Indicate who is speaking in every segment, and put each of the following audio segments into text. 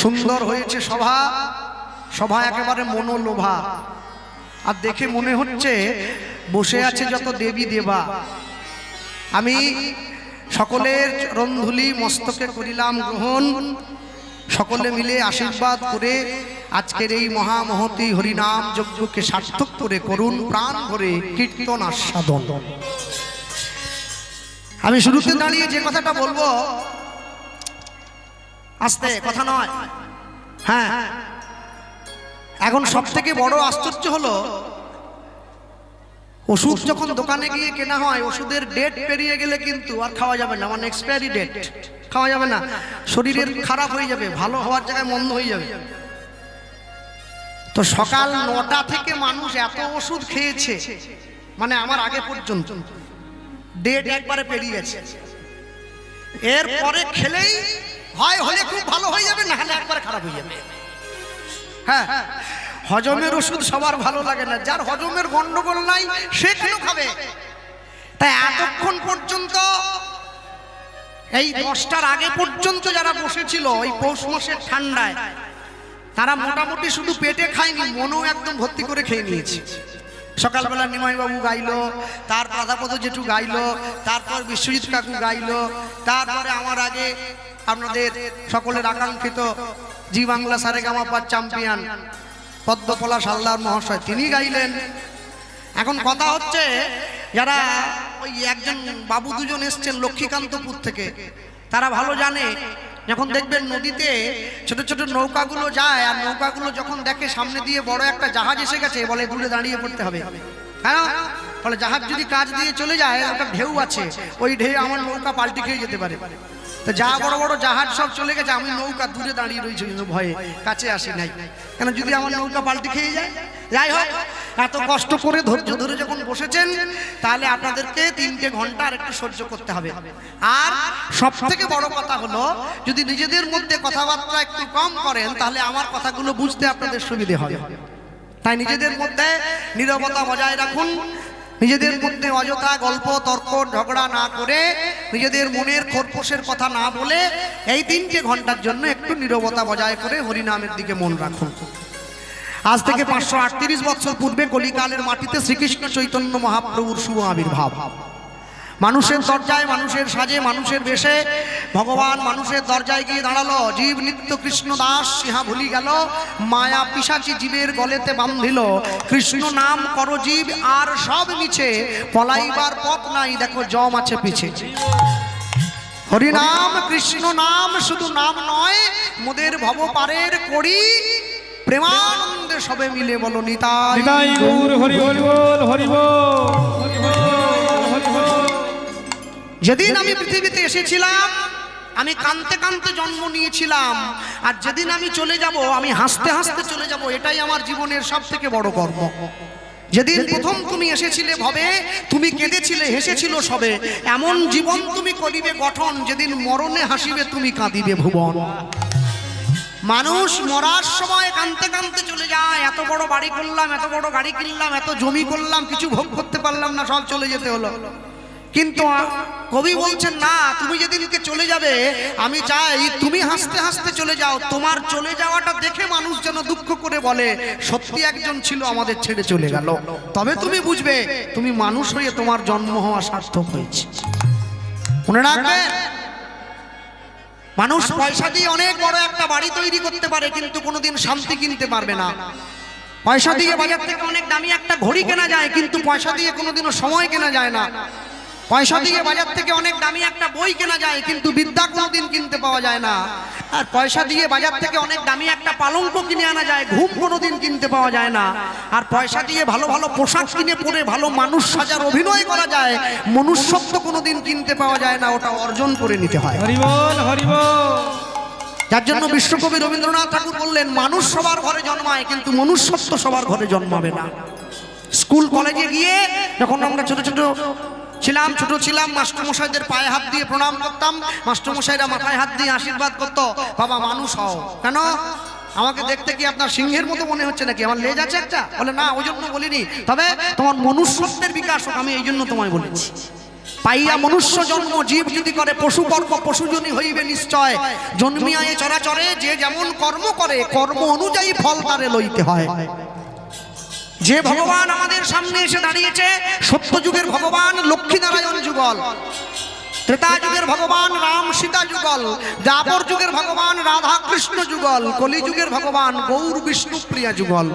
Speaker 1: সুন্দর হয়েছে সভা, সভা একেবারে মনোলোভা। আর দেখে মনে হচ্ছে বসে আছে যত দেবী দেবা। আমি সকলের চরণধূলি মস্তকে করিলাম গ্রহণ। সকলে মিলে আশীর্বাদ করে আজকের এই মহামহতী হরিনাম যজ্ঞকে সার্থক করে করুন প্রাণ ভরে কীর্তন আস্বাদন। আমি শুরুতে দাঁড়িয়ে যে কথাটা বলবো, আস্তে কথা নয়। হ্যাঁ, এখন সব থেকে বড় আশ্চর্য হলো ওষুধ যখন দোকানে গিয়ে কেনা হয়, ওষুধের ডেট পেরিয়ে গেলে কিন্তু আর খাওয়া যাবে না, মানে এক্সপায়ারি ডেট খাওয়া যাবে না, শরীরের খারাপ হয়ে যাবে, ভালো হওয়ার জায়গায় মন্দ হয়ে যাবে। তো সকাল 9টা থেকে মানুষ এত ওষুধ খেয়েছে, মানে আমার আগে পর্যন্ত ডেট একবারে পেরিয়ে গেছে। এরপরে খেলেই হয় হলে খুব ভালো হয়ে যাবে, না হলে একবারে খারাপ হয়ে যাবে। হ্যাঁ, হজমের ওষুধ সবার ভালো লাগে না, যার হজমের গন্ডগোল নাই সে কেন খাবে? তাই এতক্ষণ পর্যন্ত এই 10টার আগে পর্যন্ত যারা বসেছিল ওই পৌষ মাসের ঠান্ডায়, তারা মোটামুটি শুধু পেটে খায়নি, মনও একদম ভর্তি করে খেয়ে নিয়েছে। সকালবেলা নিমাই বাবু গাইলো, তার রাধাপদ জেঠু গাইলো, তারপর বিশ্বজিৎ কাকু গাইলো, তারপরে আমার আগে আপনাদের সকলের আকাঙ্ক্ষিত জি বাংলা সারেগামাপার চ্যাম্পিয়ন পদ্মপলাশ হালদার মহাশয় তিনি গাইলেন। এখন কথা হচ্ছে, যারা ওই একজন বাবু দুজন এসছেন লক্ষ্মীকান্তপুর থেকে, তারা ভালো জানে, যখন দেখবেন নদীতে ছোট ছোট নৌকাগুলো যায়, আর নৌকাগুলো যখন দেখে সামনে দিয়ে বড় একটা জাহাজ এসে গেছে, বলে দূরে দাঁড়িয়ে পড়তে হবে। হ্যাঁ, বলে জাহাজ যদি কাজ দিয়ে চলে যায়, একটা ঢেউ আছে, ওই ঢেউ আমার নৌকা পাল্টি খেয়ে যেতে পারে। তো যা বড় বড় জাহাজ সব চলে গেছে, আমি নৌকা দূরে দাঁড়িয়ে রয়েছি ভয়ে, কাছে আসি নাই, কেন যদি আমার নৌকা পাল্টি খেয়ে যায়। যাই হোক, এত কষ্ট করে ধৈর্য ধরে যখন বসেছেন, তাহলে আপনাদেরকে 3টে ঘন্টা আর একটু সহ্য করতে হবে। আর সব থেকে বড় কথা হলো, যদি নিজেদের মধ্যে কথাবার্তা একটু কম করেন, তাহলে আমার কথাগুলো বুঝতে আপনাদের সুবিধে হবে। তাই নিজেদের মধ্যে নীরবতা বজায় রাখুন, নিজেদের মধ্যে অযথা গল্প তর্ক ঝগড়া না করে, নিজেদের মনের খোরপোশের কথা না বলে, এই 3টে ঘন্টার জন্য একটু নীরবতা বজায় করে হরিনামের দিকে মন রাখুন। আজ থেকে 538 বছর পূর্বে কলিকালের মাটিতে শ্রীকৃষ্ণ চৈতন্য মহাপ্রভুর শুভ আবির্ভাব। মানুষের দরজায়, মানুষের সাজে, মানুষের বেশে ভগবান মানুষের দরজায় গিয়ে দাঁড়ালো। জীব নিত্য কৃষ্ণ দাস সিহা ভুলি গেল, মায়া পিশাচি জীবের গলেতে বান্ধিল। কৃষ্ণ নাম কর জীব আর সব মিছে, পলাইবার পথ নাই দেখো জম আছে পিছে। হরিনাম কৃষ্ণ নাম শুধু নাম নয়, মোদের ভব পারের করি প্রেমানন্দে সবে মিলে বলো নিতাই গৌর হরি হরি বল হরি বল। যেদিন আমি পৃথিবীতে এসেছিলাম, আমি কাঁদতে কাঁদতে জন্ম নিয়েছিলাম, আর যেদিন আমি চলে যাব, আমি হাসতে হাসতে চলে যাব। এটাই আমার জীবনের সব থেকে বড় কর্ম। যেদিন প্রথম তুমি এসেছিলে ভবে, তুমি কেঁদেছিলে হেসেছিল সবে, এমন জীবন তুমি করিবে গঠন, যেদিন মরণে হাসিবে তুমি কাঁদিবে ভুবন। মানুষ মরার সময় কাঁদতে কাঁদতে চলে যায়, এত বড় বাড়ি করলাম, এত বড় গাড়ি কিনলাম, এত জমি করলাম, কিছু ভোগ করতে পারলাম না, সব চলে যেতে হলো। কিন্তু কবি বলছেন না, তুমি যেদিনকে চলে যাবে, আমি চাই তুমি হাসতে হাসতে চলে যাও। তোমার চলে যাওয়াটা দেখে মানুষ যেন দুঃখ করে বলে, সত্যি একজন ছিল আমাদের ছেড়ে চলে গেল। তবে তুমি বুঝবে তুমি মানুষ হয়ে তোমার জন্ম হওয়া সার্থক হয়েছে। মনে রাখবে, মানুষ পয়সা দিয়ে অনেক বড় একটা বাড়ি তৈরি করতে পারে, কিন্তু কোনোদিন শান্তি কিনতে পারবে না। পয়সা দিয়ে বাজার থেকে অনেক দামি একটা ঘড়ি কেনা যায়, কিন্তু পয়সা দিয়ে কোনোদিনও সময় কেনা যায় না। পয়সা দিয়ে বাজার থেকে অনেক দামি একটা বই কেনা যায়, কিন্তু বিদ্যা কোনোদিন কিনতে পাওয়া যায় না। আর পয়সা দিয়ে বাজার থেকে অনেক দামি একটা পালঙ্ক কিনে আনা যায়, ঘুম কোনোদিন কিনতে পাওয়া যায় না। আর পয়সা দিয়ে ভালো ভালো পোশাক কিনে পরে ভালো মানুষ সাজার অভিনয় করা যায়, মনুষ্যত্ব কোনোদিন কিনতে পাওয়া যায় না, ওটা অর্জন করে নিতে হয়। হরি বল হরি বল। যার জন্য বিশ্বকবি রবীন্দ্রনাথ ঠাকুর বললেন, মানুষ সবার ঘরে জন্মায়, কিন্তু মনুষ্যত্ব সবার ঘরে জন্মাবে না। স্কুল কলেজে গিয়ে যখন আমরা ছোট ছিলাম, মাস্টারমশাইদের পায়ে হাত দিয়ে প্রণাম করতাম, মাস্টারমশাইরা মাথায় হাত দিয়ে আশীর্বাদ করতো, বাবা মানুষ হও। কেন? আমাকে দেখতে কি আপনার সিংহের মতো মনে হচ্ছে নাকি? আমার লেজ আছে একটা? বলে না, ওই জন্য বলিনি, তবে তোমার মনুষ্যত্বের বিকাশ হোক, আমি এই জন্য তোমায় বলেছি। পাইয়া মনুষ্য জন্ম জীব যদি করে পশু কর্ম পশুজনী হইবে নিশ্চয়। জন্মিয়া এ চরাচরে যে যেমন কর্ম করে কর্ম অনুযায়ী ফল তারে লইতে হয়। যে ভগবান আমাদের সামনে এসে দাঁড়িয়েছে, সত্যযুগের ভগবান লক্ষ্মীনারায়ণ যুগল, ত্রেতা যুগের ভগবান রাম সীতা যুগল, দ্বাপর যুগের ভগবান রাধা কৃষ্ণ যুগল, কলি যুগের ভগবান গৌর বিষ্ণু প্রিয়া যুগল।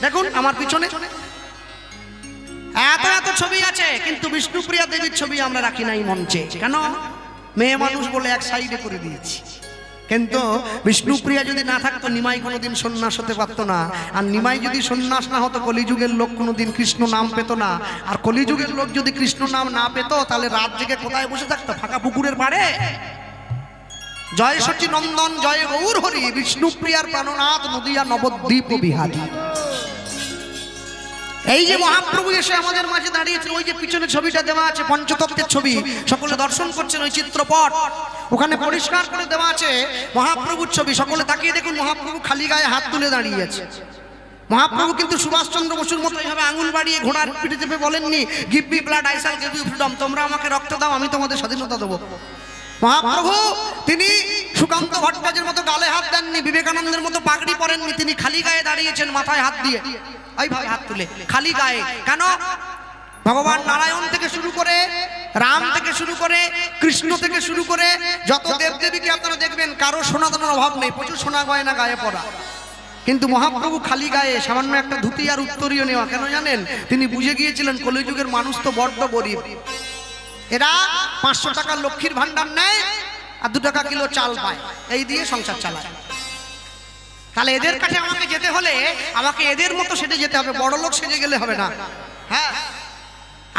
Speaker 1: দেখুন আমার পিছনে এত এত ছবি আছে, কিন্তু বিষ্ণুপ্রিয়া দেবীর ছবি আমরা রাখি নাই মঞ্চে। কেন? মেয়ে মানুষ বলে এক সাইডে করে দিয়েছি। কিন্তু বিষ্ণুপ্রিয়া যদি না থাকতো নিমাই কোনোদিন সন্ন্যাস হতে পারতো না। আর নিমাই যদি সন্ন্যাস না হতো কলিযুগের লোক কোনোদিন কৃষ্ণ নাম পেত না। আর কলিযুগের লোক যদি কৃষ্ণ নাম না পেত তাহলে রাত জেগে কোথায় বসে থাকতো? ফাঁকা পুকুরের পাড়ে। জয় সচি নন্দন জয় গৌর হরি, বিষ্ণুপ্রিয়ার প্রাণনাথ নদিয়া নবদ্বীপ বিহারী। এই যে মহাপ্রভু এসে আমাদের মাঝে দাঁড়িয়েছেন, ওই যে পিছনে ছবিটা দেওয়া আছে পঞ্চতত্ত্বের ছবি, সকলে দর্শন করছেন ওই চিত্রপট, ওখানে পরিষ্কার করে দেওয়া আছে মহাপ্রভুর ছবি। সকলে তাকিয়ে দেখুন, মহাপ্রভু খালি গায়ে হাত তুলে দাঁড়িয়ে আছে। মহাপ্রভু কিন্তু সুভাষচন্দ্র বসুর মতো এইভাবে আঙুল বাড়িয়ে ঘোড়ার পিঠে চেপে বলেননি give me blood I shall give you freedom, তোমরা আমাকে রক্ত দাও আমি তোমাদের স্বাধীনতা দেবো। মহাপ্রভু তিনি সুকান্ত ভট্টাচার্যের মতো গালে হাত দেননি, বিবেকানন্দের মতো পাগড়ি পরেননি, তিনি খালি গায়ে দাঁড়িয়েছেন মাথায় হাত দিয়ে, এইভাবে হাত তুলে খালি গায়ে। কেন? ভগবান নারায়ণ থেকে শুরু করে, রাম থেকে শুরু করে, কৃষ্ণ থেকে শুরু করে যত দেবদেবীকে আপনারা দেখবেন কারো সোনা দানার অভাব নেই, প্রচুর সোনা গয়না গায়ে পড়া। কিন্তু মহাপ্রভু খালি গায়ে, সামান্য একটা ধুতি আর উত্তরীয় নেওয়া। কেন জানেন? তিনি বুঝে গিয়েছিলেন কলিযুগের মানুষ তো বড্ড গরিব। এরা 500 টাকার লক্ষ্মীর ভান্ডার নেয় আর 2 টাকা কিলো চাল পায়, এই দিয়ে সংসার চালায়। তাহলে এদের কাছে আমাকে যেতে হলে আমাকে এদের মতো সেজে যেতে হবে, বড় লোক সেজে গেলে হবে না। হ্যাঁ,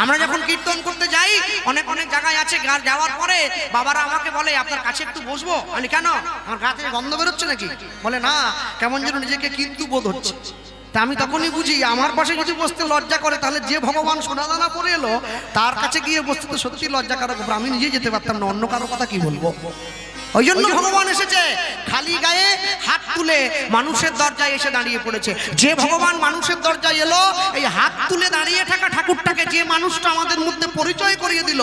Speaker 1: আমরা যখন কীর্তন করতে যাই অনেক অনেক জায়গায় আছে, যাওয়ার পরে বাবারা আমাকে বলে আপনার কাছে একটু বসবো। আমি কেন? আমার গা থেকে গন্ধ বেরোচ্ছে নাকি? বলে না, কেমন যেন নিজেকে কিন্তু বোধ হচ্ছে। তা আমি তখনই বুঝি আমার পাশে যদি বসতে লজ্জা করে তাহলে যে ভগবান সোনাদানা পরে এলো তার কাছে গিয়ে বসতে তো সত্যি লজ্জা কারক। আমি নিজে যেতে পারতাম না, অন্য কারো কথা কি বলবো। ওই জন্য ভগবান এসেছে খালি গায়ে হাত তুলে মানুষের দরজায় এসে দাঁড়িয়ে পড়েছে। যে ভগবান মানুষের দরজায় এলো, এই হাত তুলে দাঁড়িয়ে থাকা ঠাকুরটাকে যে মানুষটা আমাদের মধ্যে পরিচয় করিয়ে দিল,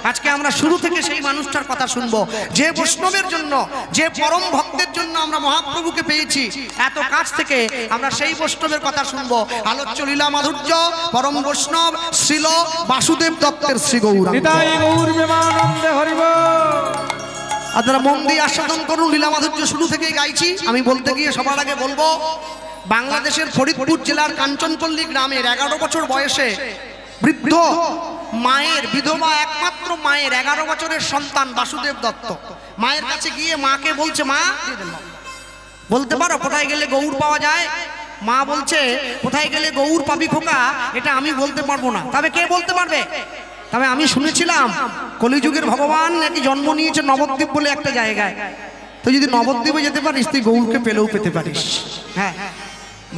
Speaker 1: আজকে আমরা শুরু থেকে সেই মানুষটার কথা শুনবো। যে বৈষ্ণবের জন্য, যে পরম ভক্তের জন্য আমরা মহাপ্রভুকে পেয়েছি, এত কাছ থেকে আমরা সেই বৈষ্ণবের কথা শুনবো। আলোচ্য লীলা মাধুর্য পরম বৈষ্ণব শ্রীল বাসুদেব দত্তের শ্রী গৌরাঙ্গ। আপনারা মন দিয়ে আস্বাদন করুন। লীলা মাধুর্য শুরু থেকেই গাইছি। আমি বলতে গিয়ে সবার আগে বলবো, বাংলাদেশের ফরিদপুর জেলার কাঞ্চনপল্লী গ্রামের 11 বছর বয়সে বৃদ্ধ মায়ের, বিধবা একমাত্র মায়ের 11 বছরের সন্তান বাসুদেব দত্ত মায়ের কাছে গিয়ে মাকে বলছে, মা বলতে পারো কোথায় গেলে গৌর পাওয়া যায়? মা বলছে, কোথায় গেলে গৌর পাবি খোকা এটা আমি বলতে পারবো না, তবে কে বলতে পারবে? তবে আমি শুনেছিলাম কলিযুগের ভগবান নাকি জন্ম নিয়েছে নবদ্বীপ বলে একটা জায়গায়। তো যদি নবদ্বীপে যেতে পারিস তুই গৌরকে পেলেও পেতে পারিস। হ্যাঁ,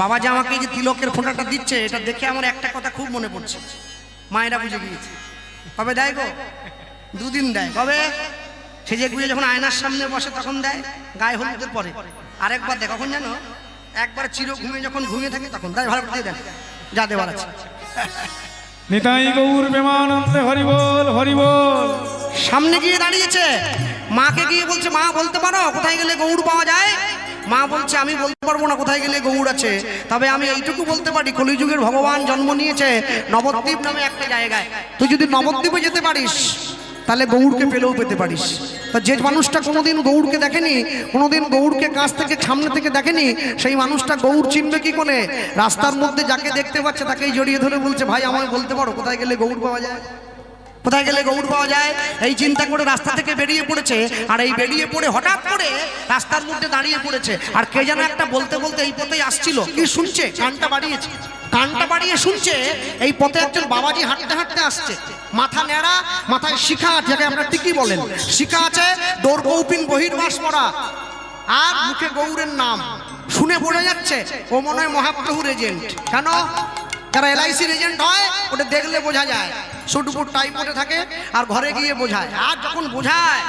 Speaker 1: বাবা যে আমাকে এই যে তিলকের ফোঁটাটা দিচ্ছে, এটা দেখে আমার একটা কথা খুব মনে পড়ছে। মায়েরা বুঝে গিয়েছে। কবে দেয় গো? 2 দিন দেয়। কবে? সেজে গুজে যখন আয়নার সামনে বসে তখন দেয়, গায়ে হলুদের পরে। আরেকবার দেয় কখন জানো? একবার চির ঘুমিয়ে যখন ঘুমিয়ে থাকে তখন দেয়। ভালো করে দেন, যা দেওয়ার আছে।
Speaker 2: নিতাই গৌর প্রেমানন্দে হরি বল হরি বল।
Speaker 1: সামনে গিয়ে দাঁড়িয়েছে, মাকে গিয়ে বলছে, মা বলতে পারো কোথায় গেলে গৌর পাওয়া যায়? মা বলছে, আমি বলতে পারবো না কোথায় গেলে গৌর আছে, তবে আমি এইটুকু বলতে পারি কলিযুগের ভগবান জন্ম নিয়েছে নবদ্বীপ নামে একটা জায়গায়। তুই যদি নবদ্বীপে যেতে পারিস তাহলে গৌরকে পেলেও পেতে পারিস। তা যে মানুষটা কোনোদিন গৌরকে দেখেনি, কোনোদিন গৌরকে কাছ থেকে সামনে থেকে দেখেনি, সেই মানুষটা গৌর চিনবে কি করে? রাস্তার মধ্যে যাকে দেখতে পাচ্ছে তাকেই জড়িয়ে ধরে বলছে, ভাই আমায় বলতে পারো কোথায় গেলে গৌর পাওয়া যায়? কোথায় গেলে গৌর পাওয়া যায়? এই চিন্তা করে রাস্তা থেকে বেরিয়ে পড়েছে। আর এই বেরিয়ে পড়ে হঠাৎ করে রাস্তার মধ্যে দাঁড়িয়ে পড়েছে। আর কে যেন একটা বলতে বলতে এই পথেই আসছিল, কি শুনছে, কানটা বাড়িয়েছে, কানটা বাড়িয়ে শুনছে এই পথে একজন বাবাজি হাঁটতে হাঁটতে আসছে। মাথা নেড়া, মাথায় শিখা আছে, যাকে আপনারা টিকি বলেন, শিখা আছে, দোর কৌপিন বহির্বাস পরা, আর মুখে গৌরের নাম। শুনে বোঝা যাচ্ছে ও মনে হয় মহাপ্রভুর এজেন্ট। কেন? যারা LICর এজেন্ট হয় ওটা দেখলে বোঝা যায়, সুটপুট টাই পরে থাকে আর ঘরে গিয়ে বোঝায়। আর যখন বোঝায়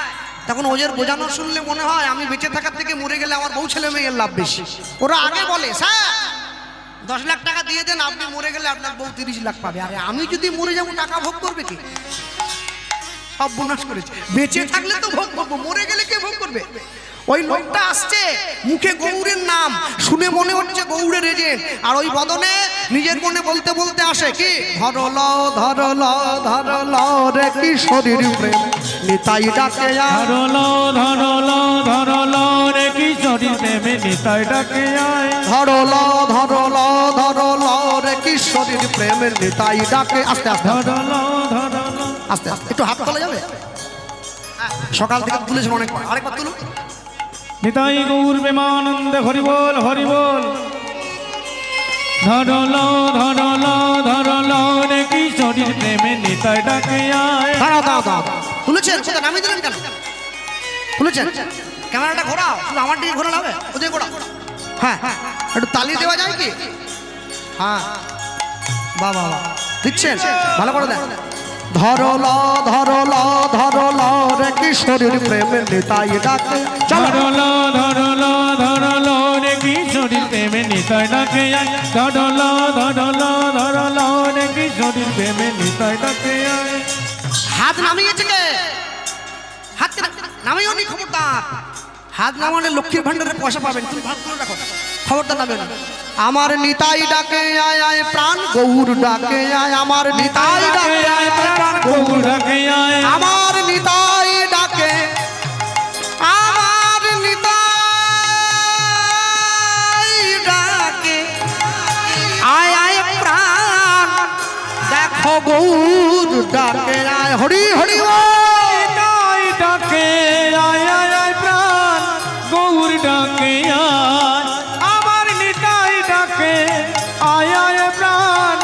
Speaker 1: তখন ওদের বোঝানো শুনলে মনে হয় আমি বেঁচে থাকার থেকে মরে গেলে আমার বউ ছেলে মেয়ের লাভ বেশি। ওরা আগে বলে, স্যার 10 লাখ টাকা দিয়ে দেন, আপনি মরে গেলে আপনার বউ 30 লাখ পাবে। আরে আমি যদি মরে যাবো টাকা ভোগ করবে কি? সব বোনাস করেছে, বেঁচে থাকলে তো ভোগ করবো, মরে গেলে কে ভোগ করবে? ওই লোকটা আসছে, মুখে গৌরের নাম শুনে মনে হচ্ছে গৌরের এজেন্ট, আর ওই বদনে নিজের মনে বলতে বলতে আসে কি, ধরল ধরল ধরল রে কিশোরীর প্রেম নিতাই ডাকে আয়।
Speaker 2: ধরলো ধরলো ধরলো রে কিশোরীর প্রেমে নিতাই ডাকে আয়।
Speaker 1: ধরল ধরল ধরল রে কিশোরীর প্রেমের নিতাই ডাকে। আস্তে আস্তে
Speaker 2: ধরলো ধরলো
Speaker 1: আস্তে আস্তে একটু হাত তোলা যাবে? সকাল থেকে তুলেছেন অনেকবার, আরেকবার তুলুন।
Speaker 2: নিতাই গৌর প্রেমানন্দে হরি বল হরি বল। ধরলো ধরলো ধরলো রে কিশোরীর প্রেমে নিতাই ডাকে আয়।
Speaker 1: দাঁড়াও দাঁড়াও দাঁড়াও, তুলেছেন সেটা নামিয়ে দিলেন কেন? তুলেছেন, ক্যামেরাটা ঘোরাও, শুধু আমার দিকে ঘোরালে হবে, ওদের ঘোরাও। হ্যাঁ একটু তালি দেওয়া যায় কি? হ্যাঁ বাহ বাহ বাহ, দিচ্ছেন, ভালো করে দেন। ধরল ধরল ধরল রে কিশোরীর প্রেমে নিতাই ডাকে।
Speaker 2: ধরলো ধরলো ধরলো রে কিশোরীর প্রেমে নিতাই ডাকে আয়। ধরলো ধরলো ধরলো রে কিশোরীর প্রেমে নিতাই ডাকে আয়।
Speaker 1: হাত নামিয়েছে কে? হাত নামিয়েও নি, খবরদার। হাত নামালে লক্ষ্মীর ভান্ডারের পয়সা পাবেন, তুমি ভাত তুলে রাখো, খবরদার নামে না। আমার নিতাই ডাকে আয় আয় প্রাণ গৌর ডাকে আয়। আমার নিতাই ডাকে আয় প্রাণ গৌর
Speaker 2: ডাকে আয়।
Speaker 1: আমার নিতাই ডাকে, আমার নিতাই ডাকে আয় আয় প্রাণ, দেখো গৌর ডাকে আয়। হরি হরি
Speaker 2: নিতাই ডাকে আয় আয় আয় প্রাণ গৌর ডাকে আয়। আমার নিতাই ডাকে আয় আয় প্রাণ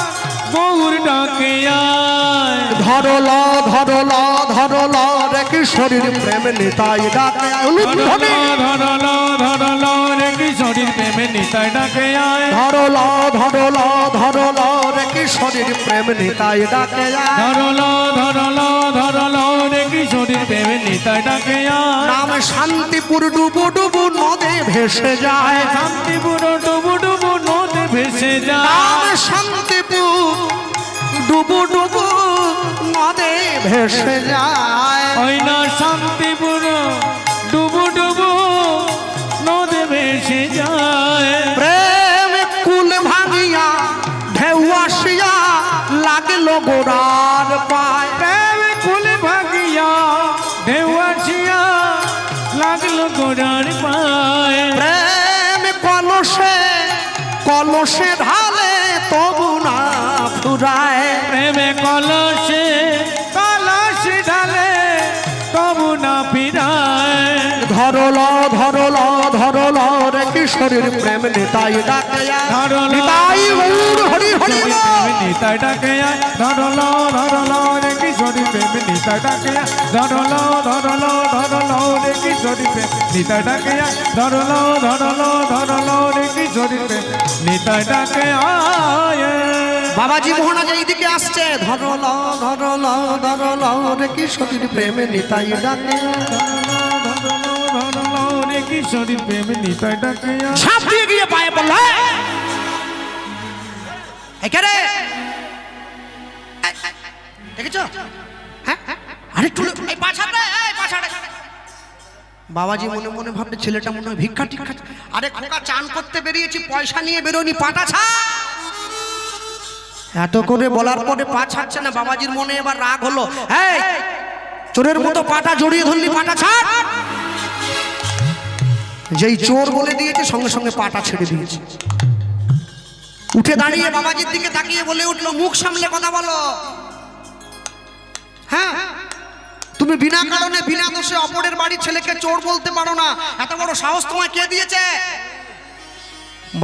Speaker 2: গৌর ডাকে আয়।
Speaker 1: ধরল ধরল ধরল রে কিশোরীর প্রেম নিতাই ডাকে আয়।
Speaker 2: ধরলো ধরলো ধরলো রে কিশোরীর প্রেমে নিতাই ডাকে আয়।
Speaker 1: ধরল ধরল ধরল রে কিশোরীর প্রেম নিতাই ডাকে আয়।
Speaker 2: ধরলো ধরলো ধরলো রে কিশোরীর প্রেমে নিতাই ডাকে আয়।
Speaker 1: নাম শান্তিপুর ডুবু ডুবু নদে ভেসে যায়।
Speaker 2: শান্তিপুর ডুবু ডুবু নদে ভেসে
Speaker 1: নাম
Speaker 2: যায়।
Speaker 1: শান্তিপুর ডুবু ডুবু নদে ভেসে যায়।
Speaker 2: ওই না শান্তিপুর ডুবু ডুবু নদে ভেসে যায়।
Speaker 1: প্রেম কুল ভাঙিয়া ঢেউ আসিয়া লাগলো গোড়ার পায়।
Speaker 2: প্রেম কুল ভাগিয়া ঢেউ আসিয়া লাগলো গোড়ার পায়।
Speaker 1: প্রেম কলসে কলসে ঢালে তবু না ফুরায়।
Speaker 2: প্রেমে কলসে কলসে ঢালে তবু না ফিরায়।
Speaker 1: ধরল ধরল ধরল রে কিশোরীর প্রেম নিতাই ডাকে আয়।
Speaker 2: ধরলো
Speaker 1: নিতাই গৌর হরি হরি বল।
Speaker 2: প্রেমে নিতাই ডাকে আয়। ধরলো ধরলো রে কিশোরী প্রেমে নিতাই ডাকে আয়। ধরলো ধরলো ধরলো রে কিশোরী প্রেম নিতাই ডাকে আয়। ধরলো ধরলো ধরলো রে কিশোরী প্রেম নিতাই ডাকে আয়।
Speaker 1: বাবাজি মহারাজ এইদিকে আসছে। ধরল ধরল ধরল রে কিশোরীর প্রেম নিতাই ডাকে আয়।
Speaker 2: ধরলো ধরলো রে কিশোরী প্রেমে নিতাই ডাকে আয়।
Speaker 1: সাপ দিয়ে গিয়ে পায়ে পড়ল। এখানে দেখেছো? হ্যাঁ আরে তুলে এই পাছাটা, এই পাছাটা। বাবাজি মনে মনে ভাবতে ছেলেটা মনে হয় ভিক্ষা টিক্ষা। আরে খোকা চান করতে বেরিয়েছি, পয়সা নিয়ে বেরোনি, পাটা ছাড়। এত করে বলার পরে পা ছাড়ছে না। বাবাজির মনে এবার রাগ হলো। এই চোরের মতো পাটা জড়িয়ে ধরলি, পাটা ছাড়। যেই চোর বলে দিয়েছে সঙ্গে সঙ্গে পাটা ছেড়ে দিয়েছে। উঠে দাঁড়িয়ে বাবাজির দিকে তাকিয়ে বলে উঠলো, মুখ সামলে কথা বলো। হ্যাঁ তুমি বিনা কারণে বিনা দোষে অপরের বাড়ির ছেলেকে চোর বলতে পারো না। এত বড় সাহস তোমায় কে দিয়েছে?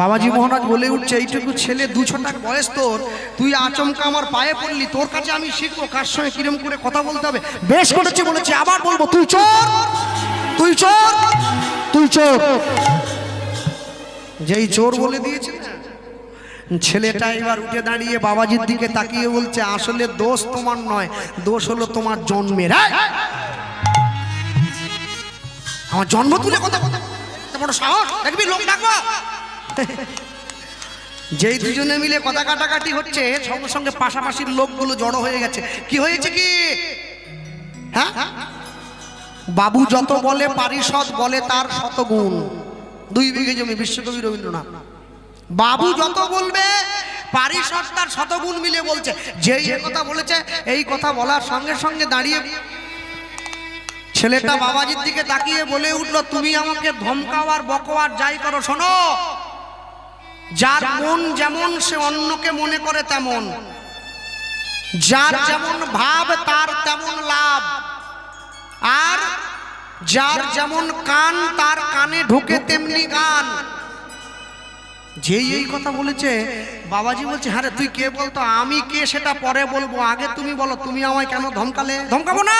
Speaker 1: বাবাজি মহারাজ বলে উঠছে, এইটুকু ছেলে 2 ছটাক বয়স তোর, তুই আচমকা আমার পায়ে পড়লি, তোর কাছে আমি শিখবো কার সঙ্গে কিরম করে কথা বলতে হবে। বেশ করেছে বলেছে, আবার বলবো, তুই চোর, তুই চোর, তুই চোর। যেই চোর বলে দিয়েছে না, ছেলেটা এবার উঠে দাঁড়িয়ে বাবাজির দিকে তাকিয়ে বলছে, আসলে দোষ তোমার নয়, দোষ হলো তোমার জন্মের। আমার জন্ম তুলে কথা বলতে বড় সাহস, দেখবি লোক ডাকবো। যেই দুজনে মিলে কথা কাটাকাটি হচ্ছে সঙ্গে সঙ্গে পাশাপাশির লোকগুলো জড়ো হয়ে গেছে। কি হয়েছে কি? হ্যাঁ, বাবু যত বলে পারিষদ বলে তার শতগুণ। 2 বিঘে জমি, বিশ্বকবি রবীন্দ্রনাথ। বাবু যত বলবে পারিষদ তার শতগুণ মিলে বলছে। যেই কথা বলেছে এই কথা বলার সঙ্গে সঙ্গে দাঁড়িয়ে ছেলেটা বাবাজির দিকে তাকিয়ে বলে উঠলো, তুমি আমাকে ধমকাও আর বকো আর যাই করো, শোনো, যার মন যেমন সে অন্যকে মনে করে তেমন, যার যেমন ভাব তার তেমন লাভ, আর যার যেমন কান তার কানে ঢুকে তেমনি গান। যেই এই কথা বলেছে বাবাজি বলছে, হ্যাঁ রে তুই কে বলতো? আমি কে সেটা পরে বলবো, আগে তুমি বলো তুমি আমায় কেন ধমকালে? ধমকাবো না,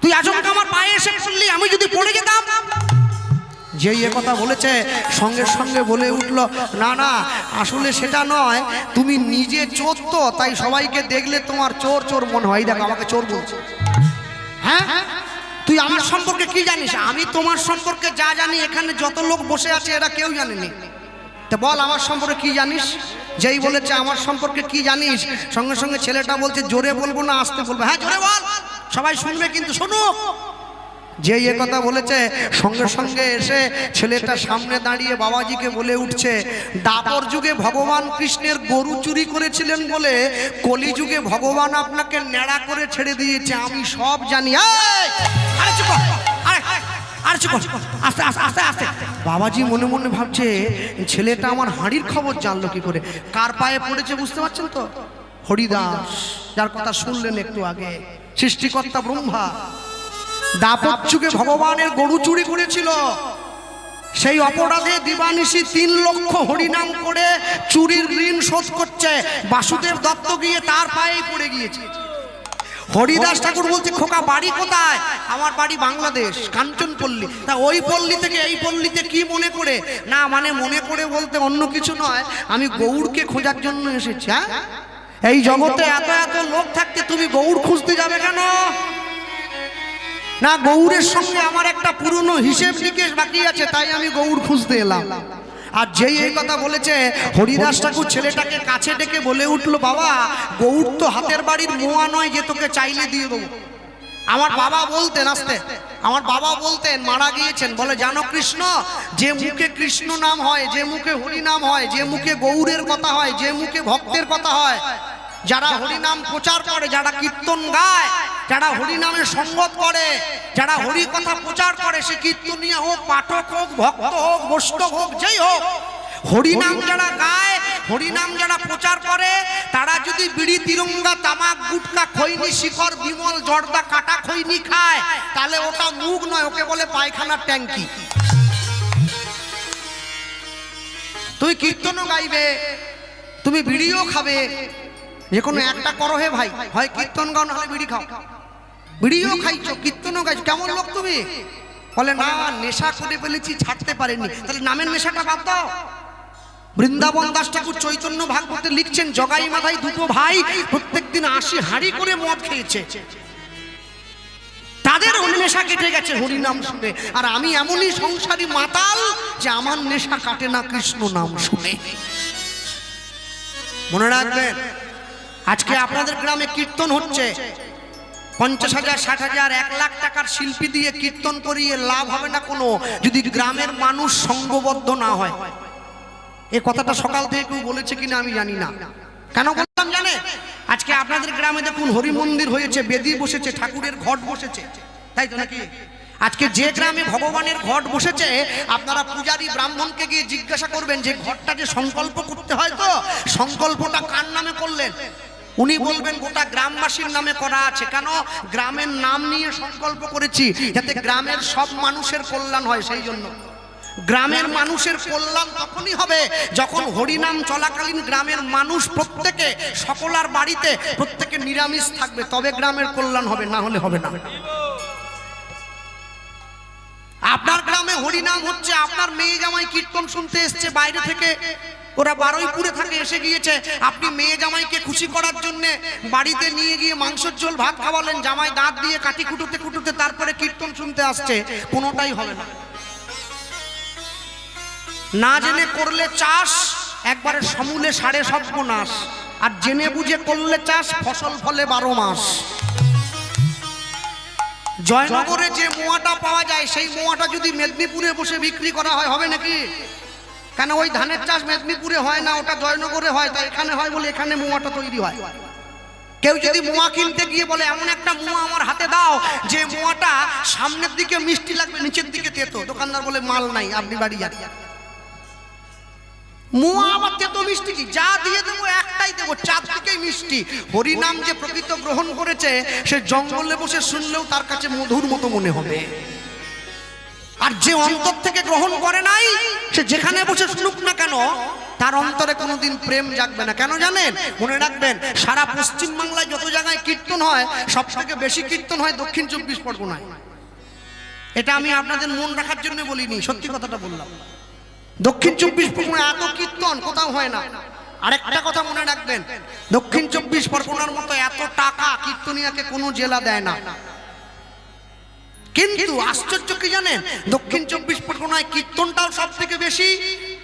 Speaker 1: তুই আচমকা আমার পায়ে এসে পড়লি, আমি যদি পড়ে যেতাম। যেই এ কথা বলেছে সঙ্গে সঙ্গে বলে উঠল, না না আসলে সেটা নয়, তুমি নিজে চোর তো, তাই সবাইকে দেখলে তোমার চোর চোর মনে হয়। দেখো আমাকে চোর বলছে। হ্যাঁ, তুই আমার সম্পর্কে কি জানিস? আমি তোমার সম্পর্কে যা জানি এখানে যত লোক বসে আছে এরা কেউ জানেনি। তা বল আমার সম্পর্কে কি জানিস? যেই বলেছে আমার সম্পর্কে কি জানিস, সঙ্গে সঙ্গে ছেলেটা বলছে, জোরে বলবো না আস্তে বলবো? হ্যাঁ জোরে বল, সবাই শুনবে কিন্তু শুনুক। যে এ কথা বলেছে সঙ্গে সঙ্গে এসে ছেলেটা সামনে দাঁড়িয়ে বাবাজিকে বলে উঠছে, দাপর যুগে ভগবান কৃষ্ণের গরু চুরি করেছিলেন বলে কলি যুগে ভগবান আপনাকে ন্যাড়া করে ছেড়ে দিয়েছে, আমি সব জানি। আরে চুপ, আরে চুপ, আস্তে আস্তে আস্তে আস্তে। বাবাজি মনে মনে ভাবছে, ছেলেটা আমার হাঁড়ির খবর জানলো কি করে? কার পায়ে পড়েছে বুঝতে পারছেন তো? হরিদাস, যার কথা শুনলেন একটু আগে, সৃষ্টিকর্তা ব্রহ্মা। দাপর যুগে ভগবানের গরু চুরি করেছিল, সেই অপরাধে দিবানিশি 3 লক্ষ হরিনাম করে চুরির ঋণ শোধ করছে। বাসুদেব দত্ত গিয়ে তার পায়েই পড়ে গিয়েছে। হরিদাস ঠাকুর বলছে, খোকা বাড়ি কোথায়? আমার বাড়ি বাংলাদেশ, কাঞ্চনপল্লী। তা ওই পল্লী থেকে এই পল্লীতে কি মনে করে? না মানে মনে করে বলতে অন্য কিছু নয়, আমি গৌড়কে খোঁজার জন্য এসেছি। হ্যাঁ, এই জগতে এত এত লোক থাকতে তুমি গৌড় খুঁজতে যাবে কেন? না গৌড়ের সঙ্গে আমার একটা পুরনো হিসেব নিকেশ বাকি আছে, তাই আমি গৌড় খুঁজতে এলাম। আর যেই এই কথা বলেছে হরিদাস ঠাকুর ছেলেটাকে কাছে ডেকে বলে উঠলো, বাবা গৌড় তো হাতের বাড়ির মোয়া নয় যে তোকে চাইলে দিয়ে দেবো। আমার বাবা বলতেন, আসতে, আমার বাবা বলতেন, মারা গিয়েছেন, বলে জানো কৃষ্ণ, যে মুখে কৃষ্ণ নাম হয়, যে মুখে হরি নাম হয়, যে মুখে গৌড়ের কথা হয়, যে মুখে ভক্তের কথা হয়, যারা হরিনাম প্রচার করে, যারা কীর্তন গায়, যারা হরিনামের সঙ্গত করে, যারা হরি কথা প্রচার করে, সে কীর্তনীয় হোক, পাঠক হোক, ভক্ত হোক, বৈষ্ণব হোক, যেই হোক, হরিনাম যারা গায়, হরিনাম যারা প্রচার করে, তারা যদি বিড়ি তিরঙ্গা তামাক গুটকা খৈনি শিখর বিমল জর্দা কাটা খৈনি খায়, তাহলে ওটা মুখ নয়, ওকে বলে পায়খানার ট্যাঙ্কি। তুই কীর্তনও গাইবে, তুমি বিড়িও খাবে, যে কোনো একটা করো হে ভাই, হয় কীর্তন গাও নাহলে বিড়ি খাও। বিড়িও খাইছো, কীর্তনও গাইছো, কেমন লোক তুমি? বলে না নেশা করে ফেলেছি, ছাড়তে পারেনি। তাহলে নামের নেশাটা বাদ দাও। বৃন্দাবন দাস ঠাকুর চৈতন্য ভাগবতে লিখছেন, জগাই মাথায় 2 ভাই প্রত্যেকদিন 80 হাঁড়ি করে মদ খেয়েছে, তাদের নেশা কেটে গেছে হরিনাম শুনে। আর আমি এমনই সংসারী মাতাল যে আমার নেশা কাটে না কৃষ্ণ নাম শুনে। মনে রাখবেন, আজকে আপনাদের গ্রামে কীর্তন হচ্ছে, 50,000, 60,000, 1 লাখ টাকার শিল্পী দিয়ে কীর্তন করিয়ে লাভ হবে না কোনো, যদি গ্রামের মানুষ সঙ্গবদ্ধ না হয়। এই কথাটা সকাল থেকে কেউ বলেছে কিনা আমি জানি না। কেন বললাম জানে? আজকে আপনাদের গ্রামে দেখুন হরি মন্দির হয়েছে, বেদি বসেছে, ঠাকুরের ঘট বসেছে, তাই তো নাকি? আজকে যে গ্রামে ভগবানের ঘট বসেছে, আপনারা পূজারী ব্রাহ্মণকে গিয়ে জিজ্ঞাসা করবেন যে ঘটটা যে সংকল্প করতে হয়, তো সংকল্পটা কার নামে করলেন? উনি বলবেন গোটা গ্রামবাসীর নামে করা আছে। কেন? গ্রামের নাম নিয়ে সংকল্প করেছি, যাতে গ্রামের সব মানুষের কল্যাণ হয়। সেই জন্য গ্রামের মানুষের কল্যাণ তখনই হবে যখন হরিনাম চলাকালীন গ্রামের মানুষ প্রত্যেকে, সকলার বাড়িতে প্রত্যেকে নিরামিষ থাকবে, তবে গ্রামের কল্যাণ হবে, না হলে হবে না। আপনার গ্রামে হরিনাম হচ্ছে, আপনার মেয়ে জামাই কীর্তন শুনতে এসছে বাইরে থেকে, ওরা বারুইপুরে থাকে, এসে গিয়েছে, আপনি মেয়ে জামাইকে খুশি করার জন্য বাড়িতে নিয়ে গিয়ে মাংসের ঝোল ভাত খাওয়ালেন, জামাই দাঁত দিয়ে কাটি কুটুতে কুটুতে তারপরে কীর্তন শুনতে আসছে, কোনোটাই হবে না। না জেনে করলে চাষ, একবারে সমূলে সাড়ে সর্বনাশ, আর জেনে বুঝে করলে চাষ ফসল ফলে 12 মাস। জয়নগরে যে মোয়াটা পাওয়া যায় সেই মোয়াটা যদি মেদিনীপুরে বসে বিক্রি করা হয় হবে নাকি? কেন ওই ধানের চাষ মেদিনীপুরে হয় না, ওটা জয়নগরে হয়, তাই এখানে হয় বলে এখানে মোয়াটা তৈরি হয়। কেউ যদি মোয়া কিনতে গিয়ে বলে এমন একটা মোয়া আমার হাতে দাও যে মোয়াটা সামনের দিকে মিষ্টি লাগবে নিচের দিকে তেতো, দোকানদার বলে মাল নাই, আপনি বাড়ি যান। মোয়া আবার তেতো মিষ্টি কি? যা দিয়ে দেবো একটাই দেবো, চারদিকেই মিষ্টি। হরিনাম যে প্রকৃত গ্রহণ করেছে সে জঙ্গলে বসে শুনলেও তার কাছে মধুর মতো মনে হবে, আর যে অন্তর থেকে গ্রহণ করে নাই সে যেখানে বসে শুনুক না কেন তার অন্তরে কোনোদিন প্রেম জাগবে না। কেন জানেন? মনে রাখবেন, সারা পশ্চিম বাংলায় যত জায়গায় কীর্তন হয় সব থেকে বেশি কীর্তন হয় দক্ষিণ 24 পরগনায়। এটা আমি আপনাদের মন রাখার জন্য বলিনি, সত্যি কথাটা বললাম। দক্ষিণ 24 পরগনায় এত কীর্তন কোথাও হয় না। আরেকটা কথা মনে রাখবেন, দক্ষিণ 24 পরগনার মতো এত টাকা কীর্তনিয়াকে কোনো জেলা দেয় না। কিন্তু আশ্চর্য কি জানেন, দক্ষিণ 24 পরগনায় কীর্তনটাও সব থেকে বেশি,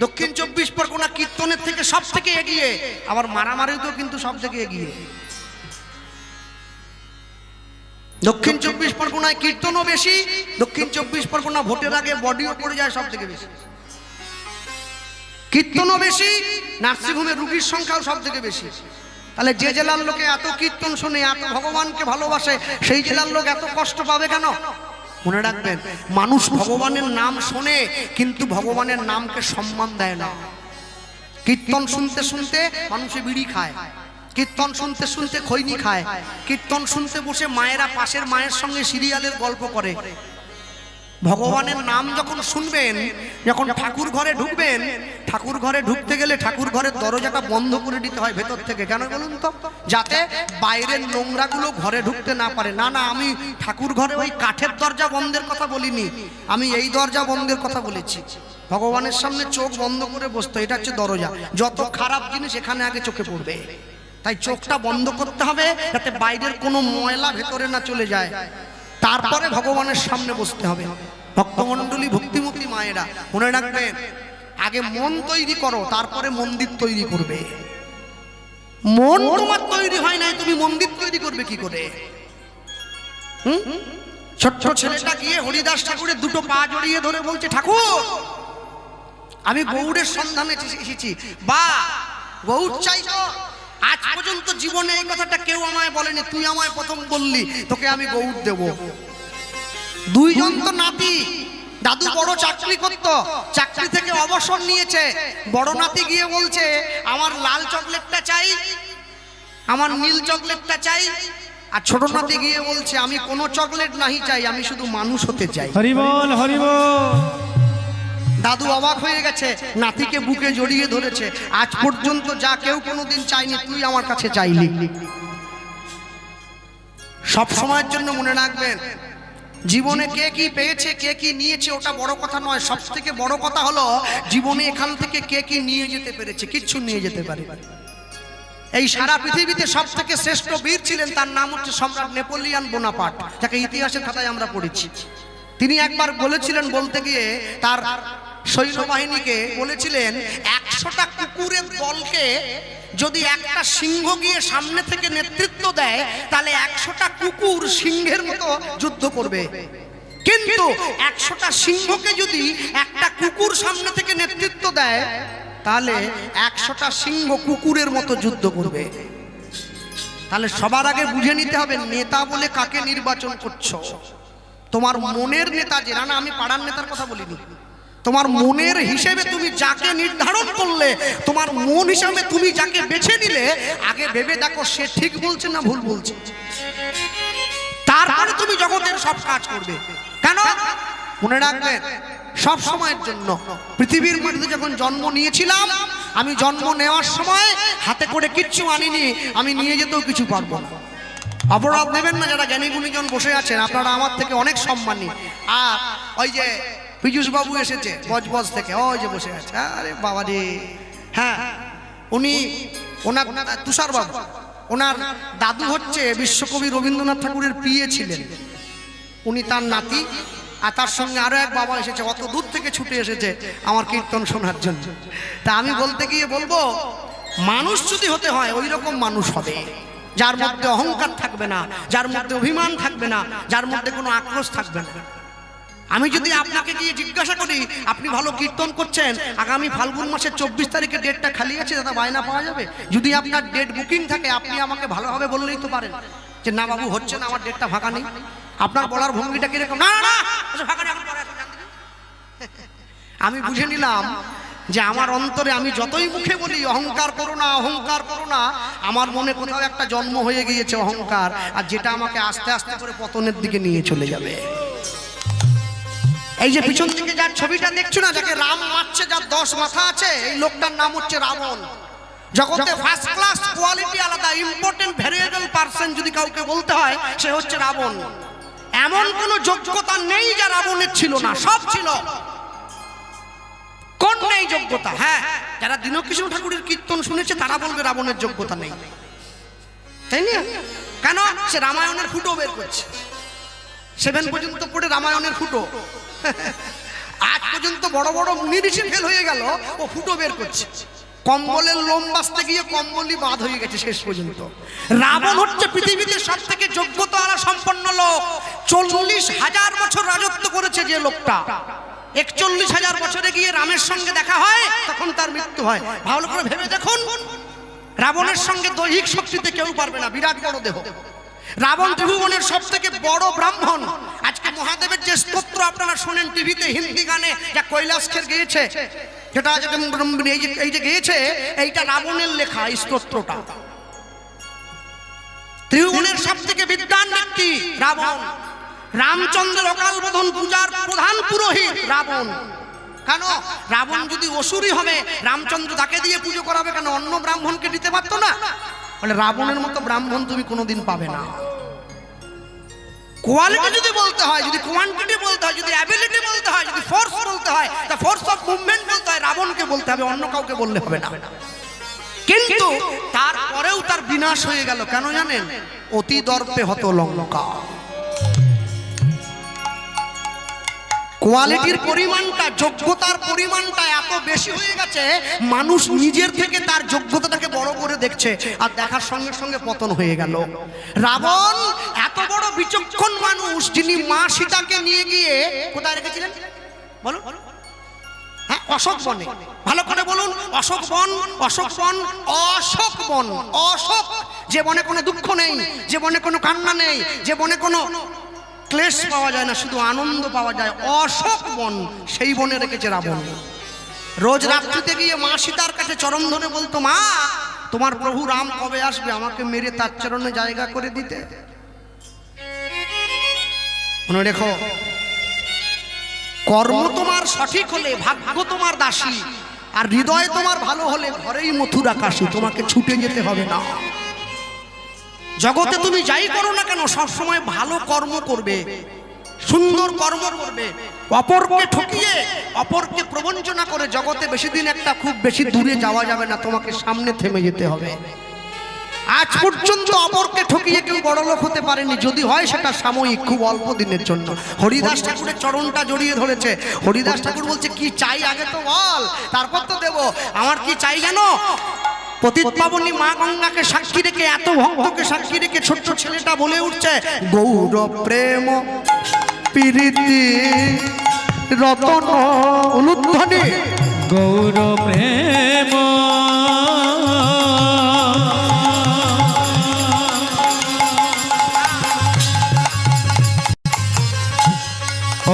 Speaker 1: দক্ষিণ 24 পরগনা কীর্তনের থেকে সব থেকে এগিয়ে, আবার মারামারিতেও কিন্তু সব থেকে এগিয়ে। দক্ষিণ 24 পরগনায় কীর্তনও বেশি, দক্ষিণ 24 পরগনা ভোটের আগে বডিও পড়ে যায় সব থেকে বেশি। কীর্তনও বেশি, নার্সিংহোমে রুগীর সংখ্যাও সব থেকে বেশি। তাহলে যে জেলার লোকে এত কীর্তন শুনে, এত ভগবানকে ভালোবাসে, সেই জেলার লোক এত কষ্ট পাবে কেন? মনে রাখবেন, মানুষ ভগবানের নাম শোনে কিন্তু ভগবানের নামকে সম্মান দেয় না। কীর্তন শুনতে শুনতে মানুষে বিড়ি খায়, কীর্তন শুনতে শুনতে খৈনি খায়, কীর্তন শুনতে বসে মায়েরা পাশের মায়ের সঙ্গে সিরিয়ালের গল্প করে। ভগবানের নাম যখন শুনবেন, যখন ঠাকুর ঘরে ঢুকবেন, ঠাকুর ঘরে ঢুকতে গেলে ঠাকুর ঘরের দরজাটা বন্ধ করে দিতে হয় ভেতর থেকে। কেন বলুন তো? যাতে বাইরের নোংরাগুলো ঘরে ঢুকতে না পারে। না না, আমি ঠাকুর ঘরে ওই কাঠের দরজা বন্ধের কথা বলিনি, আমি এই দরজা বন্ধের কথা বলেছি। ভগবানের সামনে চোখ বন্ধ করে বসতে, এটা হচ্ছে দরজা। যত খারাপ জিনিস এখানে আগে চোখে পড়বে, তাই চোখটা বন্ধ করতে হবে যাতে বাইরের কোনো ময়লা ভেতরে না চলে যায়। তারপরে ভগবানের সামনে বসতে হবে। ভক্তমণ্ডলী, ভক্তিমতী মায়েরা, মনে রাখবেন, আগে মন তৈরি করো, তারপরে মন্দির তৈরি করবে। মন তোমার তৈরি হয় নাই, তুমি মন্দির তৈরি করবে কি করে? ছোট্ট ছেলেটা গিয়ে হরিদাস ঠাকুরের দুটো পা জড়িয়ে ধরে বলছে, ঠাকুর আমি গৌড়ের সন্ধানে এসেছি। বা গৌড় চাই তো? আজ পর্যন্ত জীবনে এই কথাটা কেউ আমায় বলেনি, তুই আমায় প্রথম বললি তোকে আমি গৌড় দেব। দুইজন তো নাতি, দাদু বড় চাকরি করত, চাকরি থেকে অবসর নিয়েছে। বড় নাতি গিয়ে বলছে আমার লাল চকলেটটা চাই, আমার নীল চকলেটটা চাই। আর ছোট নাতি গিয়ে বলছে আমি কোনো চকলেট নাহি চাই, আমি শুধু মানুষ হতে চাই।
Speaker 2: হরি বল, হরি বল।
Speaker 1: দাদু অবাক হয়ে গেছে, নাতিকে বুকে জড়িয়ে ধরেছে। আজ পর্যন্ত যা কেউ কোনোদিন চাইনি, তুই আমার কাছে চাইলি। সব সময়ের জন্য মনে রাখবেন, জীবনে কে কি পেয়েছে, কে কি নিয়েছে ওটা বড় কথা নয়। সব থেকে বড় কথা হলো জীবনে এখান থেকে কে কি নিয়ে যেতে পেরেছে। কিচ্ছু নিয়ে যেতে পারে। এই সারা পৃথিবীতে সব থেকে শ্রেষ্ঠ বীর ছিলেন, তার নাম হচ্ছে সম্রাট নেপোলিয়ান বোনাপার্ট, যাকে ইতিহাসের খাতায় আমরা পড়েছি। তিনি একবার বলেছিলেন, বলতে গিয়ে তার সৈন্যবাহিনীকে বলেছিলেন, 100টা কুকুরের দলকে যদি একটা সিংহ গিয়ে সামনে থেকে নেতৃত্ব দেয় তাহলে 100টা কুকুর সিংহের মতো যুদ্ধ করবে। কিন্তু 100টা সিংহকে যদি একটা কুকুর সামনে থেকে নেতৃত্ব দেয় তাহলে 100টা সিংহ কুকুরের মতো যুদ্ধ করবে। তাহলে সবার আগে বুঝে নিতে হবে নেতা বলে কাকে নির্বাচন করছো। তোমার মনের নেতা যে, না আমি পাড়ার নেতার কথা বলিনি, তোমার মনের হিসেবে তুমি যাকে নির্ধারণ করলে, তোমার মন হিসাবে তুমি যাকে বেছে নিলে, আগে ভেবে দেখো সে ঠিক বলছে না ভুল বলছে। তারপরে তুমি জগতের সব কাজ করবে। কেন? মনে রাখবেন, সব সময়ের জন্য পৃথিবীর মাটিতে যখন জন্ম নিয়েছিলাম, আমি জন্ম নেওয়ার সময় হাতে করে কিচ্ছু আনিনি, আমি নিয়ে যেতেও কিছু পারবো না। অপরাধ নেবেন না যারা জ্ঞানী গুণীজন বসে আছেন, আপনারা আমার থেকে অনেক সম্মানী। আর ওই যে পীযুষ বাবু এসেছে বজবজ থেকে, ওই যে বসে আছে, আরে বাবা রে, হ্যাঁ উনি, ওনার তুষার বাবু, ওনার দাদু হচ্ছে বিশ্বকবি রবীন্দ্রনাথ ঠাকুরের প্রিয় ছিলেন। উনি তার নাতি, আর তার সঙ্গে আরো এক বাবা এসেছে, অত দূর থেকে ছুটে এসেছে আমার কীর্তন শোনার জন্য। তা আমি বলতে গিয়ে বলবো, মানুষ যদি হতে হয় ওই রকম মানুষ হবে, যার মধ্যে অহংকার থাকবে না, যার মধ্যে অভিমান থাকবে না, যার মধ্যে কোনো আক্রোশ থাকবে না। আমি যদি আপনাকে গিয়ে জিজ্ঞাসা করি আপনি ভালো কীর্তন করছেন, আগামী ফাল্গুন মাসের 24 তারিখে ডেটটা খালি আছে, দাদা বায়না পাওয়া যাবে? যদি আপনার ডেট বুকিং থাকে আপনি আমাকে ভালোভাবে বললেই তো পারেন যে না বাবু হচ্ছে না, আমার ডেটটা ফাঁকা নেই। আপনার বলার ভঙ্গিটা কিরকম? না না ফাঁকা নেই, আমি বুঝে নিলাম যে আমার অন্তরে আমি যতই মুখে বলি অহংকার করো না, অহংকার করো না, আমার মনে কোথাও একটা জন্ম হয়ে গিয়েছে অহংকার, আর যেটা আমাকে আস্তে আস্তে করে পতনের দিকে নিয়ে চলে যাবে। এই যে পিছন দিকে যার ছবিটা দেখছো না, যাকে রাম মারছে, যার 10 মাথা আছে, এই লোকটার নাম হচ্ছে রাবণ। জগতে ফার্স্ট ক্লাস কোয়ালিটি আলাদা, ইম্পর্টেন্ট ভ্যারিয়েবল পারসন যদি কাউকে বলতে হয় সে হচ্ছে রাবণ। এমন কোন যোগ্যতা নেই যা রাবণের ছিল না, সব ছিল। কোন নেই যোগ্যতা? হ্যাঁ, যারা দীনকৃষ্ণ ঠাকুরের কীর্তন শুনেছে তারা বলবে রাবণের যোগ্যতা নেই, তাই না? কেন? সে রামায়ণের ফুটো বের করছে, 7 পর্যন্ত পড়ে রামায়ণের ফুটো। আজ পর্যন্ত বড় বড় মুনি ঋষি ফেল হয়ে গেল, ও ফুটো বের করছে। কম্বলের লোম বাঁচতে গিয়ে কম্বলই বাদ হয়ে গেছে শেষ পর্যন্ত। রাবণ হচ্ছে পৃথিবীতে সব থেকে যোগ্যতা সম্পন্ন লোক। 40,000 বছর রাজত্ব করেছে যে লোকটা। 41,000 বছরে গিয়ে রামের সঙ্গে দেখা হয়, তখন তার মৃত্যু হয়। ভালো করে ভেবে দেখুন, রাবণের সঙ্গে দৈহিক শক্তিতে কেউ পারবে না, বিরাট বড় দেহ। রাবণ ত্রিভুবনের সব থেকে বড় ব্রাহ্মণ। আজকে মহাদেবের যে স্তোত্র আপনারা শোনেন টিভিতে হিন্দি গানে, যা কৈলাস খের গেয়েছে, যেটা এই যে গেয়েছে, এইটা রাবণের লেখা এই স্তোত্রটা। ত্রিভুবনের সব থেকে বিদ্বান ব্যক্তি রাবণ। রামচন্দ্রের অকাল বোধন পূজার প্রধান পুরোহিত রাবণ। কেন? রাবণ যদি অসুরই হবে, রামচন্দ্র তাকে দিয়ে পুজো করাবে কেন? অন্য ব্রাহ্মণকে দিতে পারতো না? বলে রাবণের মতো ব্রাহ্মণ তুমি কোনোদিন পাবে না। কোয়ালিটি যদি বলতে হয়, যদি কোয়ান্টিটি বলতে হয়, যদি অ্যাবিলিটি বলতে হয়, যদি ফোর্স বলতে হয়, তা ফোর্স অফ মুভমেন্ট বলতে হয়, রাবণকে বলতে হবে, অন্য কাউকে বললে হবে না। কিন্তু তারপরেও তার বিনাশ হয়ে গেল কেন জানেন? অতি দর্পে হত লঙ্কা। কোয়ালিটির পরিমাণটা, যোগ্যতার পরিমাণটা এত বেশি হয়ে গেছে, মানুষ নিজের থেকে তার যোগ্যতাটাকে বড় করে দেখছে, আর দেখার সঙ্গে সঙ্গে পতন হয়ে গেল। রাবণ এত বড় বিচক্ষণ মানুষ, যিনি মা সীতাকে নিয়ে গিয়ে কোথায় রেখেছিলেন বলুন? হ্যাঁ, অশোক বনে। ভালো করে বলুন, অশোক বন, অশোক বন, অশোক বন। অশোক, যে বনে কোনো দুঃখ নেই, যে বনে কোনো কান্না নেই, যে বনে কোনো ক্লেশ পাওয়া যায় না, শুধু আনন্দ পাওয়া যায়, অশোক বন, সেই বনে রেখেছে রাবণ। রোজ রাত্রিতে গিয়ে মা সীতার কাছে চরণ ধরে বলতো, মা তোমার প্রভু রাম কবে আসবে, আমাকে মেরে তার চরণে জায়গা করে দিতে। মনে রেখো, কর্ম তোমার সঠিক হলে ভাগ্য তোমার দাসী, আর হৃদয় তোমার ভালো হলে ঘরেই মথুরা কাশী, তোমাকে ছুটে যেতে হবে না। জগতে তুমি যাই করো না কেন, সবসময় ভালো কর্ম করবে, সুন্দর কর্ম করবে, অপরকে ঠকিয়ে, অপরকে প্রবঞ্চনা করে জগতে বেশি দিন একটা খুব বেশি দূরে যাওয়া যাবে না, তোমাকে সামনে থেমে যেতে হবে। আজ পর্যন্ত অপরকে ঠকিয়ে কেউ বড় লোক হতে পারেনি, যদি হয় সেটা সাময়িক, খুব অল্প দিনের জন্য। হরিদাস ঠাকুরের চরণটা জড়িয়ে ধরেছে। হরিদাস ঠাকুর বলছে, কি চাই আগে তো বল, তারপর তো দেব। আমার কি চাই জানো? পতিত পাবনী মা গঙ্গাকে সাক্ষী রেখে, এত ভক্তকে সাক্ষী রেখে ছোট্ট ছেলেটা বলে উঠছে, গৌর প্রেম প্রীতি রতন উলুধ্বনি,
Speaker 2: গৌর প্রেম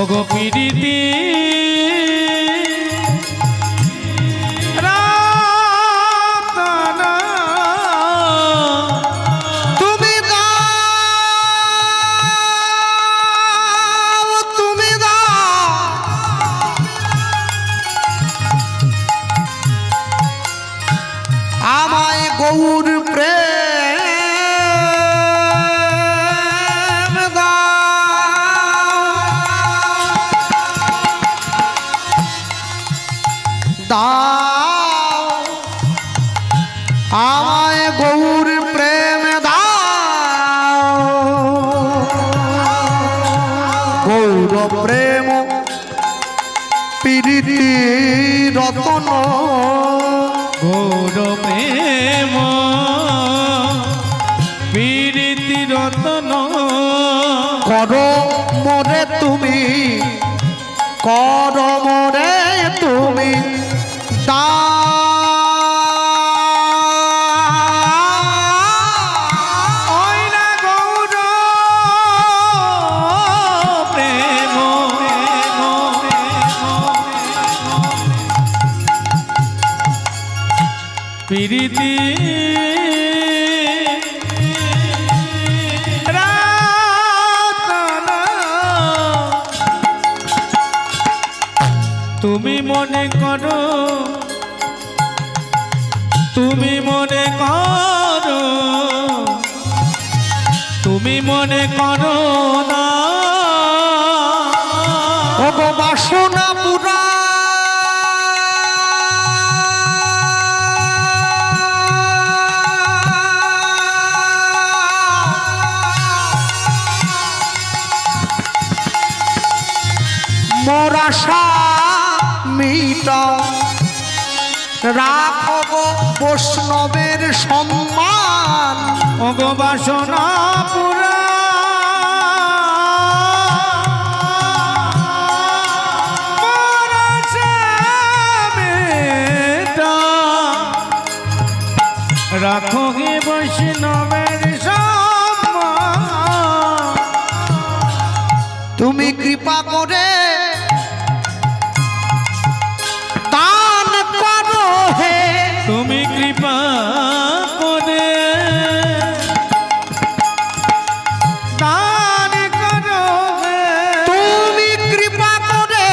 Speaker 2: ওগো প্রীতি
Speaker 1: গৌর প্রেম প্রীতি রতন
Speaker 2: গৌর প্রেম প্রীতি রতন
Speaker 1: করো মোরে তুমি, করো মোরে তুমি
Speaker 2: ওই না গৌর প্রেম প্রীতি তুমি মনে করো, তুমি মনে করো, তুমি মনে করো না
Speaker 1: ও গো বাসনা পুরা মোর আশা মিটাও, রাখো গো বৈষ্ণবের সম্মান।
Speaker 2: ওগো বাসনা পুরা রাখো গে বৈষ্ণবের সম্মান।
Speaker 1: তুমি কৃপা করে দান করো হে,
Speaker 2: তুমি কৃপা করে দান করো হে,
Speaker 1: তুমি কৃপা করে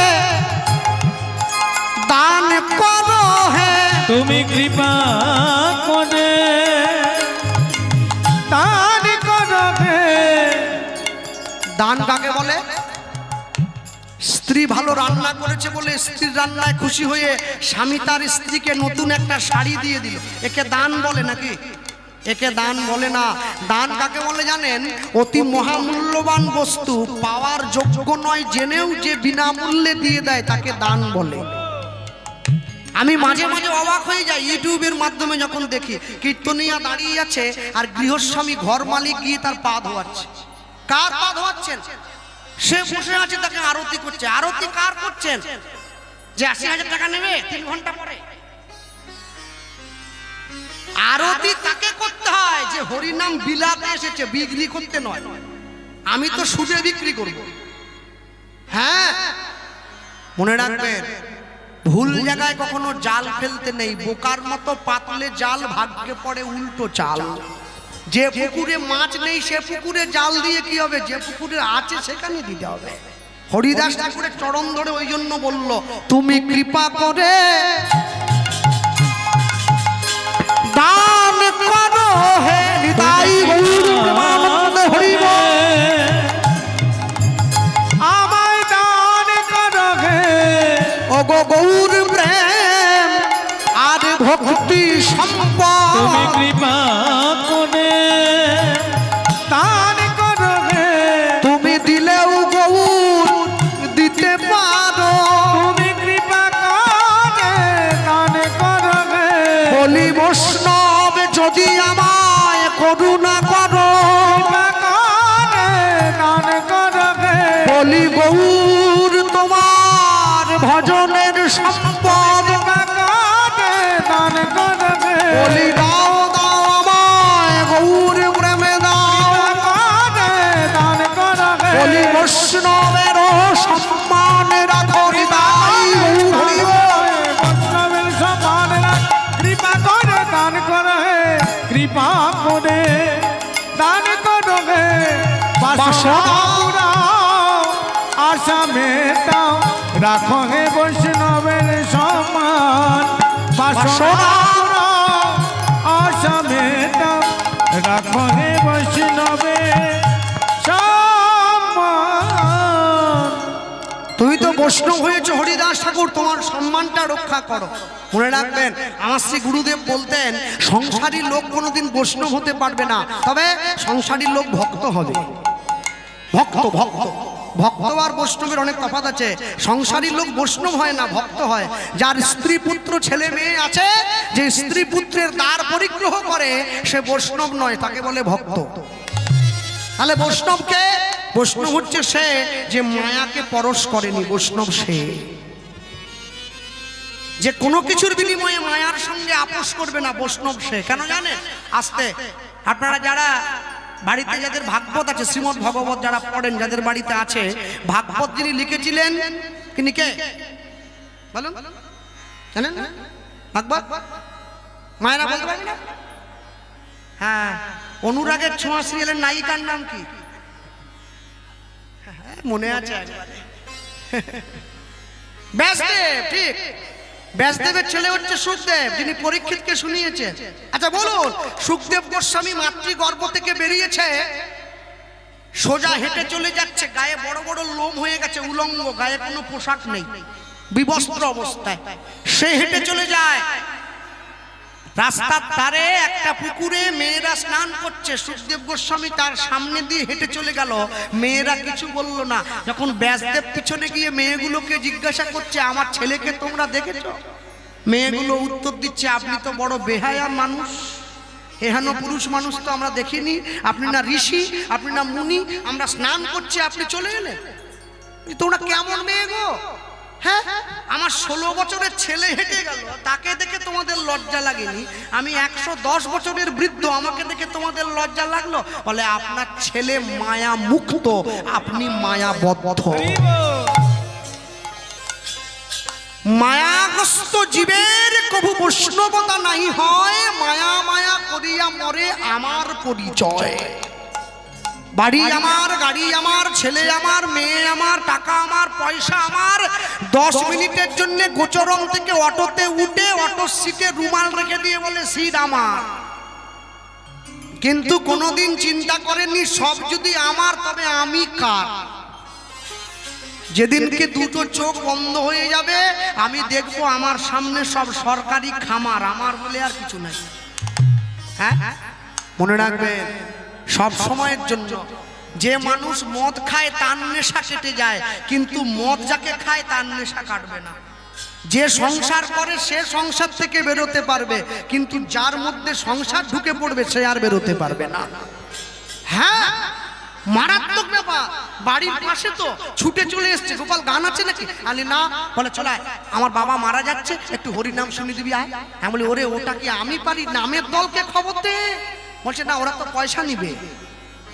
Speaker 1: দান করো হে।
Speaker 2: তুমি কৃপা করে দান করো হে।
Speaker 1: দান কাকে বলে? স্ত্রী ভালো রান্না করেছে বলে স্ত্রীর রান্নায় খুশি হয়ে স্বামী তার স্ত্রীকে নতুন একটা শাড়ি দিয়ে দিল, একে দান বলে নাকি? একে দান বলে না। দান কাকে বলে জানেন? অতি মহামূল্যবান বস্তু পাওয়ার যোগ্য নয় জেনেও যে বিনামূল্যে দিয়ে দেয় তাকে দান বলে। আমি মাঝে মাঝে অবাক হয়ে যাই ইউটিউবের মাধ্যমে যখন দেখি কীর্তনিয়া দাঁড়িয়ে আছে আর গৃহস্বামী ঘর মালিক গিয়ে তার পা ধোয়াচ্ছে। কার পা ধোয়াচ্ছেন? সে বসে আছে, তাকে আরতি করছে। আরতি কার করছেন? যে ৮০,০০০ টাকা নেবে ৩ ঘন্টা পরে। আরতি তাকে করতে হয় যে হরিনাম বিলাতে এসেছে, বিক্রি করতে নয়। আমি তো সুদে বিক্রি করব। হ্যাঁ, মনে রাখবেন, ভুল জায়গায় কখনো জাল ফেলতে নেই। বোকার মতো পাতলে জাল, ভাগ্যে পড়ে উল্টো চাল। যে পুকুরে মাছ নেই সে পুকুরে জাল দিয়ে কি হবে? যে পুকুরে আছে সেখানে দিতে হবে। হরিদাস ঠাকুরের চরণ ধরে ওই জন্য বলল, তুমি কৃপা করে দান করো হে নিতাই গৌর প্রেমানন্দে হরি বল।
Speaker 2: আমায় দান করো হে,
Speaker 1: ওগো গৌর প্রেম আর ভক্তি সম্পদ।
Speaker 2: তুমি কৃপা করে দান করো হে,
Speaker 1: তুমি দিলেও গৌর দিতে পারো।
Speaker 2: তুমি কৃপা করে দান করো হে,
Speaker 1: বলি বৈষ্ণব যদি আমায় করুণা করো।
Speaker 2: কৃপা করে দান করো হে,
Speaker 1: বলি গৌর তোমার ভজনের সম্পদ।
Speaker 2: কৃপা করে দান করো হে,
Speaker 1: বলি দাও দাও আমায় গৌর প্রেমে দাও।
Speaker 2: দান করো হে,
Speaker 1: বলি বৈষ্ণবের সম্মান রাখো নিতাই গৌর হরি বল।
Speaker 2: বৈষ্ণবের সমানেরা কৃপা করে দান করো হে, কৃপা করে দান করো হে। বাসনা পুরাও, আশা মেটাও, রাখো হে বৈষ্ণবের সম্মান। বাসনা পুরাও, আশা মেটাও, রাখো হে বৈষ্ণবের সম্মান।
Speaker 1: তুমি তো বৈষ্ণব হয়েছো হরিদাস ঠাকুর, তোমার সম্মানটা রক্ষা করো। মনে রাখবেন, আমার শ্রী গুরুদেব বলতেন সংসারী লোক কোনোদিন বৈষ্ণব হতে পারবে না, তবে সংসারী লোক ভক্ত হবে। ভক্ত ভক্ত ভক্ত আর বৈষ্ণবের অনেক তফাৎ আছে। সংসারী লোক বৈষ্ণব হয় না, ভক্ত হয়। যার স্ত্রী পুত্র ছেলে মেয়ে আছে, যে স্ত্রী পুত্রের দ্বার পরিগ্রহ করে, সে বৈষ্ণব নয়, তাকে বলে ভক্ত। তাহলে বৈষ্ণবকে, বৈষ্ণব হচ্ছে সে যে মায়াকে পরশ করেনি। বৈষ্ণব সে যে কোনো কিছুর বিনিময়ে মায়ার সঙ্গে আপোষ করবে না, বৈষ্ণব সে। কেন জানেন? আসতে আপনারা যারা বাড়িতে যাদের ভাগবত আছে, শ্রীমদ্ ভগবত যারা পড়েন, যাদের বাড়িতে আছে, ভাগবত যিনি লিখেছিলেন তিনি কে বলুন? জানেন না ভাগবত? মায়েরা বলতে পারবে না? হ্যাঁ, অনুরাগের ছোঁয়া সিরিয়ালের নায়িকার নাম কি মনে আছে? ব্যাসদেব। ঠিক, ব্যাসদেবের ছেলে হচ্ছে সুখদেব, যিনি পরীক্ষিতকে শুনিয়েছেন। আচ্ছা বলুন, সুখদেব গোস্বামী মাতৃগর্ভ থেকে বেরিয়েছে, সোজা হেঁটে চলে যাচ্ছে, গায়ে বড় বড় লোম হয়ে গেছে, উলঙ্গ, গায়ে কোনো পোশাক নেই, বিবস্ত্র অবস্থায় সে হেঁটে চলে যায়। রাস্তার ধারে একটা পুকুরে মেয়েরা স্নান করছে, সুখদেব গোস্বামী তার সামনে দিয়ে হেঁটে চলে গেল, মেয়েরা কিছু বলল না। যখন ব্যাসদেব পিছনে গিয়ে মেয়েগুলোকে জিজ্ঞাসা করছে, আমার ছেলেকে তোমরা দেখেছো? মেয়েগুলো উত্তর দিচ্ছে, আপনি তো বড় বেহায়া মানুষ, এহেন পুরুষ মানুষ তো আমরা দেখিনি, আপনি না ঋষি, আপনি না মুনি, আমরা স্নান করছি, আপনি চলে এলেন, তোমরা কেমন মেয়ে গো? হ্যাঁ, আমার 16 বছরের ছেলে হেঁটে গেল, তাকে দেখে তোমাদের লজ্জা লাগেনি? আমি 110 বছরের বৃদ্ধ, আমাকে দেখে তোমাদের লজ্জা লাগলো? বলে আপনার ছেলে মায়া মুক্ত, আপনি মায়াবদ্ধ। মায়াগ্রস্ত জীবের কভু বৈষ্ণবতা নাই হয়, মায়া মায়া করিয়া মরে আমার পরিচয়। বাড়ি আমার, গাড়ি আমার, ছেলে আমার, মেয়ে আমার, টাকা আমার, পয়সা আমার, 10 মিনিটের জন্য গোচরণ থেকে অটোতে উঠে অটোর সিটে রুমাল রেখে দিয়ে বলে সিট আমার। কিন্তু কোনোদিন চিন্তা করেননি সব যদি আমার, তবে আমি কার? যেদিনকে দুটো চোখ বন্ধ হয়ে যাবে, আমি দেখবো আমার সামনে সব সরকারি খামার, আমার বলে আর কিছু নাই। হ্যাঁ, মনে রাখবেন সব সময়ের জন্য। যে মানুষ মদ খায় তার নেশা কেটে যায়, কিন্তু মদ যাকে খায় তার নেশা কাটবে না। যে সংসার করে সে সংসার থেকে বেরোতে পারবে, কিন্তু যার মধ্যে সংসার ঢুকে পড়বে সে আর বেরোতে পারবে না। হ্যাঁ, মারাত্মক ব্যাপার। বাড়ির পাশে তো ছুটে চলে এসছে, গোপাল গান আছে নাকি? আলি না, বলে চলে আমার বাবা মারা যাচ্ছে, একটু হরিনাম শুনে দিবি আয়। আমি বলি ওরে ওটা কি আমি পারি? নামের দলকে খবর দে। বলছে না, ওরা তো পয়সা নিবে,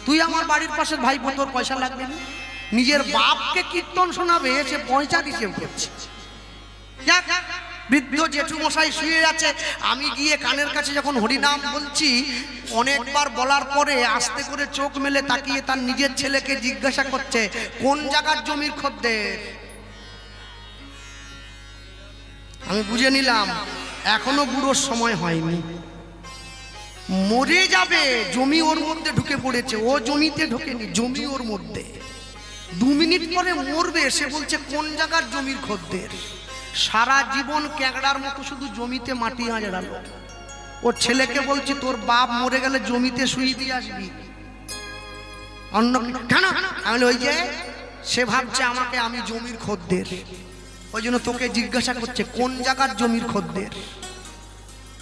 Speaker 1: তুই আমার বাড়ির পাশের ভাই, তোর পয়সা লাগবে না। নিজের বাপকে কীর্তন শোনাবে, সে পয়সা হিসেব করছে। বৃদ্ধ জেঠু মশাই শুয়ে আছে, আমি গিয়ে কানের কাছে যখন হরিনাম বলছি, অনেকবার বলার পরে আস্তে করে চোখ মেলে তাকিয়ে তার নিজের ছেলেকে জিজ্ঞাসা করছে, কোন জায়গার জমির খদ্দের? আমি বুঝে নিলাম এখনো বুড়োর সময় হয়নি, মরে যাবে। জমি ওর মধ্যে ঢুকে পড়েছে, ও জমিতে ঢোকেনি, জমি ওর মধ্যে। 2 মিনিট পরে মরবে। সে বলছে কোন জায়গার জমির খদ্দের? সারা জীবন ক্যাংড়ার মতো শুধু জমিতে মাটি আঁচড়ালো। ওর ছেলেকে বলছি, তোর বাপ মরে গেলে জমিতে শুয়ে দিয়ে আসবি। অন্য কেন? আমি ওই যে সে ভাবছে আমাকে আমি জমির খদ্দের, ওই জন্য তোকে জিজ্ঞাসা করছে কোন জায়গার জমির খদ্দের।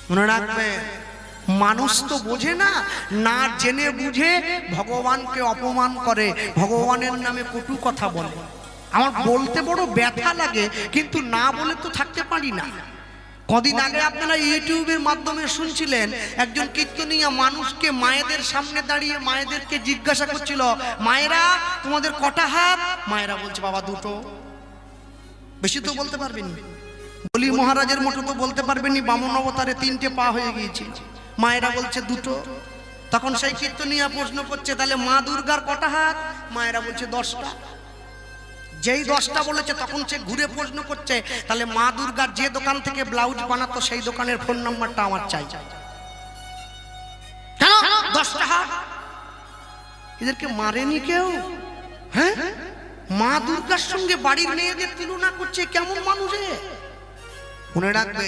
Speaker 1: মনে রাখবে, মানুষ তো বোঝে না, না জেনে বুঝে ভগবানকে অপমান করে, ভগবানের নামে কটু কথা বলে। আমার বলতে বড় ব্যথা লাগে, কিন্তু না বলে তো থাকতে পারি না। কদিন আগে আপনারা ইউটিউবের মাধ্যমে শুনছিলেন, একজন কীর্তনীয়া মানুষকে মায়েদের সামনে দাঁড়িয়ে মায়েদেরকে জিজ্ঞাসা করছিল, মায়েরা তোমাদের কটা হাত? মায়েরা বলছে বাবা দুটো। বেশি তো বলতে পারবেনি, বলি মহারাজের মতো তো বলতে পারবেনি, বামন অবতারে 3টে পা হয়ে গিয়েছিল। মায়েরা বলছে দুটো। তখন সেই কীর্তনীয়া প্রশ্ন করছে, তাহলে মা দুর্গার কটা হাত? মায়েরা বলছে 10টা। যেই 10টা বলেছে, তখন সে ঘুরে প্রশ্ন করছে, তাহলে মা দুর্গার যে দোকান থেকে ব্লাউজ বানাতো সেই দোকানের ফোন নাম্বারটা আমার চাই। কেন 10টা হাত? এদেরকে মারেনি কেউ? হ্যাঁ, মা দুর্গার সঙ্গে বাড়ির মেয়েদের তুলনা করছে, কেমন মানুষে? মনে রাখবে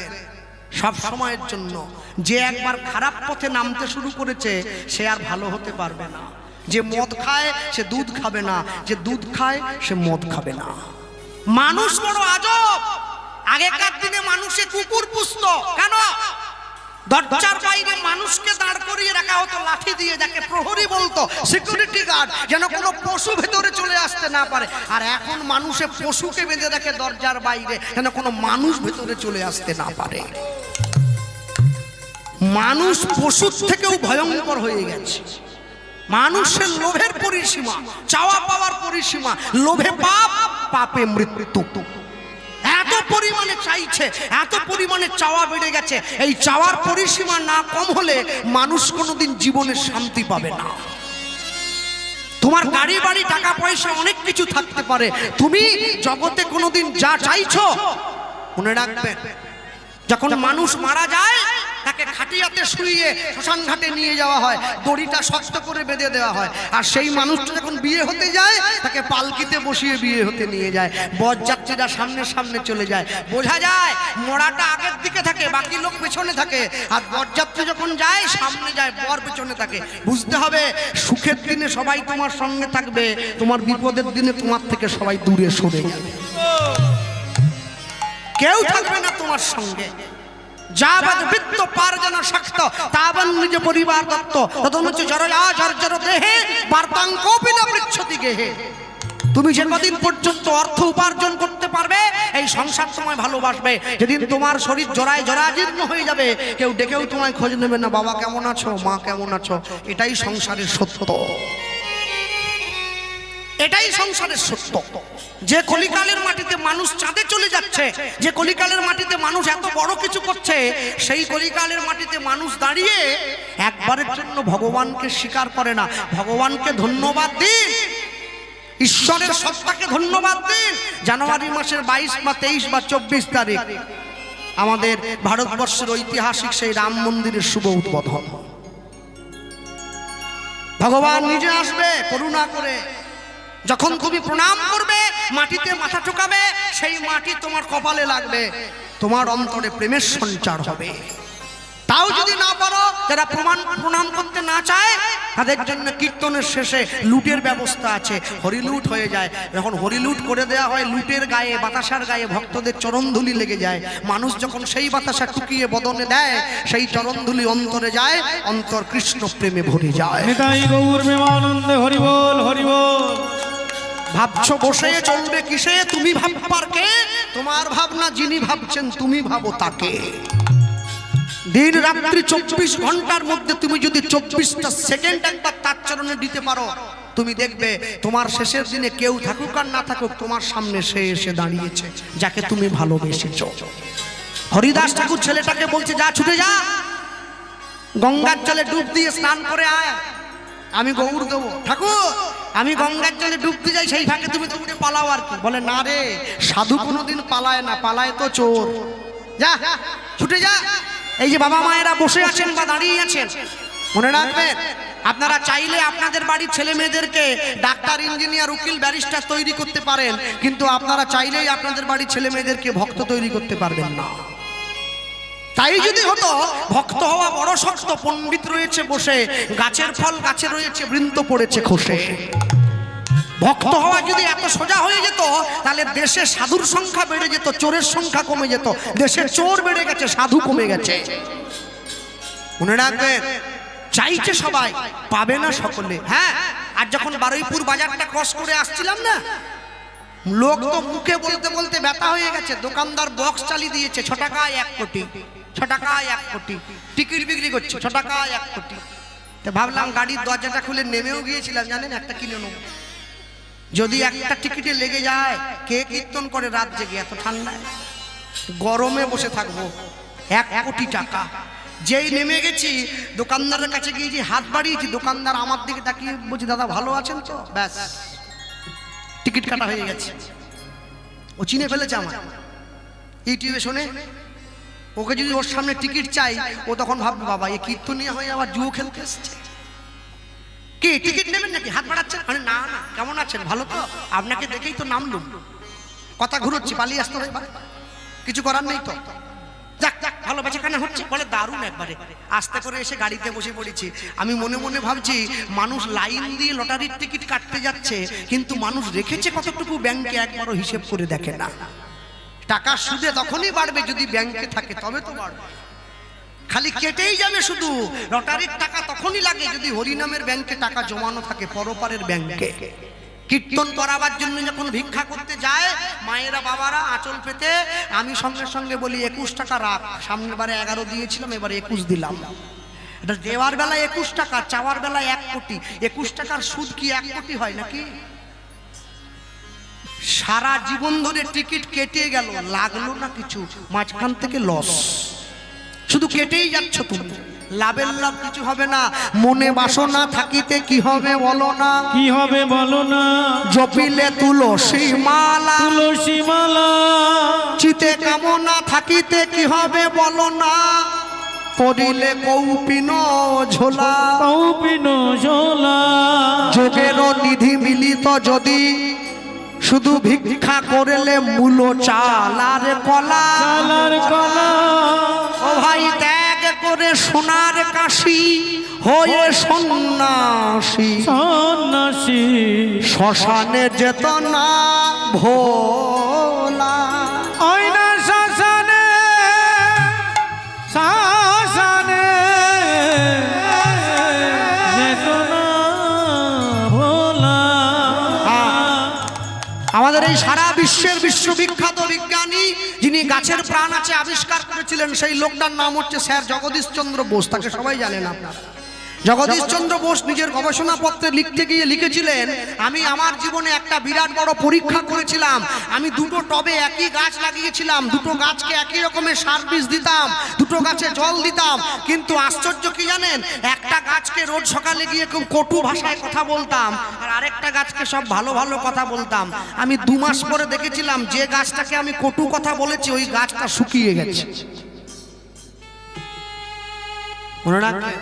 Speaker 1: সব সময়ের জন্য, যে একবার খারাপ পথে নামতে শুরু করেছে সে আর ভালো হতে পারবে না। যে মদ খায় সে দুধ খাবে না, যে দুধ খায় সে মদ খাবে না। মানুষ বড় আজব। আগেকার দিনে মানুষে কুকুর পুষত, কেন? দরজার বাইরে মানুষকে দাঁড় করিয়ে রাখা হতো লাঠি দিয়ে, যাকে প্রহরী বলতো, সিকিউরিটি গার্ড, যেন কোনো পশু ভেতরে চলে আসতে না পারে। আর এখন মানুষে পশুকে বেঁধে রাখে দরজার বাইরে, যেন কোনো মানুষ ভেতরে চলে আসতে না পারে। মানুষ পশুর থেকেও ভয়ঙ্কর হয়ে গেছে। মানুষের লোভের পরিসীমা, চাওয়া পাওয়ার পরিসীমা, লোভে পাপ, পাপে মৃত্যু। এত পরিমাণে চাইছে, এত পরিমাণে চাওয়া বেড়ে গেছে। এই চাওয়ার পরিসীমা না কম হলে মানুষ কোনোদিন জীবনে শান্তি পাবে না। তোমার গাড়ি বাড়ি টাকা পয়সা অনেক কিছু থাকতে পারে, তুমি জগতে কোনোদিন যা চাইছো, মনে রাখবে যখন মানুষ মারা যায় তাকে খাটিয়াতে শুইয়ে শ্মশান ঘাটে নিয়ে যাওয়া হয়, দড়িটা শক্ত করে বেঁধে দেওয়া হয়। আর সেই মানুষটা যখন বিয়ে হতে যায় তাকে পালকিতে বসিয়ে বিয়ে হতে নিয়ে যায়। বরযাত্রীরা সামনে সামনে চলে যায়, বোঝা যায় মরাটা আগের দিকে থাকে, বাকি লোক পেছনে থাকে। আর বরযাত্রী যখন যায় সামনে যায়, বর পেছনে থাকে। বুঝতে হবে সুখের দিনে সবাই তোমার সঙ্গে থাকবে, তোমার বিপদের দিনে তোমার থেকে সবাই দূরে সরে যাবে, কেউ থাকবে না তোমার সঙ্গে। যাবৎ বৃত্ত পার্জন শক্ত তাবন নিজ পরিবার দত্ত তদনুচ জরয়া জর্জর দেহে বার্তাং কোপিনা পৃচ্ছতি গেহে। তুমি যে কদিন পর্যন্ত অর্থ উপার্জন করতে পারবে এই সংসার তোমায় ভালোবাসবে। যেদিন তোমার শরীর জরায় জরাজীর্ণ হয়ে যাবে কেউ ডেকেও তোমায় খোঁজ নেবে না, বাবা কেমন আছো, মা কেমন আছো। এটাই সংসারের সত্য, এটাই সংসারের সত্য। যে কলিকালের মাটিতে মানুষ চাঁদে চলে যাচ্ছে, যে কলিকালের মাটিতে মানুষ এত বড় কিছু করছে, সেই কলিকালের মাটিতে মানুষ দাঁড়িয়ে একবারের জন্য ভগবানকে স্বীকার করে না। ভগবানকে ধন্যবাদ দিন, ঈশ্বরের সত্তাকে ধন্যবাদ দিন। জানুয়ারি মাসের 22 বা 23 বা 24 তারিখ আমাদের ভারতবর্ষের ঐতিহাসিক সেই রাম মন্দিরের শুভ উদ্বোধন। ভগবান নিজে আসবে করুণা করে। যখন তুমি প্রণাম করবে, মাটিতে মাথা ঠোকাবে, সেই মাটি তোমার কপালে লাগবে, তোমার অন্তরে প্রেমের সঞ্চার হবে। তাও যদি না পারো, যারা প্রণাম করতে না চায় তাদের জন্য কীর্তনের শেষে লুটের ব্যবস্থা আছে। হরিলুট হয়ে যায়, যখন হরিলুট করে দেওয়া হয়, লুটের গায়ে বাতাসার গায়ে ভক্তদের চরণধুলি লেগে যায়। মানুষ যখন সেই বাতাসা টুকিয়ে বদনে দেয়, সেই চরণধুলি অন্তরে যায়, অন্তর কৃষ্ণ প্রেমে ভরে যায়।
Speaker 2: নিতাই গৌর প্রেমানন্দে হরি বল হরি বল।
Speaker 1: ভাবছো বসে চলবে কিসে, তুমি ভাববার কে? তোমার ভাবনা যিনি ভাবছেন তুমি ভাবো তাকে। দিন রাত্রি 24 ঘন্টার মধ্যে তুমি যদি 24টা সেকেন্ড একবার তার চরণে দিতে পারো, তুমি দেখবে তোমার শেষের দিনে কেউ থাকুক আর না থাকুক, তোমার সামনে সে এসে দাঁড়িয়েছে যাকে তুমি ভালোবেসেছো। হরিদাস ঠাকুর ছেলেটাকে বলছে, যা ছুটে যা, গঙ্গার জলে ডুব দিয়ে স্নান করে আয়, আমি গৌর দেবো। ঠাকুর আমি গঙ্গার জলে ডুবতে যাই, সেই ফাঁকে তুমি দৌড়ে পালাও আর কি। বলে না রে, সাধু কোনোদিন পালায় না, পালায় তো চোর। যা ছুটে যা। এই যে বাবা মায়েরা বসে আছেন বা দাঁড়িয়ে আছেন, মনে রাখবেন আপনারা চাইলে আপনাদের বাড়ির ছেলে মেয়েদেরকে ডাক্তার, ইঞ্জিনিয়ার, উকিল, ব্যারিস্টার তৈরি করতে পারেন, কিন্তু আপনারা চাইলেই আপনাদের বাড়ির ছেলে মেয়েদেরকে ভক্ত তৈরি করতে পারবেন না। তাই যদি হতো, ভক্ত হওয়া বড় শক্ত, পণ্ডিত রয়েছে বসে, গাছের ফল গাছে রয়েছে, বৃন্ত পড়েছে খসে। ভক্ত হওয়া যদি এত সোজা হয়ে যেত, তাহলে দেশে সাধুর সংখ্যা বেড়ে যেত, চোরের সংখ্যা কমে যেত। দেশে চোর বেড়ে গেছে, সাধু কমে গেছে। মনে রাখবেন, চাইছে সবাই, পাবে না সকলে। হ্যাঁ, আর যখন বারুইপুর বাজারটা ক্রস করে আসছিলাম না, লোক তো মুখে বলতে বলতে ব্যথা হয়ে গেছে। দোকানদার বক্স চালিয়ে দিয়েছে, 6 টাকায় 1 কোটি, 6 টাকায় 1 কোটি টিকিট বিক্রি করছে, 6 টাকায় 1 কোটি। তো ভাবলাম গাড়ির দরজাটা খুলে নেমেও গিয়েছিলাম, জানেন, একটা কিনে নেব। যদি একটা টিকিটে লেগে যায়, কে কীর্তন করে রাত জেগে এত ঠান্ডায়? গরমে বসে থাকবো। 1 কোটি টাকা। যেই নেমে গেছি, দোকানদারের কাছে গিয়েছি, হাত বাড়িয়েছি, দোকানদার আমার দিকে তাকিয়ে বলছি, দাদা ভালো আছেন তো? ব্যাস, টিকিট কাটা হয়ে গেছে। ও চিনে ফেলেছে আমার, ইউটিউবে শোনে। ওকে যদি ওর সামনে টিকিট চাই, ও তখন ভাববে, বাবা এ কীর্তনীয় হয়ে আবার জুয়ো খেলতে এসছে। কি টিকিট নেবেন নাকি? হাত বাড়াচ্ছেন। আরে না না, কেমন আছেন? ভালো তো? আপনাকে দেখেই তো নামলুম, কথা ঘুরোচ্ছি, পালিয়ে আসতে হবে, কিছু করার নেই তো। যাক যাক, ভালো ভালো বেচাকেনা হচ্ছে? বলে দারুণ একবারে। আস্তে করে এসে গাড়িতে বসে পড়েছি। আমি মনে মনে ভাবছি মানুষ লাইন দিয়ে লটারির টিকিট কাটতে যাচ্ছে, কিন্তু মানুষ রেখেছে কতটুকু ব্যাংকে একবারও হিসেব করে দেখে না। টাকা সুদে তখনই বাড়বে যদি ব্যাংকে থাকে, তবে তো বাড়বে। খালি কেটেই যাবে শুধু। লটারির টাকা তখনই লাগে যদি হরিনামের ব্যাংকে টাকা জমানো থাকে, পরপারের ব্যাংকে। কীর্তন করাবার জন্য যখন ভিক্ষা করতে যায় মায়েরা বাবারা আঁচল পেতে, আমি সঙ্গে সঙ্গে বলি 21 টাকা রাখ, সামনের বারে 11 দিয়েছিলাম, এবারে 21 দিলাম। এটা দেওয়ার বেলা 21 টাকা, চাওয়ার বেলা 1 কোটি। 21 টাকার সুদ কি 1 কোটি হয় নাকি? সারা জীবন ধরে টিকিট কেটে গেল, লাগলো না কিছু, মাঝখান থেকে লস, শুধু কেটেই যাচ্ছ তুমি, লাভের লাভ কিছু হবে না। মনে বাসনা থাকিতে কি হবে বলো না?
Speaker 2: কি হবে বলো না?
Speaker 1: জপিলে তুলসী মালা,
Speaker 2: তুলসী মালা।
Speaker 1: চিতে কামনা থাকিতে কি হবে বলো না? পড়িলে কৌপিন ঝোলা,
Speaker 2: কৌপিন ঝোলা।
Speaker 1: যোগেরও নিধি মিলিত যদি, শুধু ভিক্ষা করলে মূল চাল আর কলা।
Speaker 2: চালার কলা।
Speaker 1: ও ভাই ত্যাগ করে সোনার কাশি হয়ে সন্ন্যাসী,
Speaker 2: সন্ন্যাসী
Speaker 1: শ্মশানে যেত না ভোলা।
Speaker 2: ওই না শ্মশানে, শ্মশানে যেত না ভোলা।
Speaker 1: আমাদের এই সারা বিশ্বের বিশ্ববিখ্যাত বিজ্ঞানী যিনি গাছের প্রাণ আছে আবিষ্কার করেছিলেন, সেই লোকটার নাম হচ্ছে স্যার জগদীশ চন্দ্র বোস। তাকে সবাই জানেন আপনারা। জগদীশ চন্দ্র বোস নিজের গবেষণাপত্রে লিখতে গিয়ে লিখেছিলেন, আমি আমার জীবনে একটা বিরাট বড় পরীক্ষা করেছিলাম। আমি দুটো টবে একই গাছ লাগিয়েছিলাম, দুটো গাছকে একই রকমের সার বীজ দিতাম, দুটো গাছে জল দিতাম, কিন্তু আশ্চর্য কি জানেন? একটা গাছকে রোজ সকালে গিয়ে খুব কটু ভাষায় কথা বলতাম, আর আরেকটা গাছকে সব ভালো ভালো কথা বলতাম। আমি 2 মাস পরে দেখেছিলাম যে গাছটাকে আমি কটু কথা বলেছি ওই গাছটা শুকিয়ে গেছে। মনে রাখবে,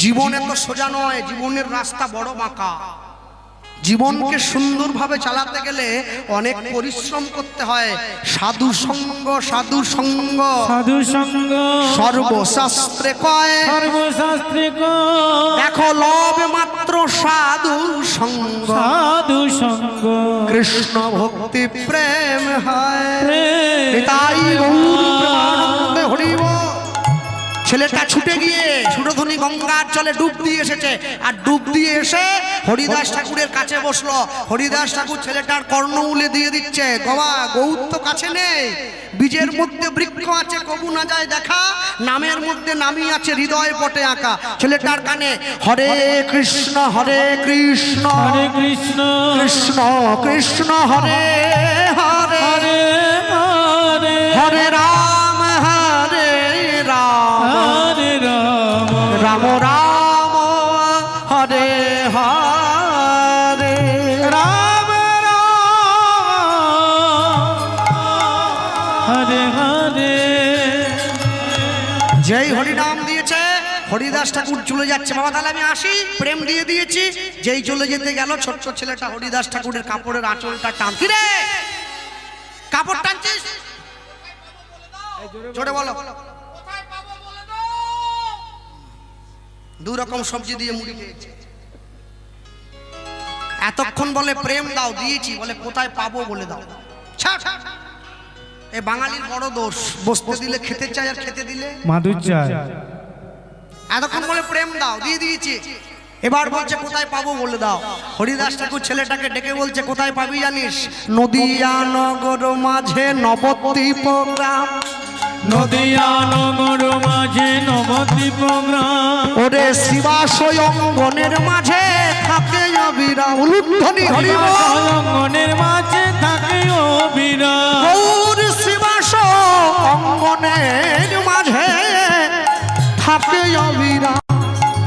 Speaker 1: জীবন এত সোজা নয়, জীবনের রাস্তা বড় বাঁকা। জীবনকে সুন্দরভাবে চালাতে গেলে অনেক পরিশ্রম করতে হয়। সাধু সঙ্গ, সাধু সঙ্গ,
Speaker 2: সাধু সঙ্গ
Speaker 1: সর্বশাস্ত্রে কয়,
Speaker 2: সর্বশাস্ত্রে কয়।
Speaker 1: দেখো লব মাত্র সাধু সঙ্গ,
Speaker 2: সাধু সঙ্গ
Speaker 1: কৃষ্ণ ভক্তি প্রেম হয়।
Speaker 2: প্রেম।
Speaker 1: তাই গৌর প্রেমানন্দে হরি বল। ছেলেটা ছুটে গিয়ে সুরধনী গঙ্গার জলে ডুব দিয়ে এসেছে, আর ডুব দিয়ে এসে হরিদাস ঠাকুরের কাছে বসলো। হরিদাস ঠাকুর ছেলেটার কর্ণ উলে দিয়ে দিচ্ছে, বাবা গৌর তো কাছে নেই, বীজের মধ্যে বৃক্ষ আছে কবু না যায় দেখা, নামের মধ্যে নামই আছে হৃদয় পটে আঁকা। ছেলেটার কানে হরে কৃষ্ণ হরে কৃষ্ণ,
Speaker 2: হরে কৃষ্ণ
Speaker 1: কৃষ্ণ কৃষ্ণ হরে হরে,
Speaker 2: হরে হরে,
Speaker 1: হরে রাম হরে রাম,
Speaker 2: হরে রাম
Speaker 1: রাম রাম হরে হরে।
Speaker 2: রাম হরে হরে।
Speaker 1: যেই হরিনাম দিয়েছে হরিদাস ঠাকুর চলে যাচ্ছে, বাবা তাহলে আমি আসি, প্রেম দিয়ে দিয়েছি। যেই চলে যেতে গেল ছোট্ট ছেলেটা হরিদাস ঠাকুরের কাপড়ের আঁচলটা টান, কি রে কাপড় টানছিস? জোরে বলো। 2 রকম সবজি দিয়ে মুড়ি খেয়েছে। এতক্ষণ বলে প্রেম দাও, দিয়েছি, বলে কোথায় পাবো বলে দাও। ছাড়, এ বাঙালির বড় দোষ, বসতে দিলে খেতে চাই আর খেতে দিলে
Speaker 2: মাধুর চায়।
Speaker 1: এতক্ষণ বলে প্রেম দাও, দিয়ে দিয়েছি, এবার বলছে কোথায় পাবো বলে দাও। হরিদাস ঠাকুর ছেলেটাকে ডেকে বলছে কোথায় পাবি জানিস? নদিয়া নগর মাঝে নবদ্বীপ গ্রাম,
Speaker 2: নদিয়া নগর মাঝে নবদ্বীপ গ্রাম।
Speaker 1: ওরে শিবাশয় অঙ্গনের মাঝে থাকে অবিরাম। উলুধ্বনি হরি বল।
Speaker 2: অঙ্গনের মাঝে থাকে অবিরাম।
Speaker 1: গৌর শিবাশয় অঙ্গনের মাঝে থাকে অবিরাম।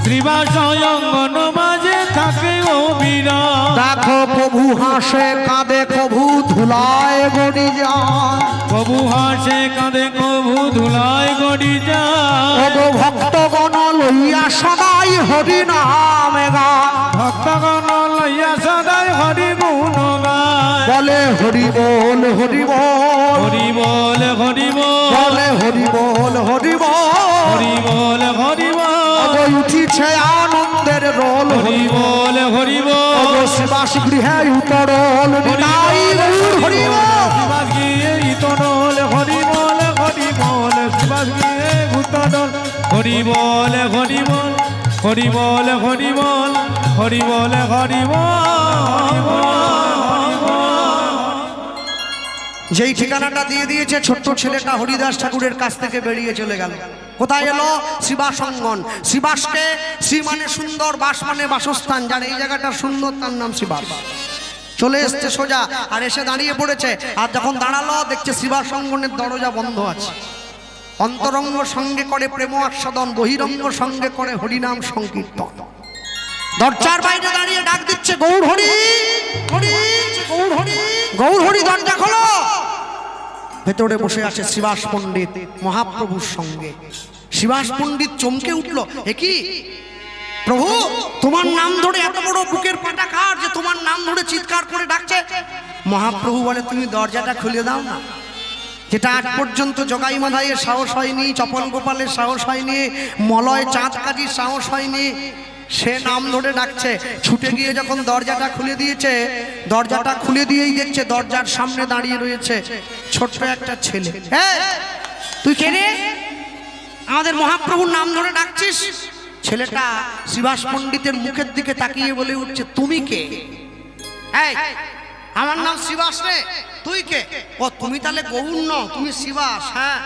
Speaker 2: শ্রীবাসয় অঙ্গন মাঝে থাকে অবিরাম।
Speaker 1: দেখো প্রভু হাসে কাঁদে, প্রভু ধুলায় গড়ি যায়।
Speaker 2: কবু হাসে কাঁদে কবু ধুলায় গড়ি যায়
Speaker 1: ওগো ভক্তগণ লইয়া সদাই হরি নাম গায়
Speaker 2: ভক্তগণ লইয়া সদাই হরি গুণ গায়
Speaker 1: বলে হরি বল হরি বল
Speaker 2: হরি বল হরি বল
Speaker 1: বলে হরি বল হরি বল
Speaker 2: হরি বল হরি বল
Speaker 1: উঠিছে আনন্দের রোল
Speaker 2: হরি বল হরি বল
Speaker 1: শিবাস গৃহে উতরল নিতাই গৌর হরি বল
Speaker 2: শিবাস গিয়ে ইতরল হরি বল হরি বল শিবাস গিয়ে উতরল হরি বল হরি বল হরি বল হরি বল হরি বল হরি বল।
Speaker 1: যেই ঠিকানাটা দিয়ে দিয়েছে ছোট্ট ছেলেটা হরিদাস ঠাকুরের কাছ থেকে বেরিয়ে চলে গেল। কোথায় এলো? শিবাসঙ্গন। শিবাসকে, শ্রী মানে সুন্দর, বাস মানে বাসস্থান। যার এই জায়গাটা সুন্দর তার নাম শিবাস। চলে এসছে সোজা আর এসে দাঁড়িয়ে পড়েছে। আর যখন দাঁড়ালো দেখছে শিবাসঙ্গনের দরজা বন্ধ আছে। অন্তরঙ্গ সঙ্গে করে প্রেম আস্বাদন, বহিরঙ্গ সঙ্গে করে হরিনাম সংকীর্তন। দরজার বাইরে দাঁড়িয়ে ডাক দিচ্ছে গৌর হরি হরি গৌর হরি গৌর হরি, দরজা খোলো। ভেতরে বসে আছে শিবাস পণ্ডিত মহাপ্রভুর সঙ্গে। শিবাস পণ্ডিত চমকে উঠল, এ কি প্রভু, তোমার নাম ধরে এত বড় বুকের পাটা কার যে তোমার নাম ধরে চিৎকার করে ডাকছে? মহাপ্রভু বলে, তুমি দরজাটা খুলে দাও না। যেটা আজ পর্যন্ত জগাই মাধাইয়ের সাহস হয়নি, চপল গোপালের সাহস হয়নি, মলয় চাঁদ কাজীর সাহস হয়নি, সে নাম ধরে ডাকছে। ছুটে গিয়ে যখন দরজাটা খুলে দিয়েছে, দরজাটা খুলে দিয়েই দেখছে দরজার সামনে দাঁড়িয়ে রয়েছে ছোট্ট একটা ছেলে। তুই কে রে? আমাদের মহাপ্রভুর নাম ধরে ডাকছিস? ছেলেটা শিবাস পণ্ডিতের মুখের দিকে তাকিয়ে বলে উঠছে, তুমি কে? এই, আমার নাম শিবাস রে, তুই কে? ও তুমি তাহলে গৌর নও, তুমি শিবাস। হ্যাঁ,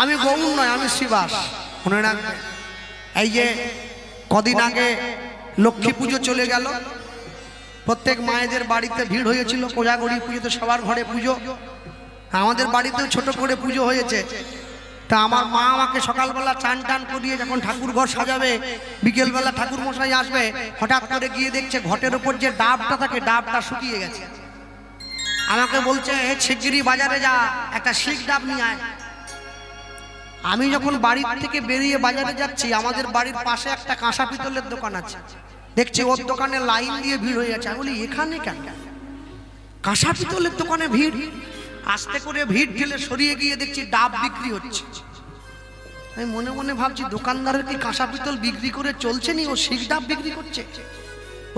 Speaker 1: আমি গৌর নয়, আমি শিবাস। মনে রাখবে, এই যে কদিন আগে লক্ষ্মী পুজো চলে গেল, প্রত্যেক মায়েদের বাড়িতে ভিড় হয়েছিল। কোজাগরি পুজোতে সবার ঘরে পুজো, আমাদের বাড়িতেও ছোট করে পুজো হয়েছে। তা আমার মা আমাকে সকালবেলা চান টান করিয়ে যখন ঠাকুর ঘর সাজাবে, বিকেলবেলা ঠাকুর মশাই আসবে, হঠাৎ করে গিয়ে দেখছে ঘটের ওপর যে ডাবটা থাকে, ডাবটা শুকিয়ে গেছে। আমাকে বলছে, শিগগিরই বাজারে যা, একটা শিক ডাব নিয়ে আয়। আমি যখন বাড়ির থেকে বেরিয়ে বাজারে যাচ্ছি, আমাদের বাড়ির পাশে একটা কাঁসা পিতলের দোকান আছে। দেখছি ওর দোকানে লাইন দিয়ে ভিড় হয়ে আছে। আমি বলি, এখানে কেন কাঁসা পিতলের দোকানে ভিড়? আস্তে করে ভিড় ঠেলে সরিয়ে গিয়ে দেখছি ডাব বিক্রি হচ্ছে। আমি মনে মনে ভাবছি, দোকানদারের কি কাঁসা পিতল বিক্রি করে চলছে নি, ও শিক ডাব বিক্রি করছে।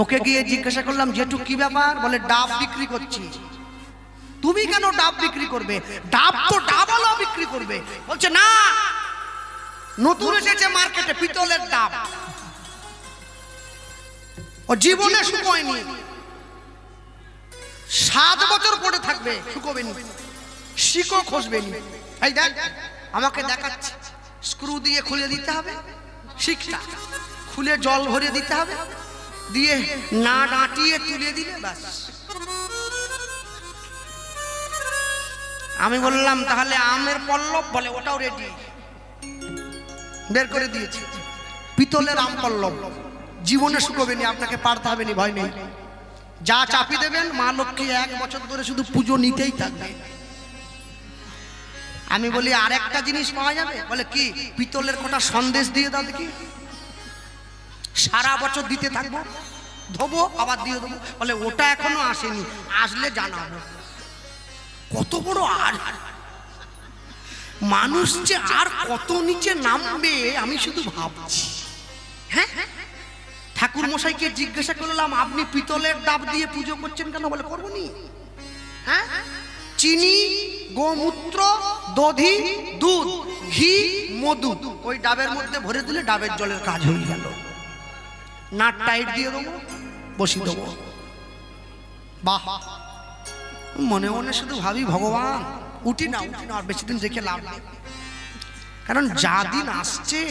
Speaker 1: ওকে গিয়ে জিজ্ঞাসা করলাম, জেঠু কি ব্যাপার? বলে, ডাব বিক্রি করছি। তুমি কেন ডাব বিক্রি করবে? ডাব তো ডাবওয়ালা বিক্রি করবে। বলছে, না, নতুন এসেছে মার্কেটে পিতলের ডাব, ও জীবনে শুকোয়নি, 7 বছর পরে থাকবে, শুকোবে নি, শিকো খসবে নি। এই দেখ, আমাকে দেখাচ্ছে, স্ক্রু দিয়ে খুলে দিতে হবে শিকটা, খুলে জল ভরে দিতে হবে, দিয়ে না ডাঁটিয়ে তুলে দিলে ব্যাস। আমি বললাম, তাহলে আমের পল্লব? বলে, ওটাও রেডি, বের করে দিয়েছি, পিতলের আম পল্লব, জীবনে শুকোবে নি, আপনাকে পারতে হবে নি, ভয় নেই। যা চাপি দেবেন, মা লক্ষ্মী 1 বছর ধরে শুধু পুজো নিতেই থাকবে। আমি বলি, আর একটা জিনিস পাওয়া যাবে? বলে, কি? পিতলের কটা সন্দেশ দিয়ে দাও দেখি, সারা বছর দিতে থাকবো, ধোবো আবার দিয়ে দেবো। বলে, ওটা এখনো আসেনি, আসলে জানাবো। কত বড় আর মানুষ যে আর কত নিচে নামবে আমি শুধু ভাবছি। হ্যাঁ, ঠাকুর মশাইকে জিজ্ঞাসা করলাম, আপনি পিতলের ডাব দিয়ে পুজো করছেন কেন? বলে, করবো নি। হ্যাঁ, চিনি, গোমূত্র, দধি, দুধ, ঘি, মধু ওই ডাবের মধ্যে ভরে দিলে ডাবের জলের কাজ হয়ে গেল। নাট টাইট দিয়ে দেবো, বসিয়ে দেবো। বাহ, মনে মনে শুধু ভাবি, ভগবান উঠি না, আর বেশি দিন দেখে লাভ নেই। কারণ যা দিন আসছে,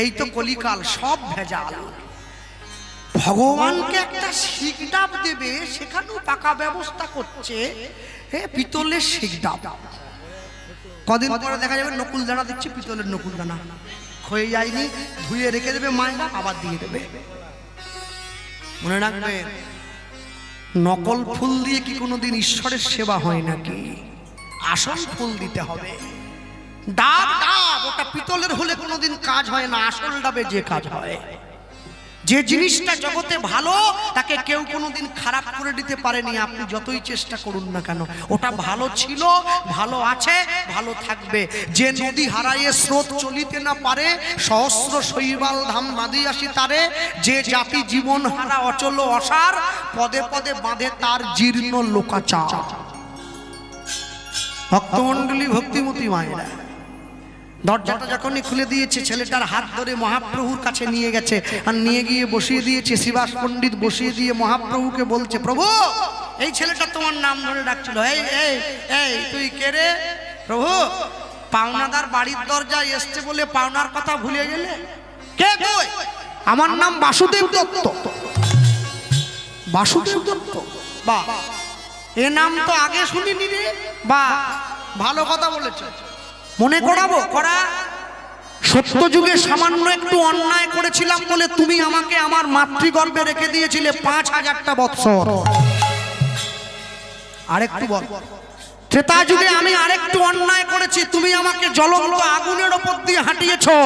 Speaker 1: এই তো কলিকাল, সব ভেজাল। ভগবানকে একটা শিক ডাব দেবে, সেখানেও টাকা ব্যবস্থা করছে পিতলের শিক ডাব। কদিন পরে দেখা যাবে নকুল দানা দিচ্ছে, পিতলের নকুল দানা ক্ষয়ে যায়নি, ধুয়ে রেখে দেবে মায়েরা, আবার দিয়ে দেবে। মনে রাখবে, নকল ফুল দিয়ে কি কোনোদিন ঈশ্বরের সেবা হয় নাকি? আসল ফুল দিতে হবে। ডাব ডাব, ওটা পিতলের হলে কোনোদিন কাজ হয় না, আসল ডাবে যে কাজ হয়। যে জিনিসটা জগতে ভালো তাকে কেউ কোনোদিন খারাপ করে দিতে পারেনি, আপনি যতই চেষ্টা করুন না কেন। ওটা ভালো ছিল, ভালো আছে, ভালো থাকবে। যে নদী হারাইয়ে স্রোত চলিতে না পারে, সহস্র শৈবাল ধাম বাঁধিয়াসি তারে। যে জাতি জীবন হারা অচল অসার, পদে পদে বাঁধে তার জীর্ণ লোকাচার। ভক্তমণ্ডলী, ভক্তিমতী মায়েরা, দরজাটা যখনই খুলে দিয়েছে, ছেলেটার হাত ধরে মহাপ্রভুর কাছে নিয়ে গেছে, আর নিয়ে গিয়ে বসিয়ে দিয়েছে। শ্রীবাস পণ্ডিত বসিয়ে দিয়ে মহাপ্রভুকে বলছে, প্রভু এই ছেলেটা তোমার নাম ধরে ডাকছিল, এই এই এই তুই কে রে? প্রভু, পাওনাদার বাড়ির দরজায় এসছে বলে পাওনার কথা ভুলে গেলে? কে তুই? আমার নাম বাসুদেব দত্ত। বাসুদেব দত্ত, বা এ নাম তো আগে শুনিনি রে। বা ভালো কথা বলেছে, মনে করাবো করা। সত্য যুগে সামান্য একটু অন্যায় করেছিলাম বলে তুমি আমাকে আমার মাতৃগর্ভে রেখে দিয়েছিলে 5000টা বৎসর। আরেকটু বল। ত্রেতা যুগে আমি আরেকটু অন্যায় করেছি, তুমি আমাকে জ্বলন্ত আগুনের উপর দিয়ে হাঁটিয়েছো।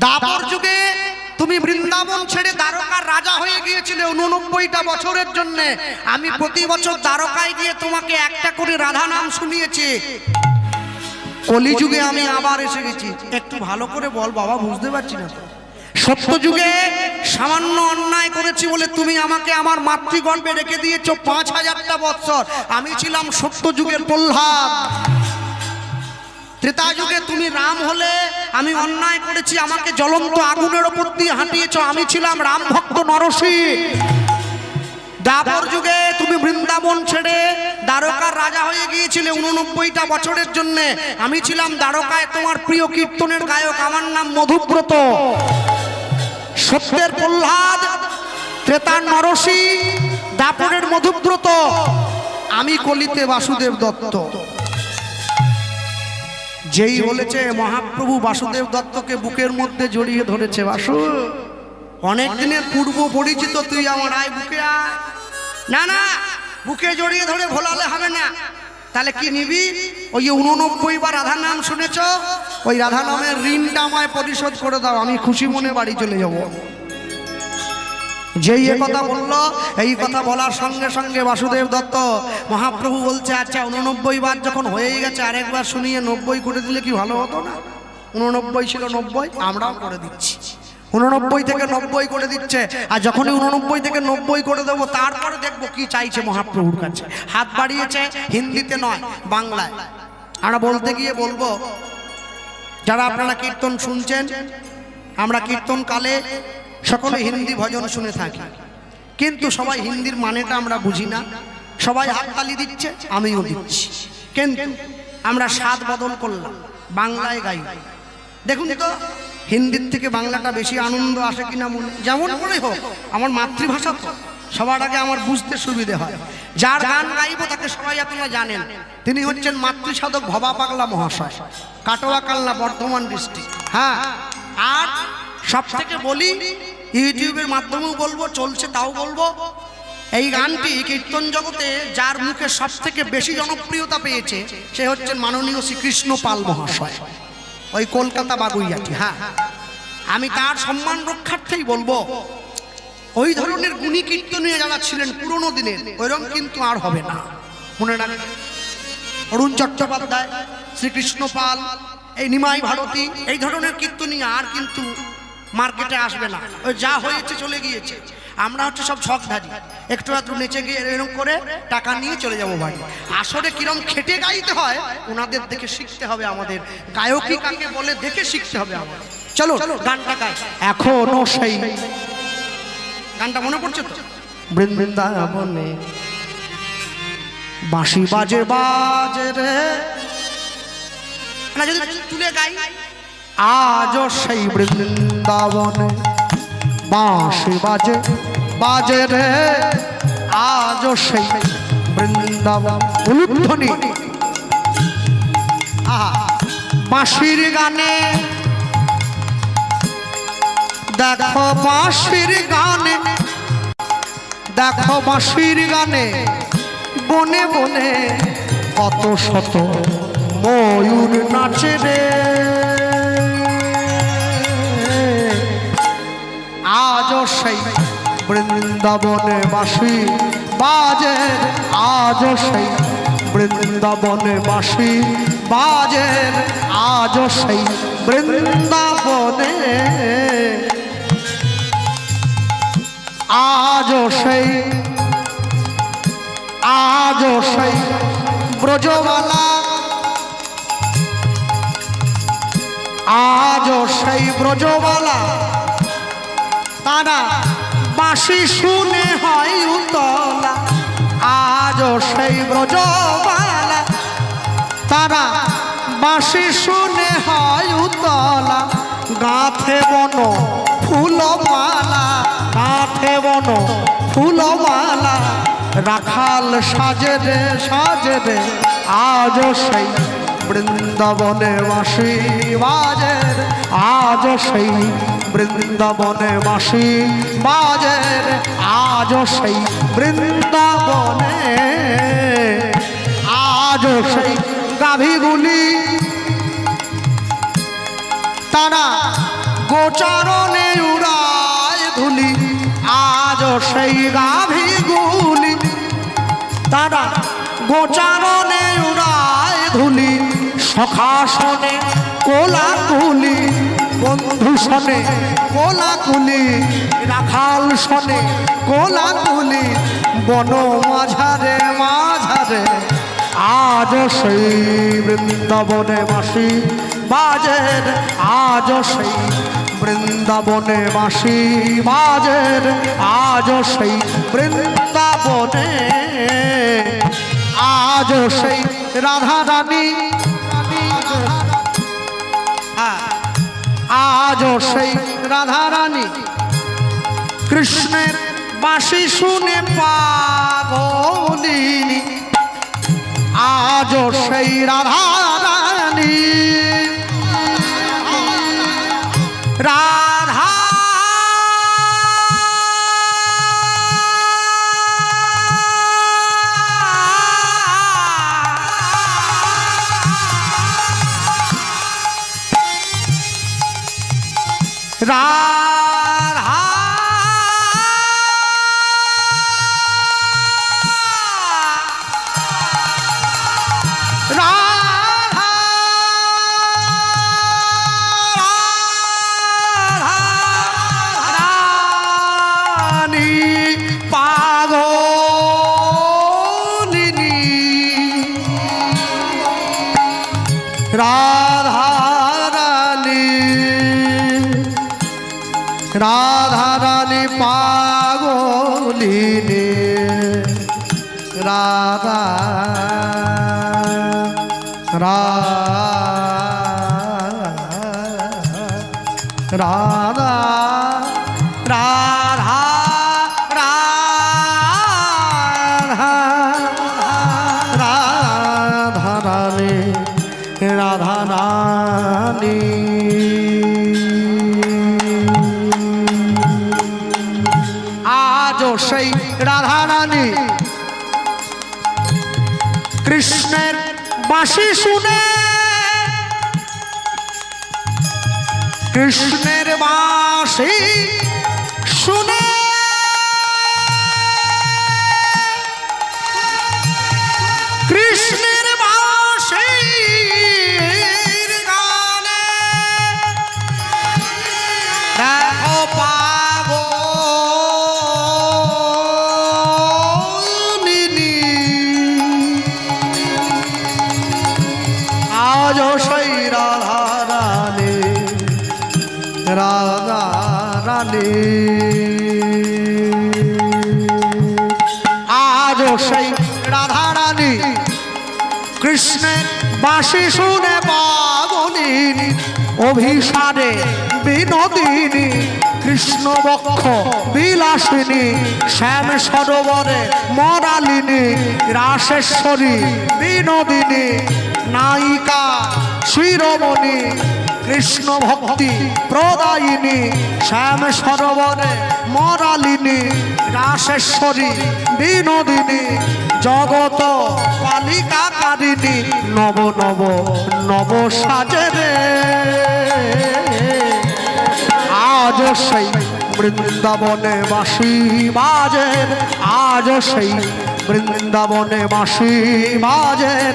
Speaker 1: দাপর যুগে তুমি বৃন্দাবন ছেড়ে দ্বারকার রাজা হয়ে গিয়েছিলে 89টা বছরের জন্য। আমি প্রতি বছর দ্বারকায় গিয়ে তোমাকে একটা করে রাধা নাম শুনিয়েছি। কলিযুগে আমি আবার এসে গেছি। একটু ভালো করে বল বাবা, বুঝতে পারছি না তো। সত্য যুগে সামান্য অন্যায় করেছি বলে তুমি আমাকে আমার মাতৃগর্ভে রেখে দিয়েছো 5000টা বৎসর। আমি ছিলাম সত্য যুগের প্রহ্লাদ। ত্রেতা যুগে তুমি রাম হলে আমি অন্যায় করেছি, আমাকে জ্বলন্ত আগুনের উপর দিয়ে হাঁটিয়েছো। আমি ছিলাম রাম ভক্ত নরসিংহ। দ্বাপর যুগে তুমি বৃন্দাবন ছেড়ে দ্বারকার রাজা হয়ে গিয়েছিলে 89টা বছরের জন্য। আমি ছিলাম দ্বারকায় তোমার প্রিয় কীর্তনের গায়ক, আমার নাম মধুব্রত। সত্যের প্রহ্লাদ, ত্রেতার নরসিংহ, দ্বাপরের মধুব্রত, আমি কলিতে বাসুদেব দত্ত। যেই বলেছে মহাপ্রভু বাসুদেব দত্তকে বুকের মধ্যে জড়িয়ে ধরেছে। বাসু, অনেক দিনের পূর্ব পরিচিত, তুই আমার আয়, বুকে আয়। না না, বুকে জড়িয়ে ধরে ভোলালে হবে না। তাহলে কি নিবি? ওই 89 বার রাধা নাম শুনেছ, ওই রাধা নামের ঋণটা আমায় পরিশোধ করে দাও, আমি খুশি মনে বাড়ি চলে যাব। যেই এ কথা বললো, এই কথা বলার সঙ্গে সঙ্গে বাসুদেব দত্ত, মহাপ্রভু বলছে, আচ্ছা 89 বার যখন হয়েই গেছে, আরেকবার শুনিয়ে 90 করে দিলে কি ভালো হতো না? 89 ছিল 90, আমরাও করে দিচ্ছি। 89 থেকে 90 করে দিচ্ছে। আর যখনই 89 থেকে 90 করে দেবো, তারপরে দেখবো কি চাইছে মহাপ্রভুর কাছে। হাত বাড়িয়েছে, হিন্দিতে নয়, বাংলায়। আমরা বলতে গিয়ে বলবো, যারা আপনারা কীর্তন শুনছেন, আমরা কীর্তন কালে সকলে হিন্দি ভজন শুনে থাকি, কিন্তু সবাই হিন্দির মানেটা আমরা বুঝি না। সবাই হাততালি দিচ্ছে, আমিও দিচ্ছি, কিন্তু আমরা স্বাদ বদল করলাম, বাংলায় গাই। দেখুন তো, হিন্দির থেকে বাংলাটা বেশি আনন্দ আসে কিনা মনে। যেমন করেই হোক, আমার মাতৃভাষা তো সবার আগে আমার বুঝতে সুবিধে হয়। যার গান গাইব তাকে সবাই আপনারা জানেন, তিনি হচ্ছেন মাতৃসাধক ভবা পাগলা মহাশয়, কাটোয়া কালনা, বর্ধমান ডিস্ট্রিক্ট। হ্যাঁ, আর সব থেকে বলি, ইউটিউবের মাধ্যমেও বলবো, চলছে তাও বলবো, এই গানটি কীর্তন জগতে যার মুখে সব থেকে বেশি জনপ্রিয়তা পেয়েছে, সে হচ্ছেন মাননীয় শ্রীকৃষ্ণ পাল মহাশয়, ওই কলকাতা বাগুইয়াটি। হ্যাঁ, আমি তার সম্মান রক্ষার্থেই বলবো, ওই ধরনের গুণী কীর্তনীয় যারা ছিলেন পুরোনো দিনের, ওইরকম কিন্তু আর হবে না। মনে রাখবেন, অরুণ চট্টোপাধ্যায়, শ্রীকৃষ্ণ পাল, এই নিমাই ভারতী, এই ধরনের কীর্তনীয় আর কিন্তু মার্কেটে আসবে না। ওই যা হয়েছে চলে গিয়েছে। আমরা হচ্ছে সব ছকধারী, একটু একটু নেচে গিয়ে এরকম করে টাকা নিয়ে চলে যাবো বাড়ি। আসলে কিরম খেটে গাইতে হয় ওনাদের দেখে শিখতে হবে আমাদের, গায়কী কাকে বলে দেখে শিখতে হবে আমাদের। চলো গানটা গাই। এখনো সেই গানটা মনে পড়ছে তো? বৃন্দাবনে বাঁশি বাজে বাজে রে, না যদি তুলে গাই, আজও সেই বৃন্দাবনে বাঁশি বাজে বাজে রে, আজও সেই বৃন্দাবন। উলুধ্বনি, বাঁশির গানে দেখো, বাঁশির গানে দেখো, বাঁশির গানে বনে বনে কত শত ময়ূর নাচে রে। আজও সেই বৃন্দাবনে বাঁশি বাজে, আজও সেই বৃন্দাবনে বাঁশি বাজে, আজও সেই বৃন্দাবনে, আজও সেই, আজও সেই ব্রজবালা, আজও সেই ব্রজবালা তারা বাঁশি শুনে হয় উতলা। আজও সেই ব্রজবালা তারা বাঁশি শুনে হয় উতলা। গাঁথে বন ফুলমালা, গাঁথে বন ফুলমালা, রাখাল সাজে রে সাজে রে। আজও সেই বৃন্দাবনে বাঁশি বাজে, আজও সেই বৃন্দাবনে বাঁশি বাজে, আজও সেই বৃন্দাবনে, আজও সেই গাভীগুলি তারা গোচারণে উড়ায় ধুলি। আজও সেই গাভীগুলি তারা গোচারণে উড়ায় ধুলি। সখাসনে কোলাকুলি, বন্ধু শনে কোলাকুলি, রাখাল শনে কোলাকুলি, বন মাঝারে মাঝারে। আজও সেই বৃন্দাবনে বাঁশি বাজে, আজও সেই বৃন্দাবনে বাঁশি বাজে, আজও সেই বৃন্দাবনে, আজও সেই রাধা রানী, আজও সেই রাধা রানী কৃষ্ণের বাঁশি শুনে পাগলিনী। আজও সেই রাধা রানী, রাধা রাধা রাধা রানী পাগলিনী, রাধা রানী, রাধা রানী পাগলিনী, রাধা রাধা রাধা রাধা রানী, রাধা রানী। আজও সেই রাধা রানী কৃষ্ণের বাঁশি শুনে, কৃষ্ণের বাঁশি শুনে, কৃষ্ণের বাঁশির গানে দেখো পাগলিনী। আজও সেই রাধা রানী, রাধা রানী, আজও সেই রাধা রানী কৃষ্ণের বাঁশি শুনে পাগলিনী। অভিসারে বিনোদিনী, কৃষ্ণ বক্ষ বিলাসিনী, শ্যাম সরোবরে মরালিনী, রাসেশ্বরী বিনোদিনী, নায়িকা শিরোমণি, কৃষ্ণ ভক্তি প্রদায়িনী, শ্যাম সরোবরে মরালিনী, রাসেশ্বরী বিনোদিনী, জগত বালিকা কারিণী নব নব নব সাজে রে আজ সেই বৃন্দাবনে বাঁশি বাজের আজ সেই বৃন্দাবনে বাঁশি বাজের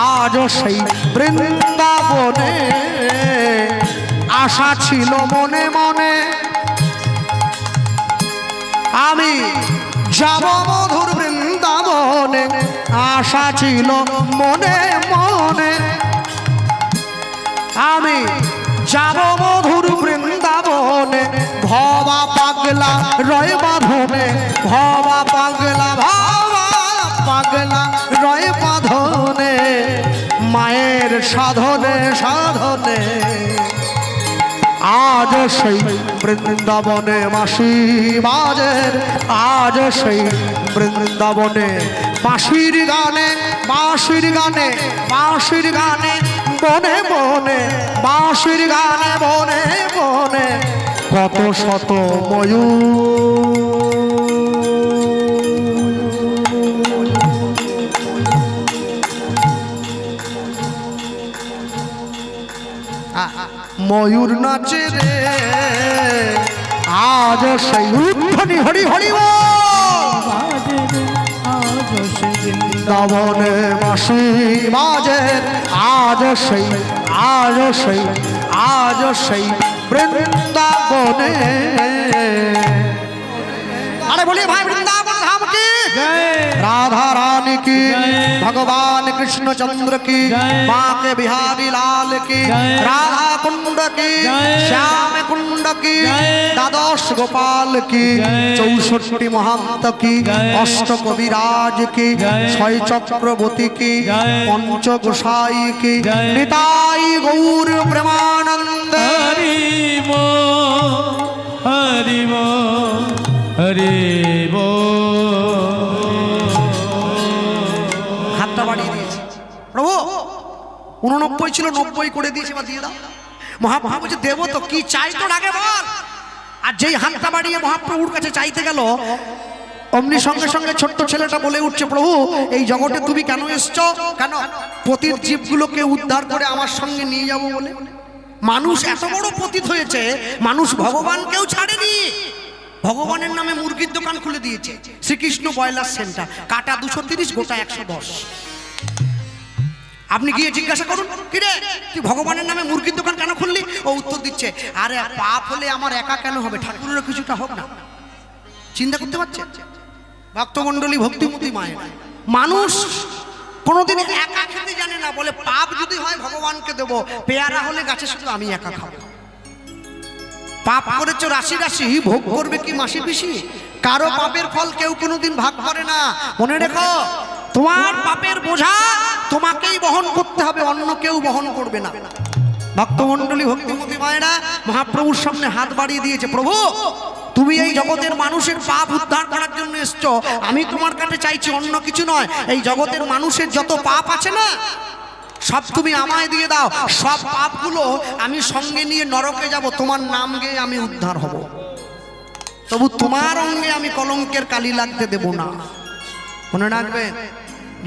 Speaker 1: আজ সেই বৃন্দাবনে আশা ছিল মনে মনে আমি যাব মধুর বৃন্দাবনে আশা ছিল মনে মনে আমি যাব মধুর বৃন্দাবনে ভবা পাগলা রয় বাঁধনে ভবা পাগলা রয় বাঁধনে মায়ের সাধনে সাধনে আজ সেই বৃন্দাবনে বাঁশি বাজের আজ সেই বৃন্দাবনে বাঁশির গানে বাঁশির গানে বাঁশির গানে বনে বনে বাঁশির গানে বনে বনে কত শত ময়ূর ময়ূর নাচে রে আজ সেই উদ্ধনি হরি হরি বৃন্দাবনে বাঁশি বাজের আজ সেই আজ সেই আজ সেই বৃন্দাবনে আরে বলি ভাই বৃন্দাবন ধাম কি राधा रानी की भगवान कृष्ण चंद्र की माँ के बिहारी लाल की राधा कुंड की श्याम कुंड की द्वादश गोपाल की 64 महंत की अष्ट कविराज की छय चक्रवर्ती की पंच गोसाई की निताई गौर प्रेमानंद
Speaker 2: हरि मो हरि मो हरि मो
Speaker 1: প্রভু 89 ছিল 90 করে দিয়েছে বা দিয়ে দাও মহাপ্রভু বলছে দেব তো কি চাই তোর আগে বল আর যেই হাতটা বাড়িয়ে মহাপ্রভুর কাছে চাইতে গেল অমনি সঙ্গে সঙ্গে ছোট্ট ছেলেটা বলে উঠছে প্রভু এই জগতে তুমি কেন এসছো কেন পতিত জীবগুলোকে উদ্ধার করে আমার সঙ্গে নিয়ে যাব বলে মানুষ এত বড় পতিত হয়েছে মানুষ ভগবানকেও ছাড়েনি ভগবানের নামে মুরগির দোকান খুলে দিয়েছে শ্রীকৃষ্ণ বয়লার সেন্টার কাটা 230 গোটা 110 আপনি গিয়ে জিজ্ঞাসা করুন কিরে তুই ভগবানের নামে মুরগির দোকান কেন খুললি ও উত্তর দিচ্ছে আরে পাপ হলে আমার একা কেন হবে ঠাকুরেরও কিছুটা হোক না চিন্তা করতে পারছে ভক্তমণ্ডলী ভক্তিমতী মায়ের মানুষ কোনোদিন একা খেতে জানে না বলে পাপ যদি হয় ভগবানকে দেবো পেয়ারা হলে গাছে শুধু আমি একা খাবো পাপ করেছো রাশি রাশি ভোগ করবে কি মাসি পিসি কারো পাপের ফল কেউ কোনোদিন ভাগ করে না মনে রেখো তোমার পাপের বোঝা তোমাকেই বহন করতে হবে অন্য কেউ বহন করবে না ভক্তমণ্ডলী ভক্তিমতী মায়েরা মহাপ্রভুর সামনে হাত বাড়িয়ে দিয়েছে প্রভু তুমি এই জগতের মানুষের পাপ উদ্ধার করার জন্য এসছো আমি তোমার কাছে চাইছি অন্য কিছু নয় এই জগতের মানুষের যত পাপ আছে না সব তুমি আমায় দিয়ে দাও সব পাপগুলো আমি সঙ্গে নিয়ে নরকে যাব তোমার নাম গেয়ে আমি উদ্ধার হব তবু তোমার অঙ্গে আমি কলঙ্কের কালি লাগতে দেব না মনে রাখবেন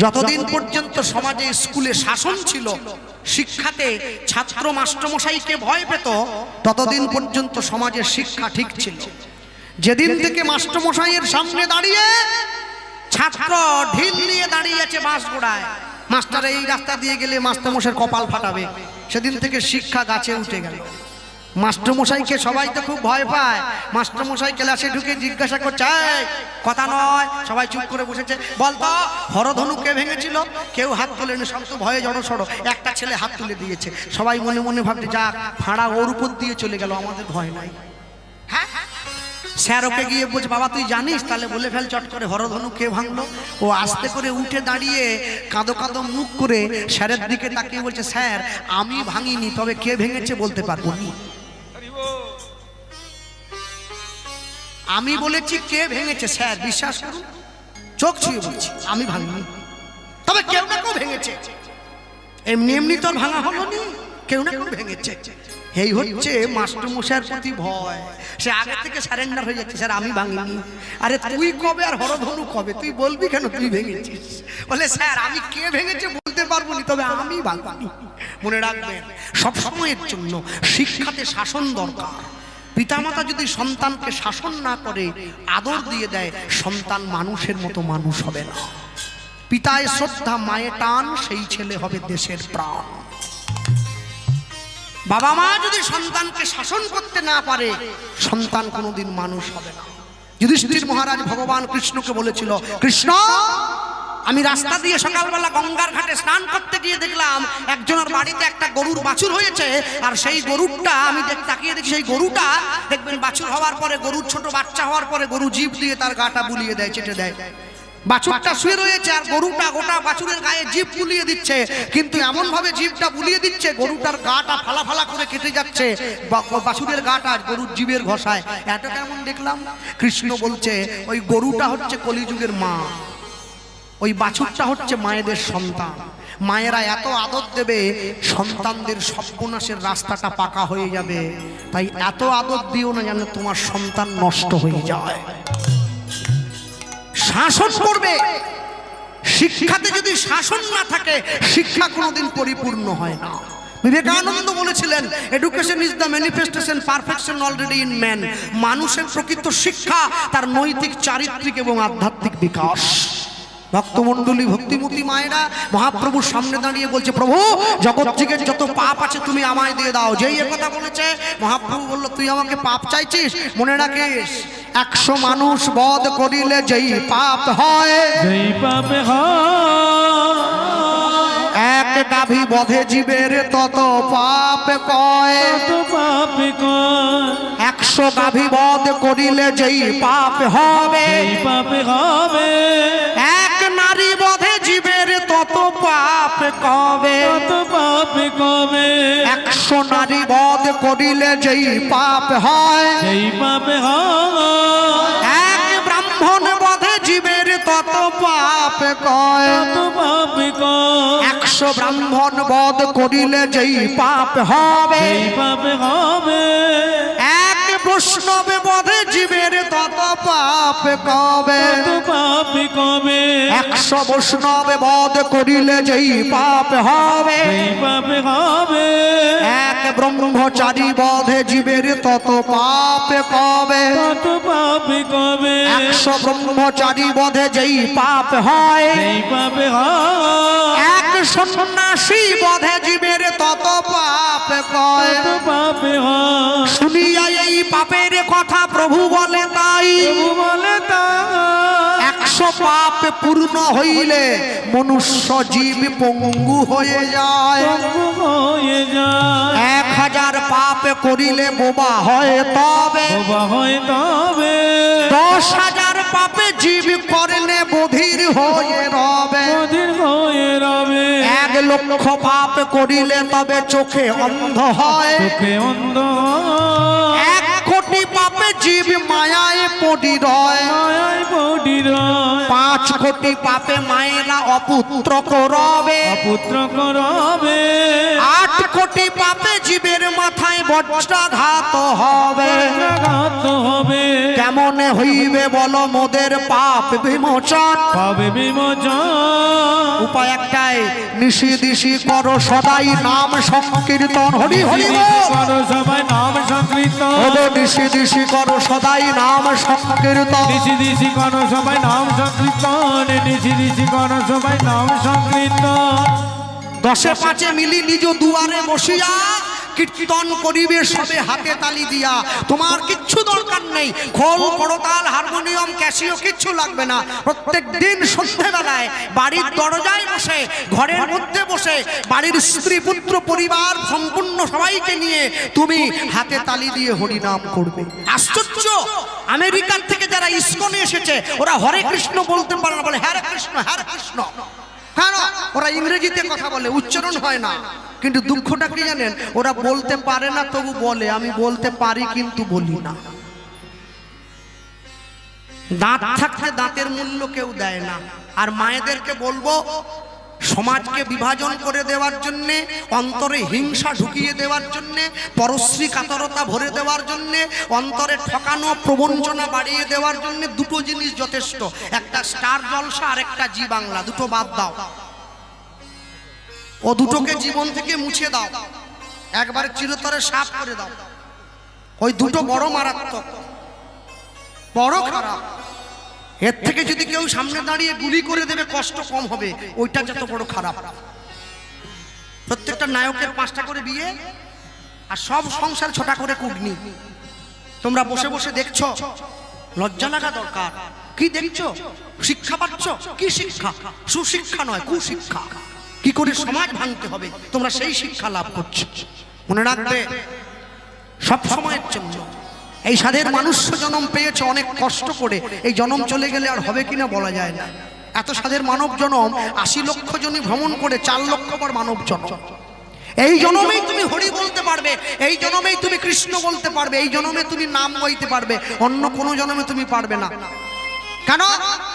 Speaker 1: যতদিন পর্যন্ত সমাজে স্কুলে শাসন ছিল শিক্ষাতে ছাত্র মাস্টারমশাইকে ভয় পেত ততদিন পর্যন্ত সমাজের শিক্ষা ঠিক ছিল যেদিন থেকে মাস্টারমশাইয়ের সামনে দাঁড়িয়ে ছাত্র ঢিল নিয়ে দাঁড়িয়েছে বাঁশগোড়ায় মাস্টার এই রাস্তা দিয়ে গেলে মাস্টারমশাইয়ের কপাল ফাটাবে সেদিন থেকে শিক্ষা গাছে উঠে গেল মাস্টারমশাইকে সবাই তো খুব ভয় পায় মাস্টারমশাই ক্লাসে ঢুকে জিজ্ঞাসা করছে কথা নয় সবাই চুপ করে বসেছে বলতো হরধনু কে ভেঙেছিল কেউ হাত তোলেনি সব তো ভয়ে জড়ো সড়ো একটা ছেলে হাত তুলে দিয়েছে সবাই মনে মনে ভাবছে যাক ফাঁড়া ওর উপর দিয়ে চলে গেল আমাদের ভয় নাই হ্যাঁ স্যার ওকে গিয়ে বলছে বাবা তুই জানিস তাহলে বলে ফেল চট করে হরধনু কে ভাঙলো ও আস্তে করে উঠে দাঁড়িয়ে কাঁদো কাঁদো মুখ করে স্যারের দিকে তাকিয়ে বলছে স্যার আমি ভাঙিনি তবে কে ভেঙেছে বলতে পারবো না আমি বলেছি কে ভেঙেছে স্যার বিশ্বাস করুন চোখ ছুঁয়ে বলছি আমি ভাঙিনি তবে কেউ না কেউ ভেঙেছে এমনি এমনি তো ভাঙা হলো নি কেউ না কেউ ভেঙেছে এই হচ্ছে মাস্টারমশাইয়ের প্রতি ভয়। সে আগে থেকে সারেন্ডার হয়ে যাচ্ছে, স্যার আমি ভাঙিনি। আরে তুই কবে আর হরধনু কবে? তুই বলবি কেন তুই ভেঙেছিস? বলে স্যার আমি কে ভেঙেছে বলতে পারবো না, তবে আমি ভাঙিনি। মনে রাখবেন সবসময়ের জন্য শিক্ষাতে শাসন দরকার। পিতামাতা যদি সন্তানকে শাসন না করে, আদর দিয়ে দেয়, সন্তান মানুষের মতো মানুষ হবে না। পিতায় শ্রদ্ধা, মায়ে টান, সেই ছেলে হবে দেশের প্রাণ। বাবা মা যদি সন্তানকে শাসন করতে না পারে, সন্তান কোনোদিন মানুষ হবে না। যুধিষ্ঠির মহারাজ ভগবান কৃষ্ণকে বলেছিল, কৃষ্ণ আমি রাস্তা দিয়ে সকালবেলা গঙ্গার ঘাটে স্নান করতে গিয়ে দেখলাম একজনের বাড়িতে একটা গরুর বাছুর হয়েছে, আর সেই গরুটা আমি তাকিয়ে দেখি, সেই গরুটা দেখবেন বাছুর হওয়ার পরে, গরুর ছোট বাচ্চা হওয়ার পরে গরু জিভ দিয়ে তার গাটা বুলিয়ে দেয়, চেটে দেয়। বাছুরটা শুয়ে রয়েছে আর গরুটা গোটা বাছুরের গায়ে জিভ বুলিয়ে দিচ্ছে, কিন্তু এমন ভাবে জিভটা বুলিয়ে দিচ্ছে গরুটার গাটা ফালা ফালা করে কেটে যাচ্ছে, বাছুরের গাটা গরুর জিভের ঘষায়। এটা কেমন দেখলাম? কৃষ্ণ বলছে ওই গরুটা হচ্ছে কলিযুগের মা, ওই বাছুরটা হচ্ছে মায়েদের সন্তান। মায়েরা এত আদর দেবে, সন্তানদের সর্বনাশের রাস্তাটা পাকা হয়ে যাবে। তাই এত আদর দিও না যেন তোমার সন্তান নষ্ট হয়ে যায়। শাসন করবে। শিক্ষাতে যদি শাসন না থাকে, শিক্ষা কোনোদিন পরিপূর্ণ হয় না। বিবেকানন্দ বলেছিলেন, education is the manifestation perfection already in man. মানুষের প্রকৃত শিক্ষা তার নৈতিক, চারিত্রিক এবং আধ্যাত্মিক বিকাশ। ভক্তমণ্ডলী, ভক্তিমতী মায়েরা মহাপ্রভুর সামনে দাঁড়িয়ে বলছে, প্রভু জগৎ যত পাপ আছে তুমি আমায় দিয়ে দাও। যেই কথা বলেছে, মহাপ্রভু বলল, তুই আমাকে পাপ চাইছিস? মনে রাখিস 100 মানুষ বধ করিলে যেই পাপ হয়,
Speaker 2: যেই পাপ হয়,
Speaker 1: এক গাভী বধে জীবের তত পাপ কয়,
Speaker 2: তত পাপ কয়।
Speaker 1: 100 গাভী বধ করিলে যেই পাপ হবে,
Speaker 2: যেই পাপ হবে,
Speaker 1: এক নারী বধে জীবের তত পাপ কবে,
Speaker 2: তত পাপ কবে।
Speaker 1: 100 নারী বধ করিলে যেই পাপ হয়,
Speaker 2: যেই পাপ হয়,
Speaker 1: এক ব্রাহ্মণ বধে জীবের তত পাপ কয়,
Speaker 2: তত পাপ কয়।
Speaker 1: 100 ব্রাহ্মণ বধ করিলে যেই পাপ হবে,
Speaker 2: যেই পাপ হবে,
Speaker 1: এক বৈষ্ণব বধে জীবের তত পাপ কবে,
Speaker 2: তত পাপ কবে।
Speaker 1: 100 বৈষ্ণব বধ করিলে যেই পাপ হবে,
Speaker 2: যেই পাপ হবে,
Speaker 1: এক ব্রহ্মচারী বধে জীবের তত পাপ কবে,
Speaker 2: তত পাপ কবে।
Speaker 1: 100 ব্রহ্মচারী বধে যেই পাপ হয়,
Speaker 2: যেই পাপ হয়,
Speaker 1: এক সন্ন্যাসী বধে জীবের তত পাপ কয়।
Speaker 2: তত পাপ হয়।
Speaker 1: শুনিয়া এই পাপের কথা প্রভু বলে তাই,
Speaker 2: প্রভু বলে তাই,
Speaker 1: 100 পাপ পূর্ণ হইলে মনুষ্য জীব পঙ্গু হয়ে যায়,
Speaker 2: পঙ্গু হয়ে যায়।
Speaker 1: 1000 পাপ করিলে বোবা হয় তবে,
Speaker 2: বোবা হয় তবে,
Speaker 1: 10,000 পাপে জীব করলে বধির হয়ে রবে,
Speaker 2: অধীর হয়ে রবে।
Speaker 1: 1 লক্ষ পাপ করিলে তবে চোখে অন্ধ হয়,
Speaker 2: চোখে অন্ধ,
Speaker 1: 1 কোটি পাপে জীব মায়ায় পড়ি রয়,
Speaker 2: মায়ায় পড়ি রয়।
Speaker 1: 5 কোটি পাপে মায়েরা অপুত্র করবে,
Speaker 2: অপুত্র করবে,
Speaker 1: 8 কোটি পাপে জীবের মাথায় বজ্রাঘাত হবে।
Speaker 2: ঘাত হবে।
Speaker 1: কেমনে হইবে বলো মোদের পাপ বিমোচন?
Speaker 2: পাবে বিমোচন।
Speaker 1: উপায় একটাই, নিশি দিশি করো সদাই নাম সংকীর্তন। হরি হরি বল।
Speaker 2: করো সবাই নাম সংকীর্তন।
Speaker 1: ওগো নিশি দিশি করো সদাই নাম সংকীর্তন।
Speaker 2: দিশি দিশি করো সবাই নাম সংকীর্তন। দিশি দিশি করো সবাই নাম সংকীর্তন।
Speaker 1: 10 5 মিলি নিজ দুয়ারে বসিয়া কীর্তন করিবে সবে হাতে তালি দিয়া। তোমার কিচ্ছু দরকার নেই, খোল, করতাল, হারমোনিয়াম, ক্যাসিও কিচ্ছু লাগবে না। প্রত্যেক দিন সন্ধ্যেবেলায় বাড়ির দরজায় বসে, ঘরের মধ্যে বসে, বাড়ির স্ত্রী পুত্র পরিবার সম্পূর্ণ সবাইকে নিয়ে তুমি হাতে তালি দিয়ে হরিনাম করবে। আশ্চর্য, আমেরিকার থেকে যারা ইসকনে এসেছে ওরা হরে কৃষ্ণ বলতে পারে না, বলে হরে কৃষ্ণ হরে কৃষ্ণ। কেন? ওরা ইংরেজিতে কথা বলে, উচ্চারণ হয় না। কিন্তু দুঃখটা কি জানেন? ওরা বলতে পারে না তবু বলে আমি বলতে পারি কিন্তু বলি না। দাঁত থাকলে দাঁতের মূল্য কেউ দেয় না। আর মায়েদেরকে বলবো, সমাজকে বিভাজন করে দেওয়ার জন্যে, অন্তরে হিংসা ঢুকিয়ে দেওয়ার জন্যে, পরশ্রী কাতরতা ভরে দেওয়ার জন্যে, অন্তরে ঠকানো প্রবঞ্চনা বাড়িয়ে দেওয়ার জন্যে দুটো জিনিস যথেষ্ট, একটা স্টার জলসা আর একটা জি বাংলা। দুটো বাদ দাও, ও দুটোকে জীবন থেকে মুছে দাও, একবারে চিরতরে সাফ করে দাও। ওই দুটো বড় মারাত্মক, বড় খারাপ। এর থেকে যদি কেউ সামনে দাঁড়িয়ে গুলি করে দেবে কষ্ট কম হবে, ওইটা যত বড় খারাপ। প্রত্যেকটা নায়কের 5টা করে বিয়ে আর সব সংসার 6টা করে কুটনি। তোমরা বসে বসে দেখছো, লজ্জা লাগা দরকার। কি দেখছো? শিক্ষা পাচ্ছ? কি শিক্ষা? সুশিক্ষা নয়, কুশিক্ষা। কি করে সমাজ ভাঙতে হবে তোমরা সেই শিক্ষা লাভ করছো। মনে রাখবে সব সময়ের জন্য এই সাধের মানুষ জন্ম পেয়েছে অনেক কষ্ট করে। এই জন্ম চলে গেলে আর হবে কিনা বলা যায় না। এত সাধের মানব জন্ম 80 লক্ষ জনই ভ্রমণ করে 4 লক্ষ বার মানব জন্ম। এই জন্মেই তুমি হরি বলতে পারবে, এই জন্মেই তুমি কৃষ্ণ বলতে পারবে, এই জন্মে তুমি নাম বইতে পারবে, অন্য কোনো জন্মে তুমি পারবে না। কেন?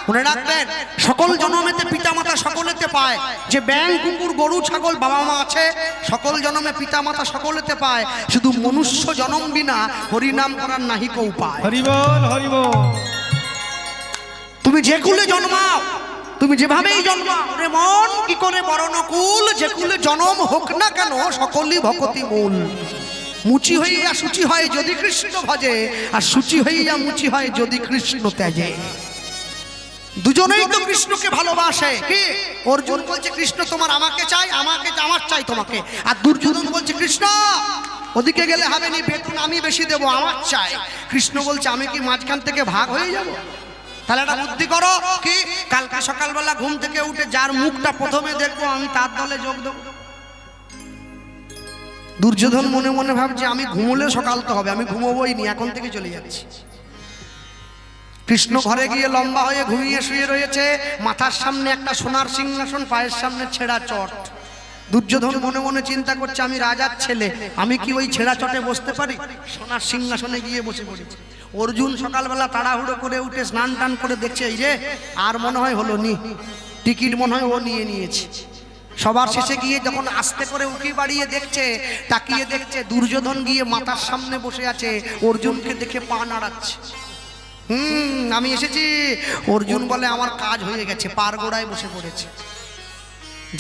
Speaker 1: মনে রাখবেন সকল জন্মেতে পিতামাতা সকলেতে পায়। যে ব্যাঙ কুকুর গরু ছাগল বাবা মা আছে, সকল জন্মে পিতামাতা সকলেতে পায়। শুধু মনুষ্য জন্ম বিনা হরি নাম করার নাহি কেউ পায়।
Speaker 2: হরি বল, হরি বল।
Speaker 1: তুমি যে কুলে জন্মাও, তুমি যেভাবেই জন্মাও রে মন, কি করে বরণকুল, যে কুলে জন্ম হোক না কেন সকলই ভকতি মূল। মুচি হইয়া সূচি হয় যদি কৃষ্ণ ভজে, আর সূচি হইয়া মুচি হয় যদি কৃষ্ণ ত্যাজে। দুজনেই তো কৃষ্ণকে ভালোবাসে। কি অর্জুন বলছে কৃষ্ণ তোমার আমাকে চাই, আমাকে আমার চাই তোমাকে। আর দুর্যোধন বলছে কৃষ্ণ ওদিকে গেলে হবে না, বেতন আমি বেশি দেবো, আমার চাই। কৃষ্ণ বলছে আমি কি মাঝখান থেকে ভাগ হয়ে যাব? তাহলে একটা বুদ্ধি করো, কি কালকে সকালবেলা ঘুম থেকে উঠে যার মুখটা প্রথমে দেখবো আমি তার দলে যোগ দেবো। দুর্যোধন মনে মনে ভাবছে আমি ঘুমোলে সকাল তো হবে, আমি ঘুমোবই নি, এখন থেকে চলে যাচ্ছি। কৃষ্ণ ঘরে গিয়ে লম্বা হয়ে ঘুমিয়ে শুয়ে রয়েছে, মাথার সামনে একটা সোনার সিংহাসন, পায়ের সামনে ছেঁড়া চট। দুর্যোধন মনে মনে চিন্তা করছে আমি রাজার ছেলে, আমি কি ওই ছেঁড়া চটে বসতে পারি? সোনার সিংহাসনে গিয়ে বসে পড়েছে। অর্জুন সকালবেলা তাড়াহুড়ো করে উঠে স্নান টান করে দেখছে এই রে আর মনে হয় হলো নি, টিকিট মনে হয় ও নিয়ে নিয়েছে। সবার শেষে গিয়ে যখন আস্তে করে উঠি বাড়িয়ে দেখছে, তাকিয়ে দেখছে দুর্যোধন গিয়ে মাথার সামনে বসে আছে, অর্জুনকে দেখে পা নাড়াচ্ছে। আমি এসেছি। অর্জুন বলে আমার কাজ হয়ে গেছে, পার গোড়ায় বসে পড়েছে।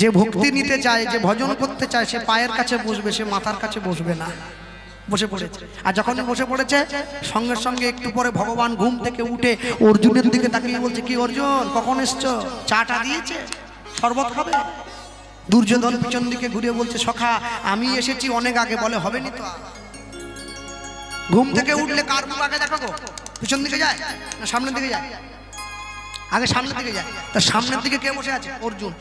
Speaker 1: যে ভক্তি নিতে চায়, যে ভজন করতে চায়, সে পায়ের কাছে বসবে, সে মাথার কাছে বসবে না। বসে পড়েছে। আর যখন বসে পড়েছে সঙ্গে সঙ্গে একটু পরে ভগবান ঘুম থেকে উঠে অর্জুনের দিকে তাকিয়ে বলছে কি অর্জুন কখন এসছো? চাটা দিয়েছে, শরবত খাবে? দুর্যোধন পিছন দিকে ঘুরে বলছে সখা আমি এসেছি অনেক আগে। বলে হবে নি তো, ঘুম থেকে উঠলে কার মুখ আগে দেখো গো? পিছন দিকে যায় না সামনের দিকে যায়? আগে সামনের দিকে যায়। তা সামনের দিকে কে বসে আছে? অর্জুন।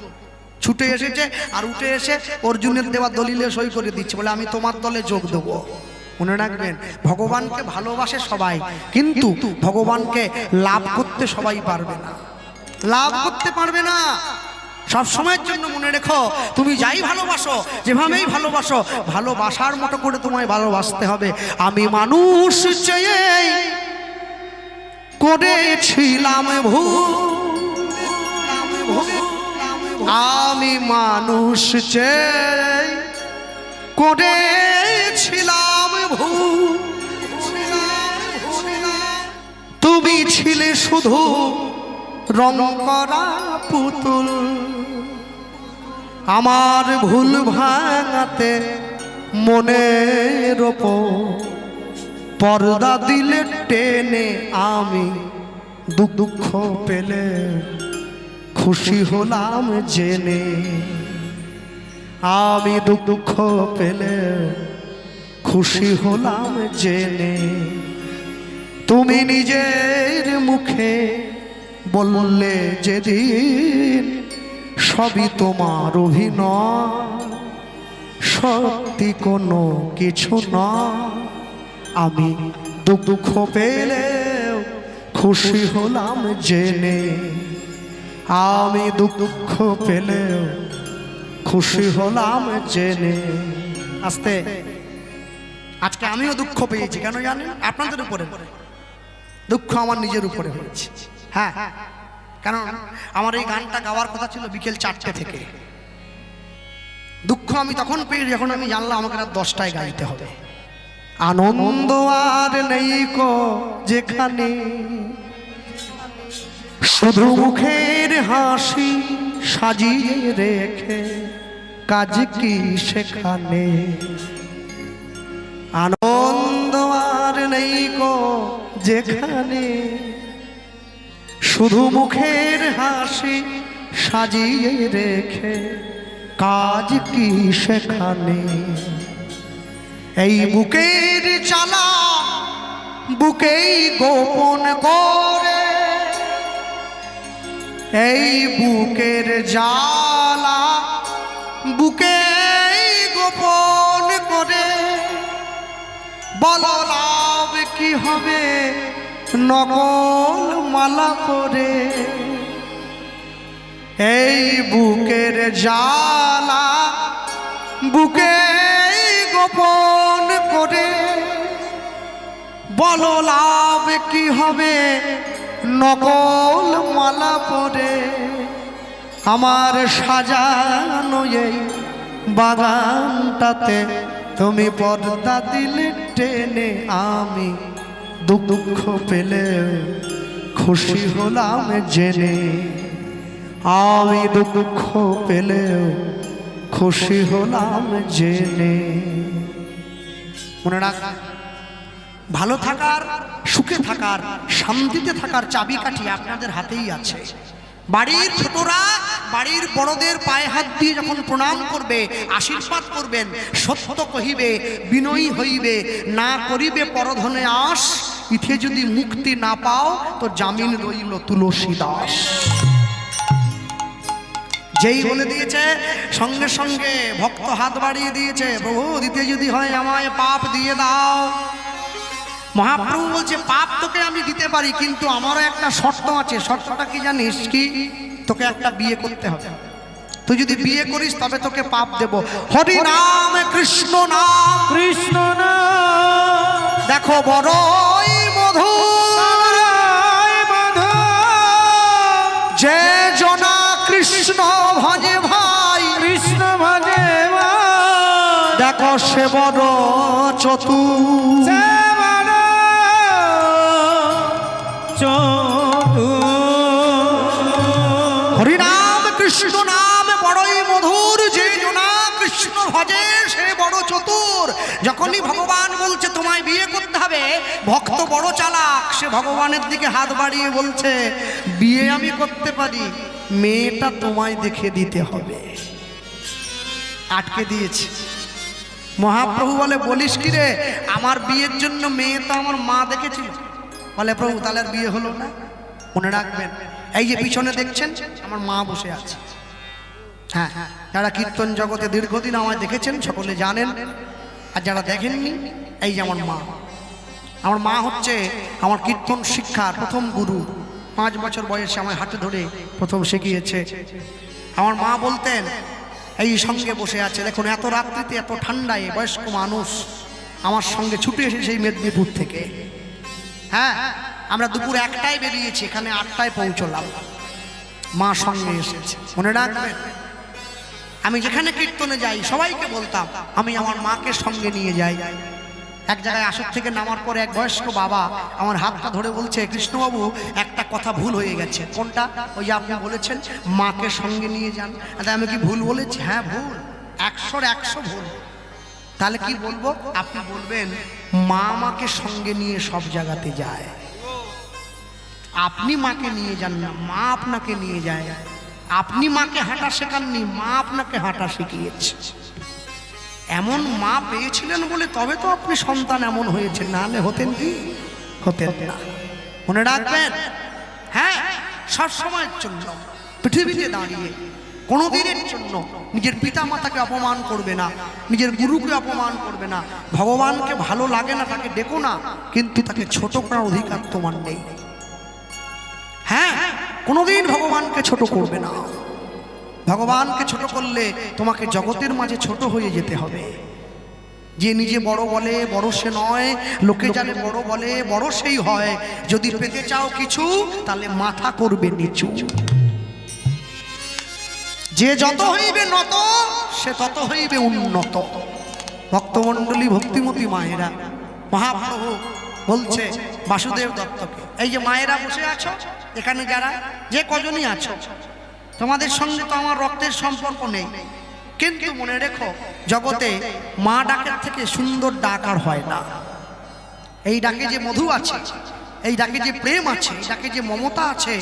Speaker 1: ছুটে এসেছে আর উঠে এসে অর্জুনের দেওয়া দলিলে সই করে দিচ্ছে, বলে আমি তোমার দলে যোগ দেবো। মনে রাখবেন ভগবানকে ভালোবাসে সবাই, কিন্তু ভগবানকে লাভ করতে সবাই পারবে না, লাভ করতে পারবে না। সব সময়ের জন্য মনে রেখো তুমি যাই ভালোবাসো, যেভাবেই ভালোবাসো, ভালোবাসার মতো করে তোমায় ভালোবাসতে হবে। আমি মানুষ চেয়ে করেছিলাম ভুল, আমি মানুষ চেয়ে করেছিলাম ভুল, তুমি ছিলে শুধু রং করা পুতুল। আমার ভুল ভাঙাতে মনের ওপর পর্দা দিলে টেনে, আমি দুঃখ পেলে খুশি হলাম জেনে, আমি দুঃখ পেলে খুশি হলাম জেনে। তুমি নিজের মুখে বললে যেদিন সবই তোমার অভিনয়, সত্যি কোনো কিছু নয়। আমি দুঃখ পেলে খুশি হলাম জেনে, আমি দুঃখ পেলে খুশি হলাম জেনে। আস্তে আজকে আমিও দুঃখ পেয়েছি, কেন জানেন? আপনাদের উপরে দুঃখ আমার নিজের উপরে হয়েছে। হ্যাঁ, কারণ আমার এই গানটা গাওয়ার কথা ছিল বিকেল 4টে থেকে, দুঃখ আমি তখন পেয়ে যখন আমি জানলাম আমাকে রাত 10টায় গাইতে হবে। আনন্দ আর নেই কো যেখানে, শুধু মুখের হাসি সাজিয়ে রেখে কাজ কি সেখানে। আনন্দ আর নেই কো যেখানে, শুধু মুখের হাসি সাজিয়ে রেখে কাজ কি সেখানে। এই বুকের জ্বালা বুকেই গোপন করে, এই বুকের জ্বালা বুকেই গোপন করে, বলো লাভ কি হবে নকল মালা পরে। এই বুকের জ্বালা বুকেই গোপন করে, বলো লাভ কি হবে নকল মালা পরে। আমার সাজানো এই বাগানটাতে তুমি পর্দা দিলে টেনে, আমি দুঃখ পেলে খুশি হলাম জেনে। আমি দুঃখ পেলে খুশি হলাম জেনে। মনে রাখ, ভালো থাকার, সুখে থাকার, শান্তিতে থাকার চাবিকাঠি আপনাদের হাতেই আছে। বাড়ির ছোটরা বাড়ির বড়দের পায়ে হাত দিয়ে যখন প্রণাম করবে, আশীর্বাদ করবেন, সত্য কহিবে, বিনয়ী হইবে, না করিবে পরধনে আস, ইথে যদি মুক্তি না পাও তো জামিন রইল তুলসী দাস। যেই বলে দিয়েছে সঙ্গে সঙ্গে ভক্ত হাত বাড়িয়ে দিয়েছে, প্রভু দিতে যদি হয় আমায় পাপ দিয়ে দাও। মহাপ্রভু বলছে পাপ তোকে আমি দিতে পারি, কিন্তু আমারও একটা শর্ত আছে। শর্তটা কি জানিস? কি? তোকে একটা বিয়ে করতে হবে। তুই যদি বিয়ে করিস তবে তোকে পাপ দেব। হরি নাম কৃষ্ণ নাম,
Speaker 2: কৃষ্ণ নাম
Speaker 1: দেখো বড়ই মধুর, যে জনা কৃষ্ণ ভজে ভাই,
Speaker 2: কৃষ্ণ ভজে ভাই,
Speaker 1: দেখো সে বড় চতুর। হরিনাম কৃষ্ণ নাম বড়ই মধুর, যে জনা কৃষ্ণ ভজে সে বড় চতুর। যখনই ভগবান বলছে তোমায় বিয়ে করতে হবে, ভক্ত বড় চালাক, সে ভগবানের দিকে হাত বাড়িয়ে বলছে বিয়ে আমি করতে পারি, মেয়েটা তোমায় দেখে দিতে হবে। আটকে দিয়েছে। মহাপ্রভু বলে বলিস কি রে, আমার বিয়ের জন্য মেয়ে তো আমার মা দেখেছিল। বলে প্রভু তাহলে আর বিয়ে হলো না। মনে রাখবেন, এই যে পিছনে দেখছেন আমার মা বসে আছে। হ্যাঁ, যারা কীর্তন জগতে দীর্ঘদিন আমায় দেখেছেন সকলে জানেন, আর যারা দেখেননি, এই যে আমার মা। আমার মা হচ্ছে আমার কীর্তন শিক্ষার প্রথম গুরু। 5 বছর বয়সে আমায় হাতে ধরে প্রথম শিখিয়েছে। আমার মা বলতেন, এই সঙ্গে বসে আছে, দেখুন এত রাত্রিতে এত ঠান্ডায় বয়স্ক মানুষ আমার সঙ্গে ছুটে এসে সেই মেদিনীপুর থেকে। হ্যাঁ, আমরা দুপুর 1টায় বেরিয়েছি, এখানে 8টায় পৌঁছলাম। মা সঙ্গে এসেছে। মনে রাখবেন, আমি যেখানে কীর্তনে যাই সবাইকে বলতাম আমি আমার মাকে সঙ্গে নিয়ে যাই। এক জায়গায় আসর থেকে নামার পরে এক বয়স্ক বাবা আমার হাতটা ধরে বলছে, কৃষ্ণবাবু একটা কথা ভুল হয়ে গেছে। কোনটা? ওই যে আপনি বলেছেন মাকে সঙ্গে নিয়ে যান। আমি কি ভুল বলেছি? হ্যাঁ ভুল, 100 ভুল। তাহলে কি বলবো? আপনি বলবেন মা আমাকে সঙ্গে নিয়ে সব জায়গাতে যায়, আপনি মাকে নিয়ে যান না, মা আপনাকে নিয়ে যায়। আপনি মাকে হাঁটা শেখাননি, মা আপনাকে হাঁটা শিখিয়েছে। এমন মা পেয়েছিলেন বলে তবে তো আপনি সন্তান এমন হয়েছেন, নাহলে হতেন কি? হতেন না। মনে রাখবেন, হ্যাঁ, সব সময়ের জন্য পৃথিবীতে দাঁড়িয়ে কোনোদিনের জন্য নিজের পিতা মাতাকে অপমান করবে না, নিজের গুরুকে অপমান করবে না। ভগবানকে ভালো লাগে না তাকে ডেকো না, কিন্তু তাকে ছোট করার অধিকার তোমার নেই। হ্যাঁ, কোনোদিন ভগবানকে ছোট করবে না। ভগবানকে ছোট করলে তোমাকে জগতের মাঝে ছোট হয়ে যেতে হবে। যে নিজে বড় বলে বড় সে নয়, লোকে জানে বড় বলে বড় সেই হয়। যদি পেতে চাও কিছু তাহলে মাথা করবে নিচু। যে যত হইবে নত সে তত হইবে উন্নত। ভক্তমণ্ডলী, ভক্তিমতী মায়েরা, মহাপ্রভু বলছে বাসুদেব দত্তকে, এই যে মায়েরা বসে আছো এখানে, যারা যে কজনই আছো, তোমাদের সঙ্গে তো আমার রক্তের সম্পর্ক নেই, কিন্তু মনে রেখো জগতে মা ডাকের থেকে সুন্দর ডাক আর হয় না। এই ডাকে যে মধু আছে, এই ডাকে যে প্রেম আছে, এই ডাকে যে মমতা আছে,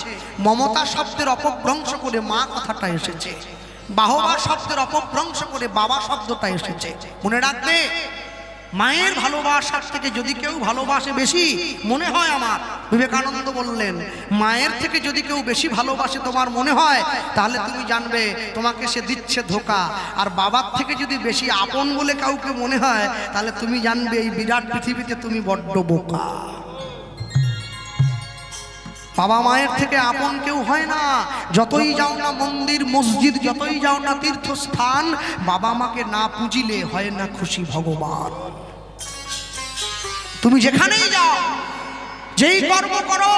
Speaker 1: মমতা শব্দের অপভ্রংশ করে মা কথাটা এসেছে, বাহবা শব্দের অপভ্রংশ করে বাবা শব্দটা এসেছে। মনে রাখবে, মায়ের ভালোবাসার থেকে যদি কেউ ভালোবাসে বেশি, মনে হয় আমার বিবেকানন্দ বললেন, মায়ের থেকে যদি কেউ বেশি ভালোবাসে তোমার মনে হয়, তাহলে তুমি জানবে তোমাকে সে দিচ্ছে ধোঁকা। আর বাবার থেকে যদি বেশি আপন বলে কাউকে মনে হয়, তাহলে তুমি জানবে এই বিরাট পৃথিবীতে তুমি বড্ড বোকা। বাবা মায়ের থেকে আপন কেউ হয় না। যতই যাও না মন্দির মসজিদ, যতই যাও না তীর্থস্থান, বাবা মাকে না পুজিলে হয় না খুশি ভগবান। তুমি যেখানেই যাও, যেই কর্ম করো,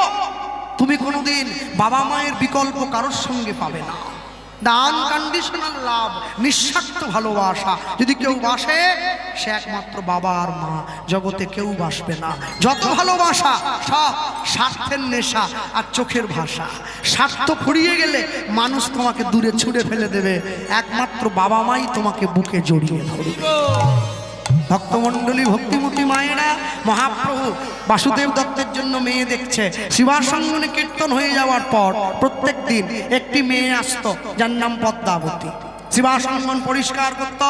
Speaker 1: তুমি কোনোদিন বাবা মায়ের বিকল্প কারোর সঙ্গে পাবে না। আনকন্ডিশনাল লাভ, নিঃস্বার্থ ভালোবাসা যদি কেউ বাসে, সে একমাত্র বাবা আর মা, জগতে কেউ বাসবে না। যত ভালোবাসা সব স্বার্থের নেশা আর চোখের ভাষা। স্বার্থ ফুরিয়ে গেলে মানুষ তোমাকে দূরে ছুঁড়ে ফেলে দেবে, একমাত্র বাবা মাই তোমাকে বুকে জড়িয়ে ধরবে। ভক্তমণ্ডলী, ভক্তিমতী মায়েরা, মহাপ্রভু বাসুদেব দত্তের জন্য মেয়ে দেখছে। শিবাসঙ্গনে কীর্তন হয়ে যাওয়ার পর প্রত্যেক দিন একটি মেয়ে আসতো, যার নাম পদ্মাবতী। শিবাসঙ্গন পরিষ্কার করত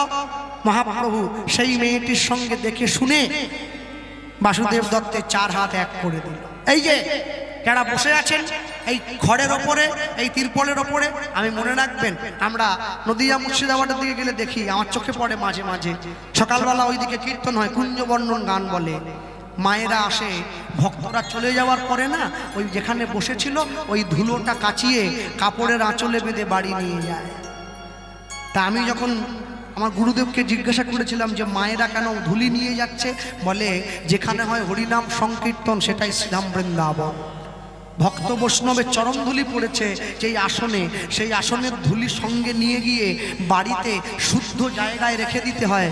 Speaker 1: মহাপ্রভু। সেই মেয়েটির সঙ্গে দেখে শুনে বাসুদেব দত্তের 4 হাত এক করে দিল। এই যে যারা বসে আছেন এই খড়ের ওপরে, এই তিরপলের ওপরে, আমি মনে রাখবেন, আমরা নদিয়া মুর্শিদাবাদের দিকে গেলে দেখি, আমার চোখে পড়ে মাঝে মাঝে, সকালবেলা ওইদিকে কীর্তন হয়, কুঞ্জবর্ণন গান বলে। মায়েরা আসে, ভক্তরা চলে যাওয়ার পরে না, ওই যেখানে বসেছিল ওই ধুলোটা কাচিয়ে কাপড়ের আঁচলে বেঁধে বাড়ি নিয়ে যায়। তা আমি যখন আমার গুরুদেবকে জিজ্ঞাসা করেছিলাম যে মায়েরা কেন ধুলি নিয়ে যাচ্ছে, বলে যেখানে হয় হরিনাম সংকীর্তন সেটাই শ্রীধাম বৃন্দাবন। ভক্ত বৈষ্ণবের চরণ ধুলি পড়েছে যেই আসনে, সেই আসনের ধুলি সঙ্গে নিয়ে গিয়ে বাড়িতে শুদ্ধ জায়গায় রেখে দিতে হয়।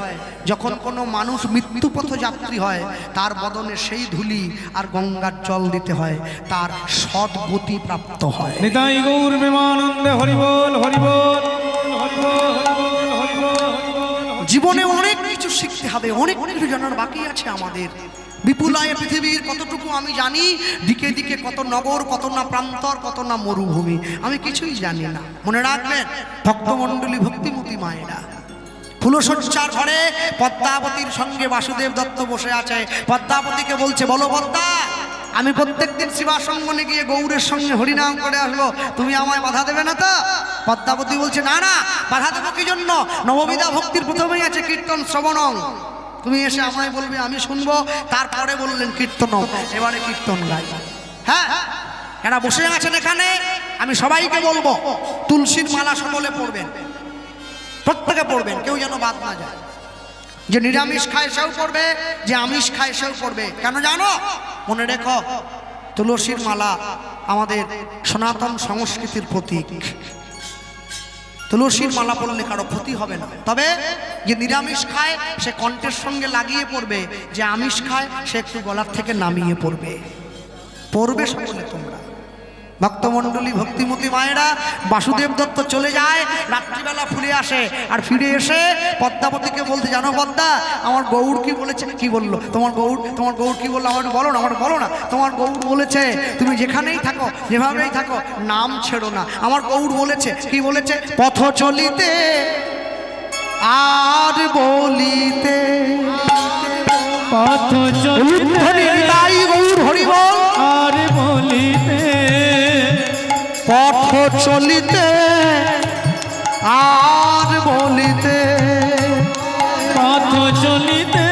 Speaker 1: যখন কোনো মানুষ মৃত্যুপথ যাত্রী হয়, তার বদনে সেই ধুলি আর গঙ্গার জল দিতে হয়, তার সদ্গতি প্রাপ্ত হয়।
Speaker 2: নিতাই গৌর প্রেমানন্দে হরি বল, হরি বল, হরি বল, হরি বল, হরি বল।
Speaker 1: জীবনে অনেক কিছু শিখতে হবে, অনেক কিছু জানার বাকি আছে আমাদের। বিপুলায় পৃথিবীর কতটুকু আমি জানি, দিকে দিকে কত নগর, কত না প্রান্তর, কত না মরুভূমি, আমি কিছুই জানি না। মনে রাখবেন ভক্তমণ্ডলী, ভক্তিমতী মায়েরা, ফুলশয্যার ঘরে পদ্মাবতীর সঙ্গে বাসুদেব দত্ত বসে আছে। পদ্মাবতীকে বলছে, বলো পদ্মা, আমি প্রত্যেকদিন শিবাসঙ্গনে গিয়ে গৌরের সঙ্গে হরিনাম করে আসবো, তুমি আমায় বাধা দেবে না তো? পদ্মাবতী বলছে, না না, বাধা দেবো কি জন্য? নববিধা ভক্তির প্রথমেই আছে কীর্তন শ্রবণং, তুমি এসে আমায় বলবে, আমি শুনবো। তারপরে বললেন কীর্তন, এবারে কীর্তন গাই। হ্যাঁ, এরা বসে আছেন এখানে, আমি সবাইকে বলবো তুলসীর মালা সকলে পড়বেন, প্রত্যেকে পড়বেন, কেউ যেন বাদ না যায়। যে নিরামিষ খায় সেও পড়বে, যে আমিষ খায় সেও পড়বে। কেন জানো? মনে রেখো, তুলসীর মালা আমাদের সনাতন সংস্কৃতির প্রতীক। তুলসীর মালা পড়লে কারো ক্ষতি হবে না, তবে যে নিরামিষ খায় সে কণ্ঠের সঙ্গে লাগিয়ে পড়বে, যে আমিষ খায় সে একটু গলার থেকে নামিয়ে পড়বে। পড়বে সকলে তোমরা। ভক্তমণ্ডলী, ভক্তিমতী মায়েরা, বাসুদেব দত্ত চলে যায়, রাত্রিবেলা ফিরে আসে, আর ফিরে এসে পদ্মাবতীকে বলতে, জানো পদ্মা, আমার গৌড় কি বলেছে? কি বললো? তোমার গৌড় কি বললো? আমার বলো না, আমার বলো না। তোমার গৌড় বলেছে তুমি যেখানেই থাকো, যেভাবেই থাকো, নাম ছেড়ো না। আমার গৌড় বলেছে, কি বলেছে? পথ চলিতে আর বলিতে,
Speaker 2: পথ চলিতে
Speaker 1: তাই গৌর হরি বল,
Speaker 2: আর বলিতে,
Speaker 1: পথ চলিতে আর বলিতে,
Speaker 2: পথ চলিতে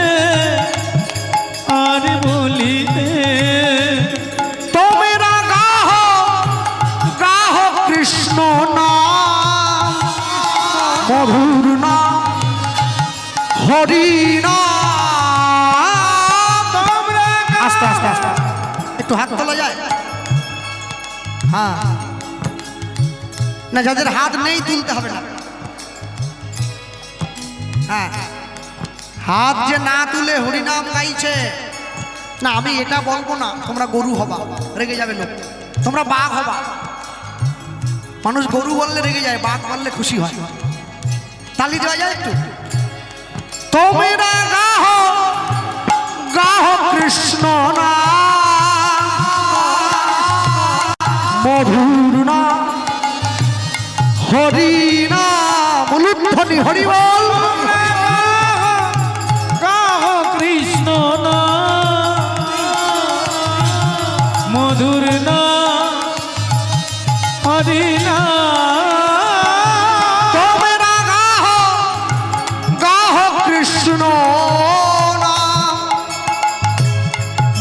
Speaker 2: আর বলিতে,
Speaker 1: তোমরা গাহ কৃষ্ণ নাম, মধুর নাম, হরি নাম। আস্তে আস্তে আস্তে, একটু হাত তোলা যায়? হ্যাঁ, না, যাদের হাত নেই তুলতে হবে না। হ্যাঁ, হাত যে না তুলে হরিনাম গাইছে না, আমি এটা বলবো না তোমরা গরু হবা, রেগে যাবে লোক, তোমরা বাঘ হবা। মানুষ গরু বললে রেগে যায়, বাঘ বললে খুশি হয়। তালি দেওয়া যায় একটু? তোমরা গাহ গাহ কৃষ্ণ না মধুর না হরি না, বলুন ধ্বনি হরি বল।
Speaker 2: গাহ কৃষ্ণ না মধুর না হরি না,
Speaker 1: তোমরা গাহ গাহ কৃষ্ণ না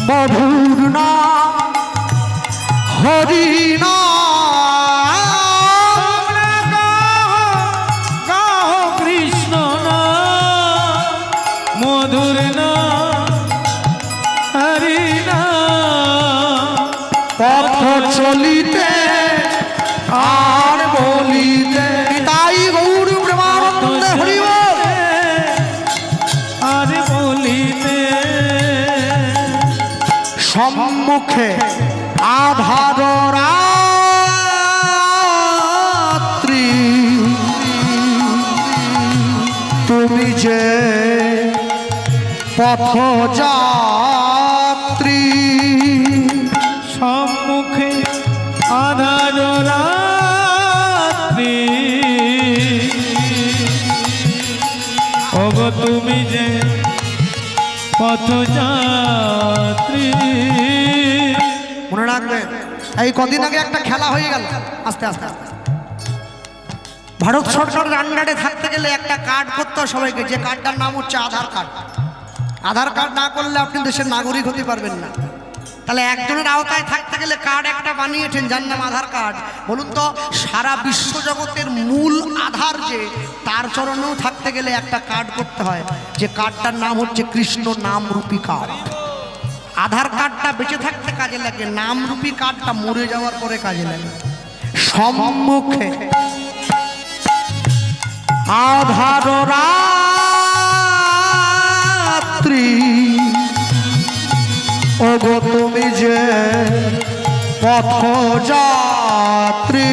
Speaker 1: মধুর না হরি না,
Speaker 2: গাহ কৃষ্ণ না মধুর না হরি না,
Speaker 1: পথ চলিতে আর বলিতে তাই গৌর প্রেমানন্দে হরি বল।
Speaker 2: আর বলিতে
Speaker 1: সম্মুখে আধার রাত্রি তুমি যে পথযাত্রী,
Speaker 2: সম্মুখে আধার রাত্রি ওগো তুমি যে পথযাত্রী।
Speaker 1: মনে রাখবেন এই কদিন আগে একটা খেলা হয়ে গেল, আস্তে আস্তে আস্তে। ভারত সরকারের আন্ডারে থাকতে গেলে একটা কার্ড করতে হয় সবাইকে, যে কার্ডটার নাম হচ্ছে আধার কার্ড। আধার কার্ড না করলে আপনি দেশের নাগরিক হতে পারবেন না। তাহলে একজনের আওতায় থাকতে গেলে কার্ড একটা বানিয়েছেন যার নাম আধার কার্ড। বলুন তো, সারা বিশ্বজগতের মূল আধার যে, তার চরণেও থাকতে গেলে একটা কার্ড করতে হয়, যে কার্ডটার নাম হচ্ছে কৃষ্ণ নামরূপী কার্ড। আধার কার্ডটা বেঁচে থাকতে কাজে লাগে, নামরূপী কার্ডটা মরে যাওয়ার পরে কাজে লাগে। সম্মুখে আধার রাত্রি ওগো তুমি যে পথযাত্রী,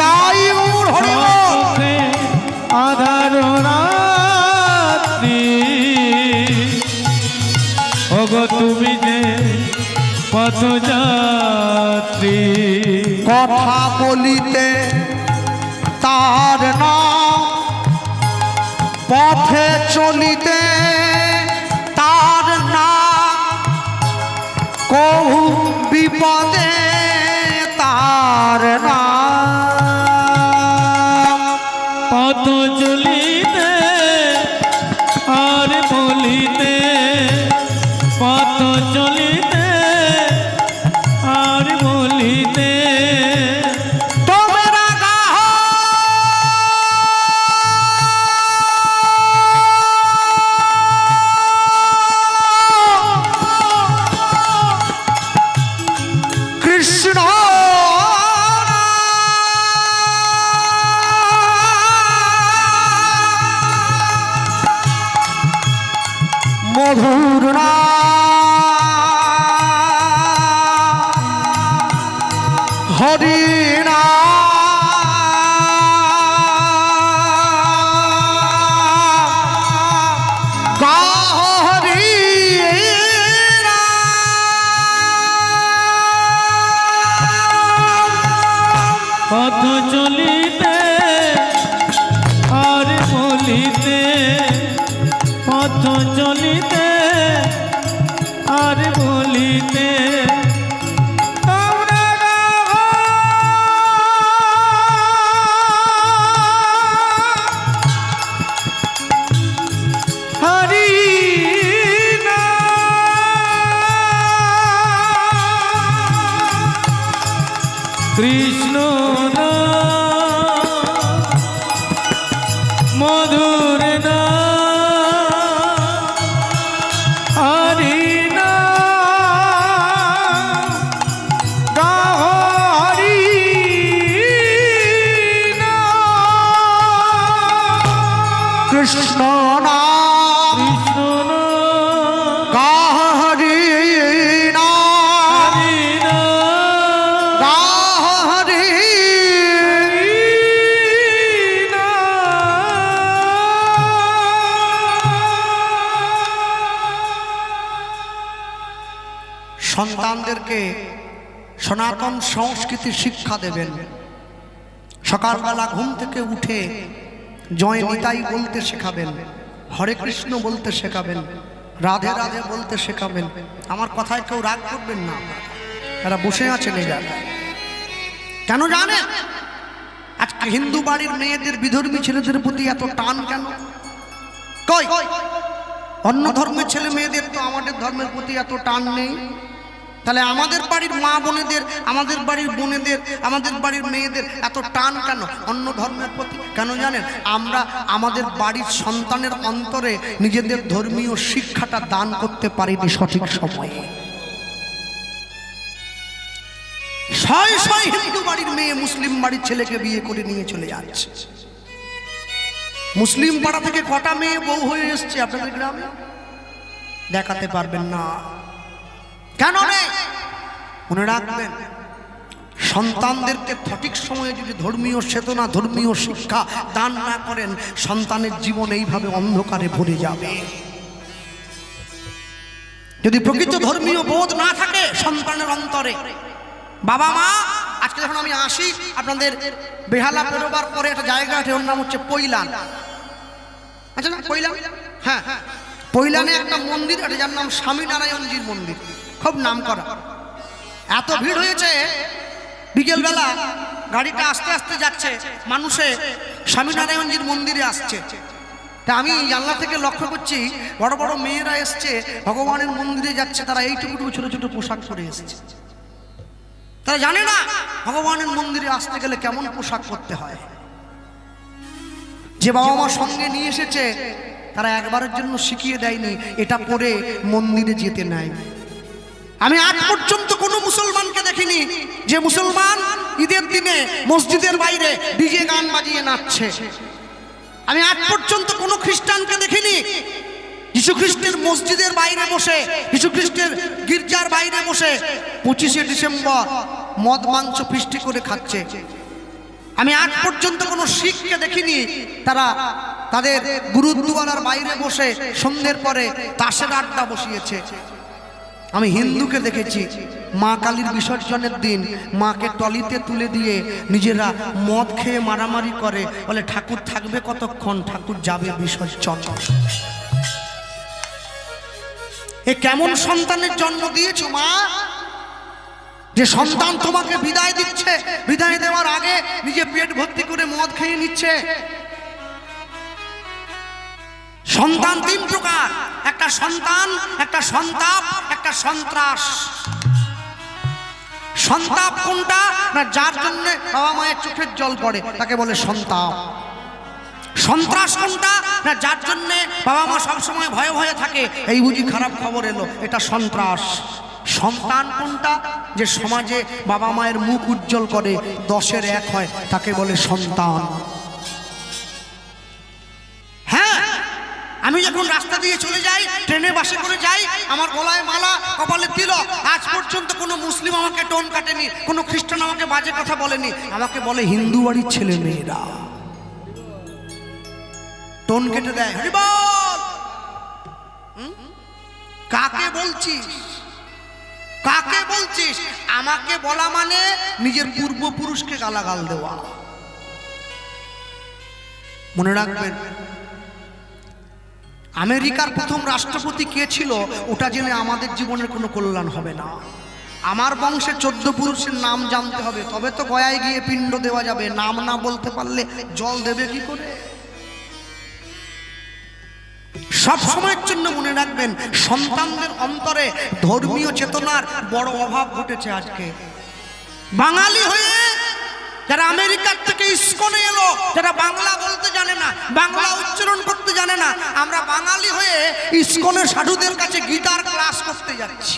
Speaker 1: তাই গৌর হরি বল।
Speaker 2: সম্মুখে আধার রাত্রি ওগো তুমি যে পথযাত্রী,
Speaker 1: কথা বলিতে তার নাম, পথে চলিতে তার নাম, কহু বিপদে তার নাম,
Speaker 2: পথ চলিতে আর বলিতে, পথ চলিতে আর বলিতে
Speaker 1: তোমরা গাহ কৃষ্ণ মধুর না হরি না, গাহ হরি না,
Speaker 2: পথ চলিতে আর বলিতে, পথ চলিতে আর বলিতে তোমরা হরি কৃষ্ণ না মধুর না হরি না,
Speaker 1: সন্তানদেরকে সনাতন সংস্কৃতি শিক্ষা দেবেন। সকালবেলা ঘুম থেকে উঠে জয় নিতাই বলতে শেখাবেন, হরে কৃষ্ণ বলতে শেখাবেন, রাধে রাধে বলতে শেখাবেন। আমার কথায় কেউ রাগ করবেন না, তারা বসে আছেন এই জায়গায়। কেন জানেন আজকে হিন্দু বাড়ির মেয়েদের বিধর্মী ছেলেদের প্রতি এত টান কেন? কই অন্য ধর্মের ছেলে মেয়েদের তো আমাদের ধর্মের প্রতি এত টান নেই। তাহলে আমাদের বাড়ির মা বোনেদের, আমাদের বাড়ির বোনেদের, আমাদের বাড়ির মেয়েদের এত টান কেন অন্য ধর্মের প্রতি? কেন জানেন? আমরা আমাদের বাড়ির সন্তানের অন্তরে নিজেদের ধর্মীয় শিক্ষাটা দান করতে পারিনি সঠিক সময়ে। শয় শয় হিন্দু বাড়ির মেয়ে মুসলিম বাড়ির ছেলেকে বিয়ে করে নিয়ে চলে যাচ্ছে। মুসলিম পাড়া থেকে কটা মেয়ে বউ হয়ে এসছে আপনাদের গ্রামে? দেখাতে পারবেন না। কেন নেই? মনে রাখবেন, সন্তানদেরকে সঠিক সময়ে যদি ধর্মীয় চেতনা, ধর্মীয় শিক্ষা দান না করেন, সন্তানের জীবন এইভাবে অন্ধকারে ভরে যাবে। যদি প্রকৃত ধর্মীয় বোধ না থাকে সন্তানের অন্তরে, বাবা মা, আজকে যখন আমি আসি আপনাদের বেহালা পেরোবার পরে একটা জায়গা আছে, ওর নাম হচ্ছে পৈলান। আচ্ছা না, পৈলান? হ্যাঁ, পৈলানে একটা মন্দির আছে যার নাম স্বামীনারায়ণজির মন্দির, খুব নাম করা। এত ভিড় হয়েছে, বিকেলবেলা গাড়িটা আস্তে আস্তে যাচ্ছে, মানুষে স্বামীনারায়ণজির মন্দিরে আসছে। তা আমি জানলা থেকে লক্ষ্য করছি বড় বড় মেয়েরা এসছে, ভগবানের মন্দিরে যাচ্ছে, তারা এইটুকু ছোট ছোট পোশাক পরে এসছে। তারা জানে না ভগবানের মন্দিরে আসতে গেলে কেমন পোশাক পরতে হয়। যে বাবা মা সঙ্গে নিয়ে এসেছে তারা একবারের জন্য শিখিয়ে দেয়নি এটা পরে মন্দিরে যেতে নাই। আমি আজ পর্যন্ত কোনো মুসলমানকে দেখিনি যে মুসলমান ঈদের দিনে মসজিদের বাইরে ডিজে গান বাজিয়ে নাচছে। আমি আজ পর্যন্ত কোনো খ্রিস্টানকে দেখিনি যীশু খ্রিস্টের মসজিদের বাইরে বসে, যীশু খ্রিস্টের গির্জার বাইরে বসে 25শে ডিসেম্বর মদ মাংস ফিস্টি করে খাচ্ছে। আমি আজ পর্যন্ত কোনো শিখকে দেখিনি তারা তাদের গুরুদ্বারার বাইরে বসে সন্ধ্যের পরে তাসের আড্ডা বসিয়েছে। আমি হিন্দুকে দেখেছি মা কালীর বিসর্জনের দিন মাকে টলিতে তুলে দিয়ে নিজেরা মদ খেয়ে মারামারি করে, বলে ঠাকুর থাকবে কতক্ষণ, ঠাকুর যাবে বিসর্জন। এ কেমন সন্তানের জন্ম দিয়েছো মা, যে সন্তান তোমাকে বিদায় দিচ্ছে, বিদায় দেওয়ার আগে নিজে পেট ভর্তি করে মদ খেয়ে নিচ্ছে। সন্তান তিন প্রকার, একটা সন্তান, একটা সন্তাপ, একটা সন্ত্রাস। সন্তাপ কোনটা না? যার জন্য বাবা মায়ের চোখের জল পড়ে তাকে বলে সন্তাপ। সন্ত্রাস কোনটা না? যার জন্য বাবা মা সবসময় ভয়ে ভয়ে থাকে, এই বুঝি খারাপ খবর এলো, এটা সন্ত্রাস। সন্তান কোনটা? যে সমাজে বাবা মায়ের মুখ উজ্জ্বল করে, 10-এর 1 হয়, তাকে বলে সন্তান। হ্যাঁ, আমি যখন রাস্তা দিয়ে চলে যাই, ট্রেনে বাসে করে যাই, আমার গলায় মালা, কপালে তিলক, আজ পর্যন্ত কোনো মুসলিম আমাকে টোন কাটেনি, কোনো খ্রিস্টান আমাকে বাজে কথা বলেনি। আমাকে বলে হিন্দু বাড়ির ছেলে মেয়েরা টোন কেটে দেয়। হরি বল। কাকে বলছিস? কাকে বলছিস? আমাকে বলা মানে নিজের পূর্বপুরুষকে গালাগাল দেওয়া। মনে রাখবেন, আমেরিকার প্রথম রাষ্ট্রপতি কে ছিল ওটা জেনে আমাদের জীবনের কোনো কল্যাণ হবে না। আমার বংশে 14 পুরুষের নাম জানতে হবে, তবে তো গয়ায় গিয়ে পিণ্ড দেওয়া যাবে। নাম না বলতে পারলে জল দেবে কি করে? সব সময়ের জন্য মনে রাখবেন, সন্তানদের অন্তরে ধর্মীয় চেতনার বড় অভাব ঘটেছে। আজকে বাঙালি হয়ে যারা আমেরিকার থেকে ইসকনে এলো, যারা বাংলা বলতে জানে না, বাংলা উচ্চারণ করতে জানে না, আমরা বাঙালি হয়ে ইসকনের সাধুদের কাছে গীতার ক্লাস করতে যাচ্ছি।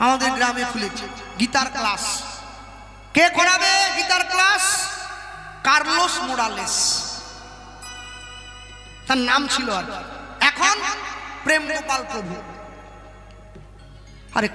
Speaker 1: আমাদের গ্রামে খুলেছে গীতার ক্লাস। কে করাবে গীতার ক্লাস? কার্লোস মোরালেস তার নাম ছিল, আর এখন প্রেম গোপাল প্রভু। আরে